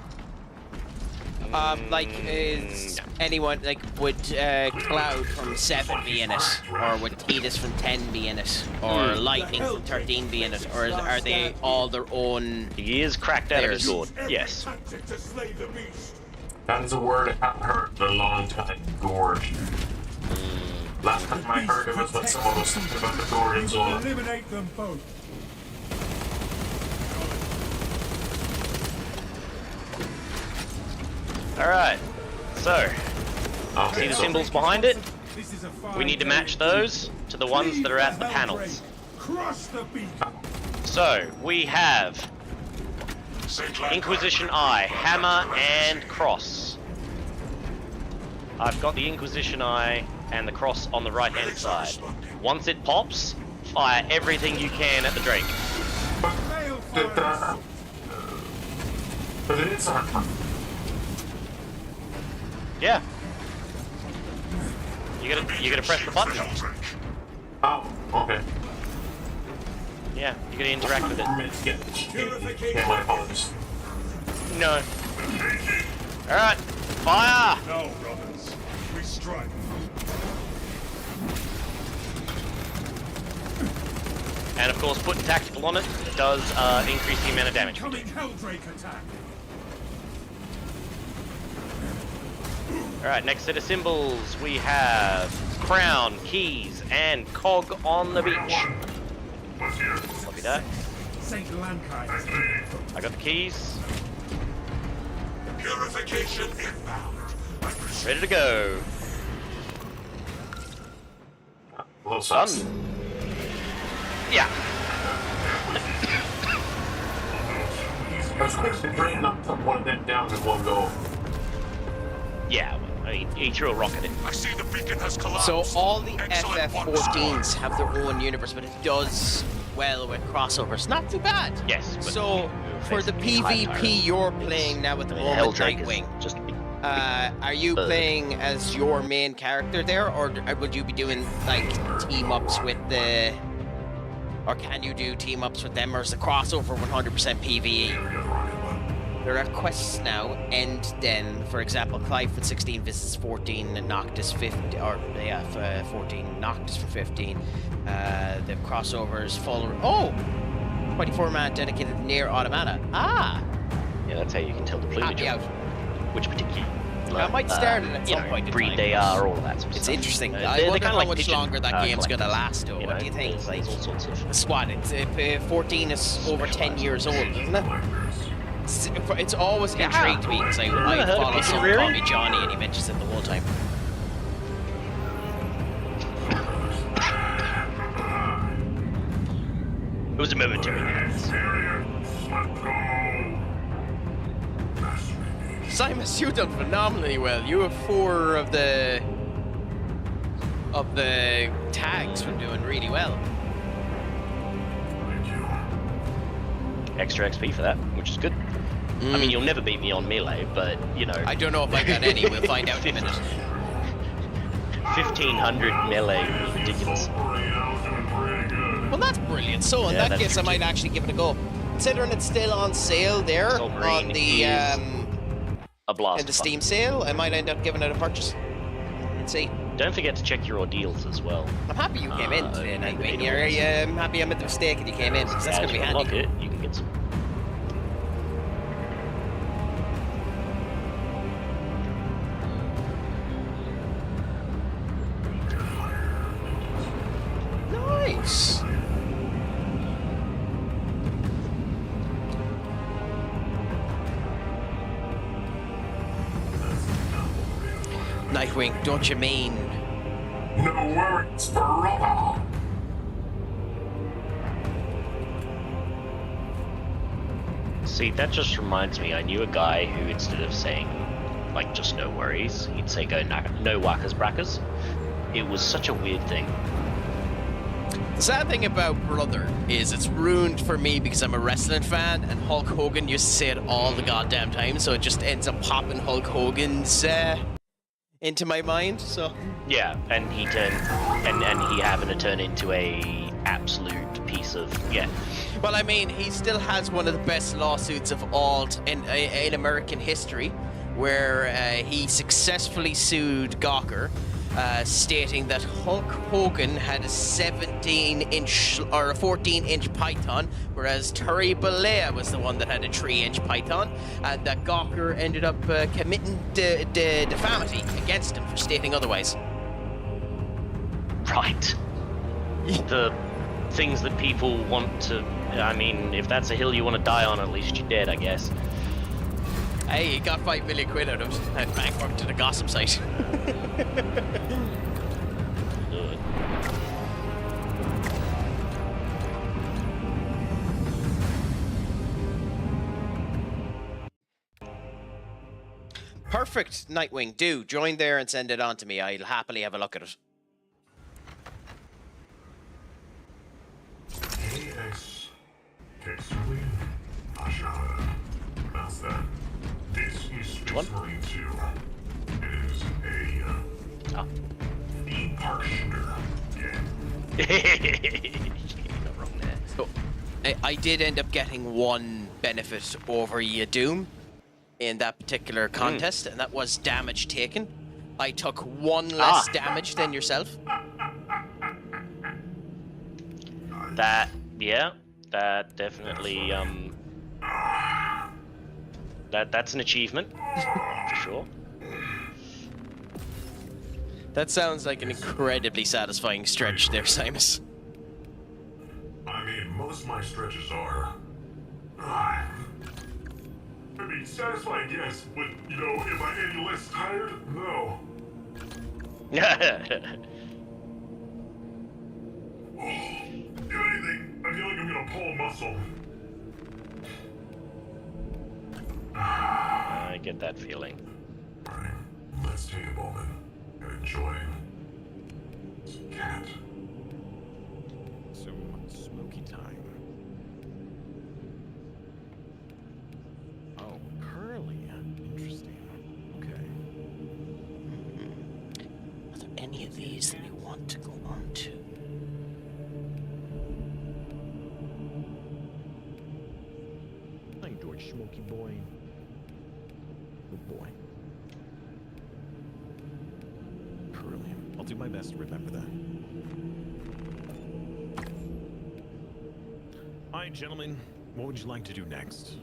Like, is anyone, like, would Cloud from 7 be in it? Or would Tidus from 10 be in it? Or Lightning from 13 be in it? Or are they all their own? He is cracked out of his There's- sword. Yes. Tactic to slay the beast. That is a word I haven't heard in a long time. Gorge. Last time I heard it was when someone was talking about the gore in Zola. Eliminate them both. Alright. So, Okay, see the so symbols behind it? This is a fine We need to day. match those to the ones that are at the panels. Crush the beast. So, we have Saint Lankai Inquisition Eye, Hammer, and Cross. I've got the Inquisition Eye and the Cross on the right hand side. Once it pops, fire everything you can at the Drake. But it is our Yeah. You gotta press the button. Oh, okay. Yeah, you gotta interact with it. Yeah, my apologies. No. Alright, fire! Now, brothers, we strike. And of course, putting tactical on it does increase the amount of damage. Coming Helldrake attack. Alright, next set of symbols, we have crown, keys, and cog on the beach. Copy that. Saint Lankai. I got the keys. Purification inbound. Ready to go. A little sus. Done. Yeah. I was quickly bringing up one of them down in one go. Yeah, well, I mean, he threw a rock at it. I see the beacon has collapsed. So all the Excellent one, FF14s have their own universe, but it does well with crossovers. Not too bad. Yes, but So for the PvP you're playing now at the moment, Helldrake is Nightwing, just a big are you bird. playing as your main character there, or would you be doing like team-ups with the... Or can you do team-ups with them, or is the crossover 100% PvE? There are quests now, and then, for example, Clive with 16 visits 14, and Noctis 15, or yeah, 14, Noctis for 15. The crossovers full... Oh! 24-man dedicated near automata. Ah! Yeah, that's how you can tell the plumage Out. which particular I might start it at some point in breed time. they are, all of that sort of It's stuff. interesting. They're I kinda wonder how like much pigeon, longer that game's gonna collectors, last, though. you What know? do you think? There's all sorts of... It's what? It's 14 is over 10 years old, isn't it? It's always intrigued me because I heard of follow pigeon someone rearing? called me Johnny, and he mentions it the whole time. It was a momentary. Simus, you've done phenomenally well. You have 4 of the tags from doing really well. Extra XP for that, which is good. I mean, you'll never beat me on melee, but, you know... I don't know if I got any. We'll find out in a minute. 1,500 melee is ridiculous. Well, that's brilliant. So in Yeah, that that's case, I might actually give it a go. Considering it's still on sale there Soul on Marine the is a blast in the of Steam fun. sale, I might end up giving it a purchase. Let's see. Don't forget to check your ordeals as well. I'm happy you came in today, and the Nightwing. ordeals. I'm happy I made the mistake and you came in, because that's As going to be you handy. unlock it, you can get some... Nice. Nightwing, don't you mean? No worries, brother. See, that just reminds me, I knew a guy who, instead of saying, like, just no worries, he'd say go no whackers brackers. It was such a weird thing. The sad thing about Brother is it's ruined for me because I'm a wrestling fan, and Hulk Hogan used to say it all the goddamn time, so it just ends up popping Hulk Hogan's into my mind. So Yeah, and he turned, and he happened to turn into a absolute piece of, yeah. well, I mean, he still has one of the best lawsuits of all in American history, where he successfully sued Gawker, stating that Hulk Hogan had a 17-inch or a 14-inch python, whereas Terry Bollea was the one that had a 3-inch python, and that Gawker ended up committing defamity against him for stating otherwise. Right. The things that people want to... I mean, if that's a hill you want to die on, at least you're dead, I guess. Hey, he got 5 million quid out of it and bankrupted a gossip site. Good. Perfect, Nightwing. Do join there and send it on to me. I'll happily have a look at it. AX Textually Ashara. That's that. This is Space Marine 2. It is a theme park shooter game. Not wrong there. So, I did end up getting one benefit over Doom in that particular contest, and that was damage taken. I took 1 less damage than yourself. That, yeah, that definitely, that's an achievement, for sure. That sounds like an incredibly satisfying stretch there, Simus. I mean, most of my stretches are. I mean, satisfying, yes, but, you know, am I any less tired? No. If anything, I feel like I'm gonna pull a muscle. I get that feeling. Alright, let's take a moment and enjoy some cat. Some smoky time. these that we want to go on to. Thank George Smoky Boy. Good boy. Brilliant. I'll do my best to remember that. Alright, gentlemen, what would you like to do next?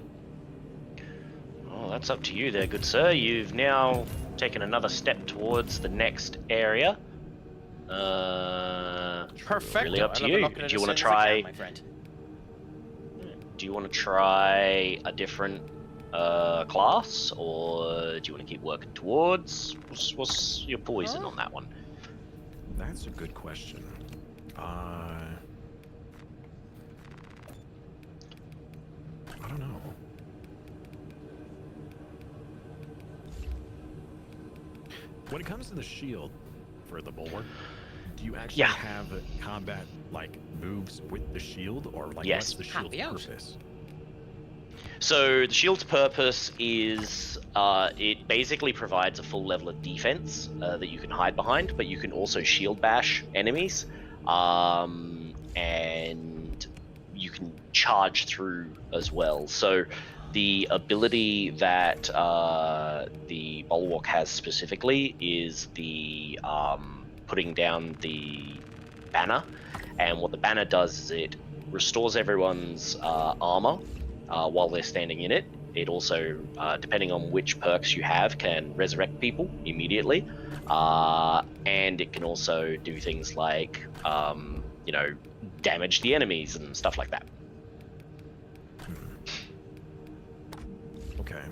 Oh, that's up to you there, good sir. You've now taken another step towards the next area. Perfect. Really up to you. Do you want to try? My friend. Do you want to try a different class, or do you want to keep working towards? What's your poison on that one? That's a good question. I don't know. When it comes to the shield for the bulwark, do you actually have combat like moves with the shield, or like what's the shield's purpose? So the shield's purpose is it basically provides a full level of defense that you can hide behind, but you can also shield bash enemies, and you can charge through as well. So the ability that the bulwark has specifically is the putting down the banner, and what the banner does is it restores everyone's armor while they're standing in it. It also, depending on which perks you have, can resurrect people immediately, and it can also do things like, you know, damage the enemies and stuff like that. Okay.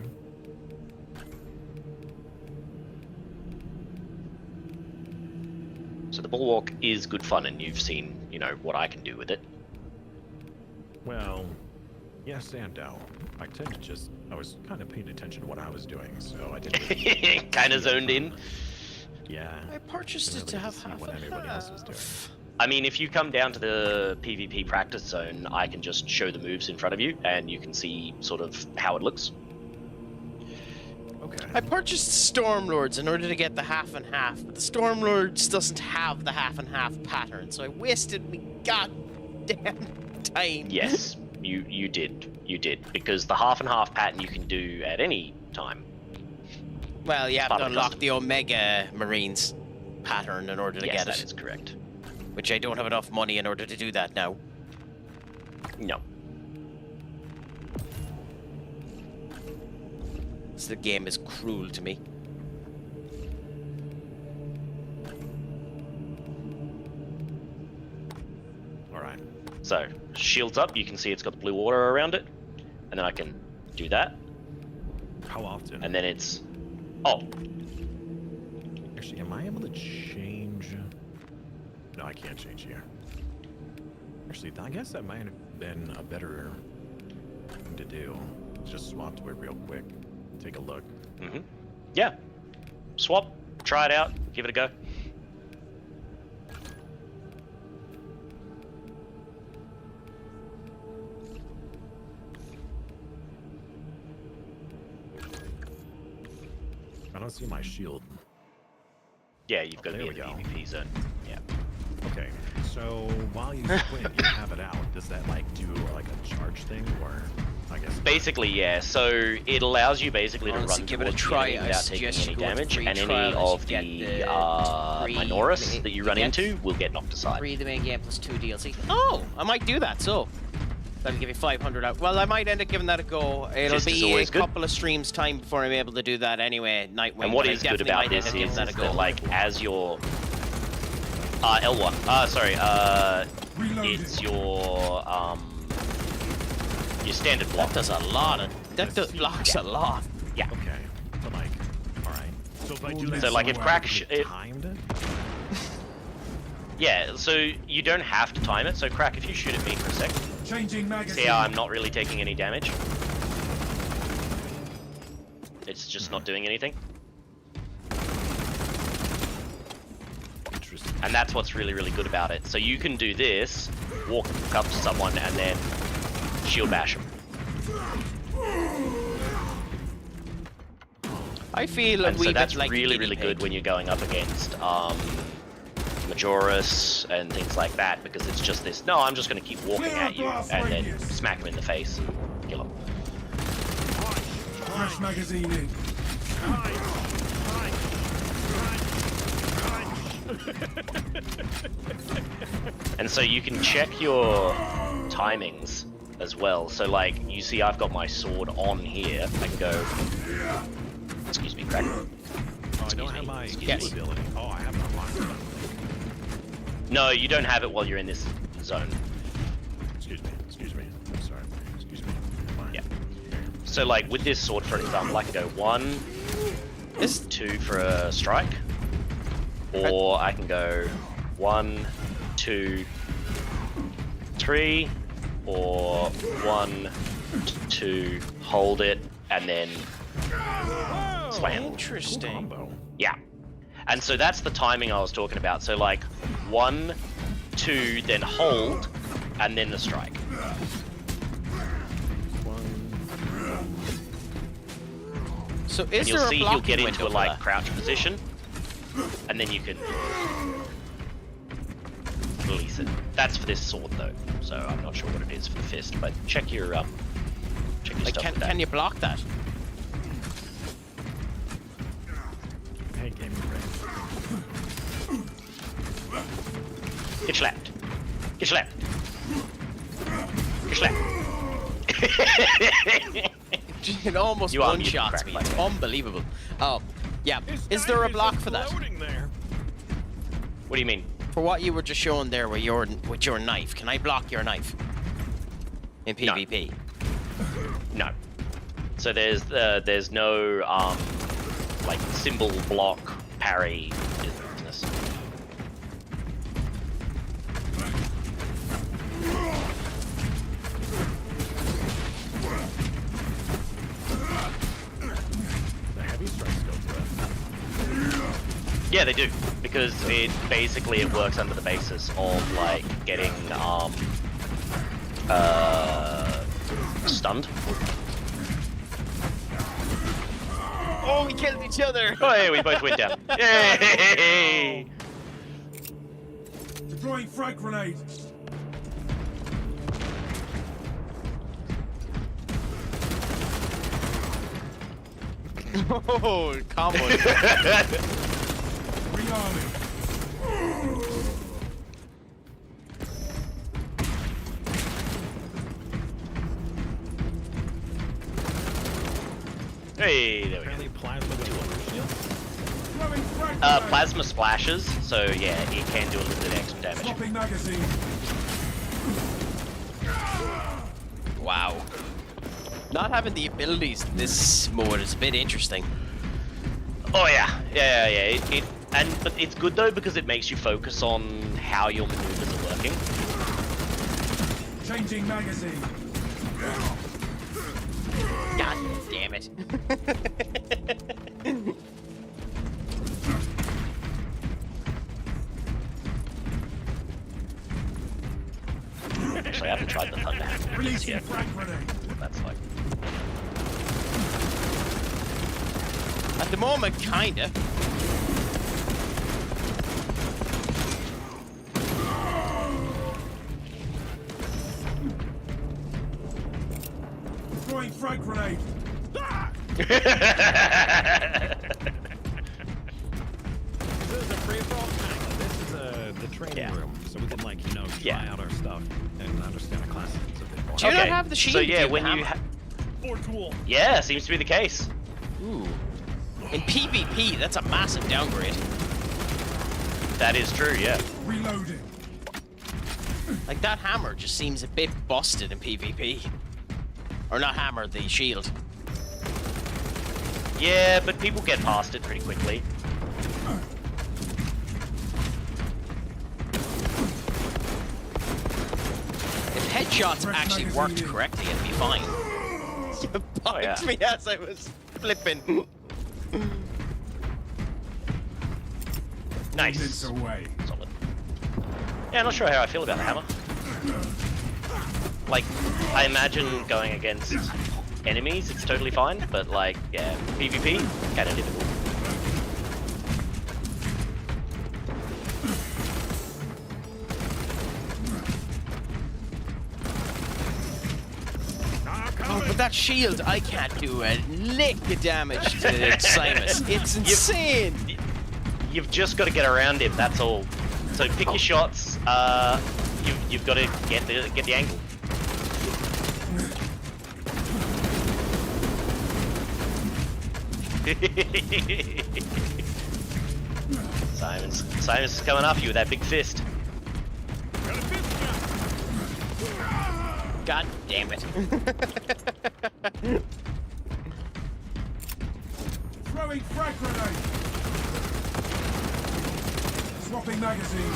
So the bulwark is good fun, and you've seen, you know, what I can do with it. Well, yes and no. I tend to just, I was kind of paying attention to what I was doing, so I didn't really kind of zoned in. Yeah. I purchased it to have half what and anybody else was doing. I mean, if you come down to the PvP practice zone, I can just show the moves in front of you, and you can see sort of how it looks. Okay. I purchased Stormlords in order to get the half and half, but the Stormlords doesn't have the half and half pattern, so I wasted me goddamn time. Yes, you did, because the half and half pattern you can do at any time. Well, you have to unlock the Omega Marines pattern in order to get it. Yes, that is correct. Which I don't have enough money in order to do that now. No. So the game is cruel to me. Alright. So, shields up, you can see it's got the blue water around it, and then I can do that. How often? And then it's... Oh. Actually, am I able to change? No, I can't change here. Actually, I guess that might have been a better thing to do. Just swap to it real quick. Take a look. Mm-hmm. Yeah. Swap, try it out, give it a go. I don't see my shield. Yeah, you've got to there be we in the go. PvP zone. Yeah. Okay, so while you quit, you have it out. Does that like do like a charge thing, or I guess? Basically, yeah. So it allows you basically to Honestly, run give it a towards try. the enemy I without taking suggest any you go with damage, free and any trial of as you the get free Minoris that you run get into will get knocked aside. Free the main game plus 2 DLC. Oh, I might do that. So that'll give you 500 out. Well, I might end up giving that a go. It'll Fist is be a always good. couple of streams time before I'm able to do that anyway. Nightwing. And what but I is good definitely about might end this up giving is that a go. that, like, as your L1. Sorry. It's your standard block. That does a lot of. That blocks a lot. Yeah. Okay, but like, all right. So if I do that, So, like, if Craic timed it. Yeah. So you don't have to time it. So Craic, if you shoot at me for a sec, Changing magazine. see how I'm not really taking any damage. It's just not doing anything. Interesting. And that's what's really, really good about it. So you can do this, walk up to someone, and then shield bash them. I feel a And wee so that's bit like really, guinea really pig. good when you're going up against Majoris and things like that, because it's just this, no, I'm just going to keep walking at you and then smack him in the face and kill him. Fresh magazine in. And so you can check your timings as well. So like, you see I've got my sword on here. I can go... Excuse me, Craic. Oh, I don't have my Yes. ability. Oh, I have it unlocked. No, you don't have it while you're in this zone. Excuse me. I'm sorry. Excuse me. Yeah. So like, with this sword, for example, I can go 1, 2 for a strike. Or I can go 1, 2, 3, or 1, 2, hold it, and then slam. Interesting. Yeah. And so that's the timing I was talking about. So like 1, 2, then hold, and then the strike. So And is you'll there a see he'll blocking get into window a for like that? crouch position, and then you can release it. That's for this sword though, so I'm not sure what it is for the fist. But check your Like, stuff with that. can you block that? Hey, gaming friend. Get slapped. Get slapped. Get slapped. It almost You are one-shots muted, me. Craic, It's like unbelievable. Oh, yeah. Is there a block for that? There. What do you mean? For what you were just showing there with your knife, can I block your knife? In PvP? No. So there's no like symbol block parry business. The heavy strikes go through Yeah, they do, because it works under the basis of like getting stunned. Oh, we killed each other! Oh, yeah, we both went down. Yay! Deploying frag grenade. Oh, combo. Rearming. Hey, there we go. Apparently plasma with shield. Throwing frag Plasma splashes, so yeah, it can do a little bit extra damage. Swapping magazine. Wow. Not having the abilities in this mode is a bit interesting. Oh yeah. But it's good though, because it makes you focus on how your maneuvers are working. Changing magazine. God damn it. Actually, I haven't tried the thunder hammer Releasing yet. frag grenade. That's like... At the moment, kinda. Throwing frag grenade. This is a free-for-all tank. This is the training room, so we can like try out our stuff and understand the classes a bit more. Do you not have the shield? So do yeah, you, when hammer? you Or tool. yeah, seems to be the case. Ooh. In PvP, that's a massive downgrade. That is true, yeah. Reloading. Like, that hammer just seems a bit busted in PvP. Or not hammer, the shield. Yeah, but people get past it pretty quickly. If headshots Fresh actually magazine worked in. correctly, it'd be fine. You punked yeah. me as I was flipping. Nice. Minutes away. Solid. Yeah, I'm not sure how I feel about the hammer. Like, I imagine going against enemies, it's totally fine, but like, yeah, PvP, kinda difficult. with that shield, I can't do a lick of damage to Simus. It's insane. You've just got to get around him. That's all. So pick your shots. You've got to get the angle. Simon's is coming after you with that big fist. God damn it. Throwing frag grenade. Swapping magazine.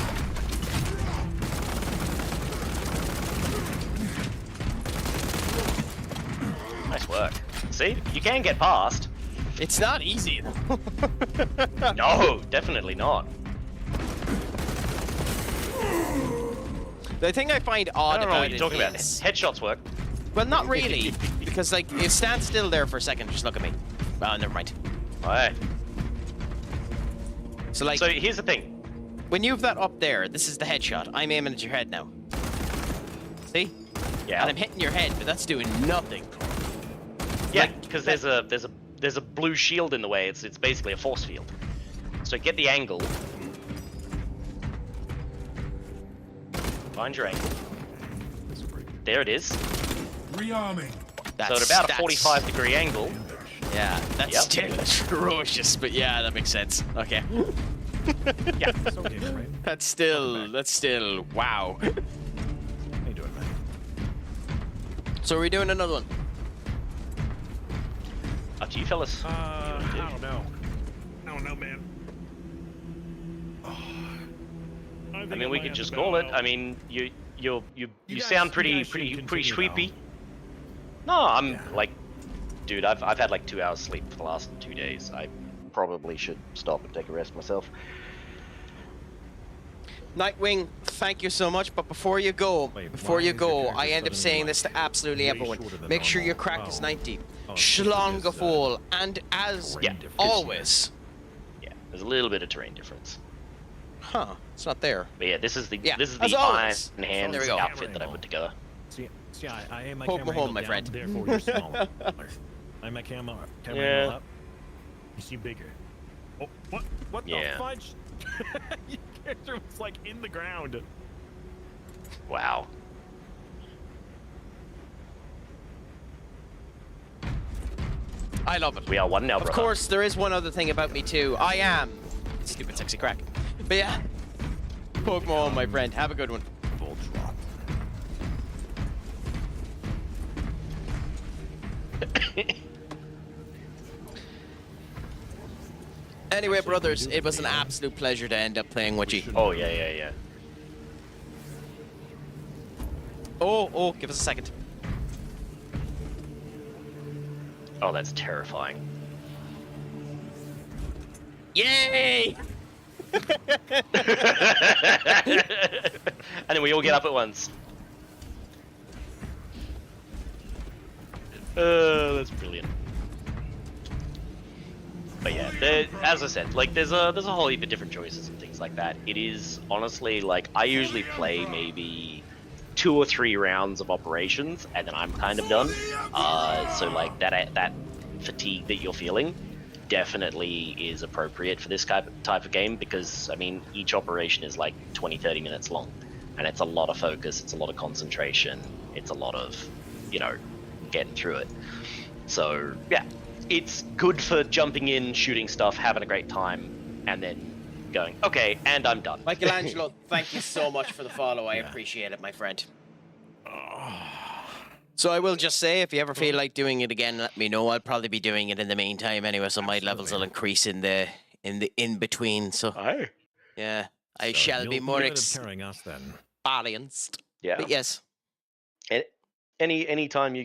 Nice work. See, you can get past. It's not easy. No, definitely not. The thing I find I odd don't know about what you're talking about. is... Headshots work. Well, not really, because like you stand still there for a second. Just look at me. Oh, never mind. Alright. So like, So here's the thing. when you have that up there, this is the headshot. I'm aiming at your head now. See? Yeah. And I'm hitting your head, but that's doing nothing. Yeah, like, because there's a blue shield in the way. It's basically a force field. So get the angle. Find your angle. There it is. Rearming. So at about a 45-degree angle. Yeah, that's Yep. still atrocious, but yeah, that makes sense. Okay. Yeah. That's still, wow. How you doing, man? So are we doing another one? Up to you, fellas. I don't know. I don't know, man. I mean, we could just call it. I mean, you sound pretty sweepy. No, I'm like, dude, I've had like 2 hours sleep for the last 2 days. I probably should stop and take a rest myself. Nightwing, thank you so much, but before you go, I end up saying this to absolutely everyone. Make sure your crack is 90. Schlongafol, and as always. Yeah, there's a little bit of terrain difference. Huh, it's not there. But yeah, this is the as Iron always. Hands There we go. outfit that I put together. See, I aim my Poke camera home, angle my down, friend. therefore you're smaller. I aim my camera angle up, you seem bigger. Oh, what Yeah. the fudge? Your character was like in the ground. Wow. I love it. We are one now, Of brother. course, there is one other thing about me too. I am stupid sexy crack. But yeah, Pokemon, my friend. Have a good one. Full drop. Anyway, brothers, it was an absolute pleasure to end up playing with you. Oh yeah. Oh, give us a second. Oh, that's terrifying. Yay! And then we all get up at once. That's brilliant. But yeah, as I said, like there's a whole heap of different choices and things like that. It is honestly like I usually play maybe 2 or 3 rounds of operations and then I'm kind of done. So like that fatigue that you're feeling definitely is appropriate for this type of game because I mean each operation is like 20-30 minutes long and it's a lot of focus, it's a lot of concentration, it's a lot of, you know, getting through it. So yeah, it's good for jumping in, shooting stuff, having a great time, and then going, okay, and I'm done. Michelangelo, thank you so much for the follow. I appreciate it, my friend. So I will just say, if you ever feel like doing it again, let me know. I'll probably be doing it in the meantime anyway, so my levels will increase in the in between. So yeah, I shall be more experienced. Yeah. But yes. Anytime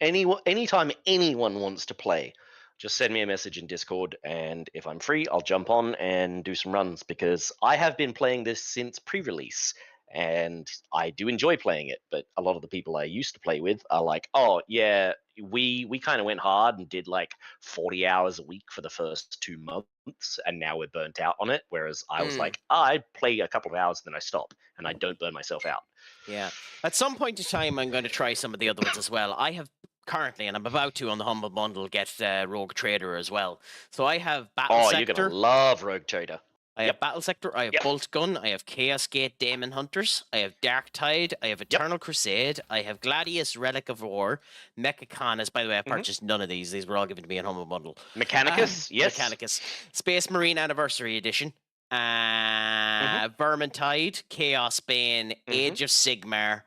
anytime anyone wants to play, just send me a message in Discord, and if I'm free, I'll jump on and do some runs because I have been playing this since pre-release, and I do enjoy playing it. But a lot of the people I used to play with are like, "Oh yeah, we kind of went hard and did like 40 hours a week for the first 2 months, and now we're burnt out on it." Whereas I was like, I play a couple of hours, then I stop, and I don't burn myself out. Yeah. At some point in time, I'm going to try some of the other ones as well. I have currently, and I'm about to on the Humble Bundle get Rogue Trader as well. So I have Battle Oh, Sector. you're gonna love Rogue Trader. I have Battle Sector, I have Bolt Gun, I have Chaos Gate Daemon Hunters, I have Dark Tide, I have Eternal Crusade, I have Gladius Relic of War, Mechaconus. By the way, I purchased none of these. These were all given to me in Humble Bundle. Mechanicus, yes. Mechanicus. Space Marine Anniversary Edition. Vermintide, Chaos Bane, Age of Sigmar.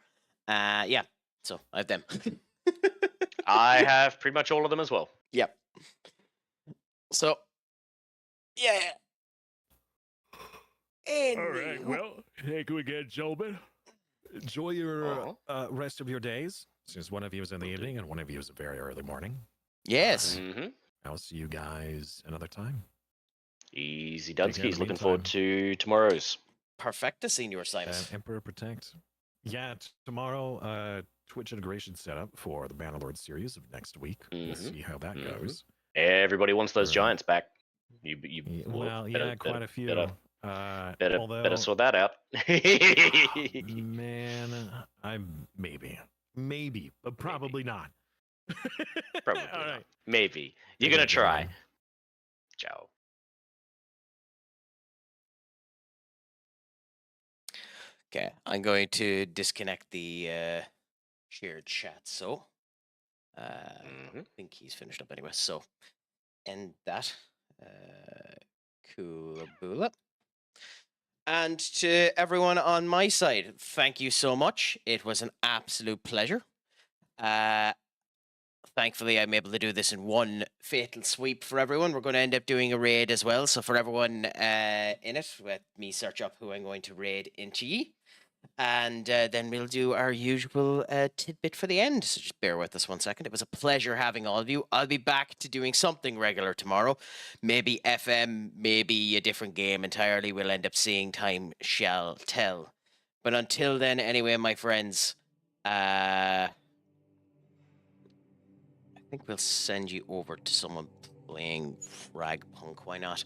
Yeah, so I have them. I have pretty much all of them as well. Yep. So, yeah. All right. Well, thank you again, gentlemen. Enjoy your rest of your days, since one of you is in the evening and one of you is a very early morning. Yes. I'll see you guys another time. Easy Dunskies. Looking forward to tomorrow's. Perfecta, Senior Simus. Emperor Protect. Yeah, tomorrow, Twitch integration setup for the Bannerlord series of next week. We'll see how that goes. Everybody wants those giants back. Quite a few. Better sort that out. Man, maybe, but probably not. Probably All not. right. Maybe. You're gonna try. Ciao. Okay, I'm going to disconnect the shared chat. So, I think he's finished up anyway. So, end that. Coolaboola. And to everyone on my side, thank you so much. It was an absolute pleasure. Thankfully, I'm able to do this in one fatal sweep for everyone. We're going to end up doing a raid as well. So for everyone in it, let me search up who I'm going to raid into ye. And then we'll do our usual tidbit for the end. So just bear with us 1 second. It was a pleasure having all of you. I'll be back to doing something regular tomorrow. Maybe FM, maybe a different game entirely. We'll end up seeing. Time shall tell. But until then, anyway, my friends, I think we'll send you over to someone playing Frag Punk. Why not?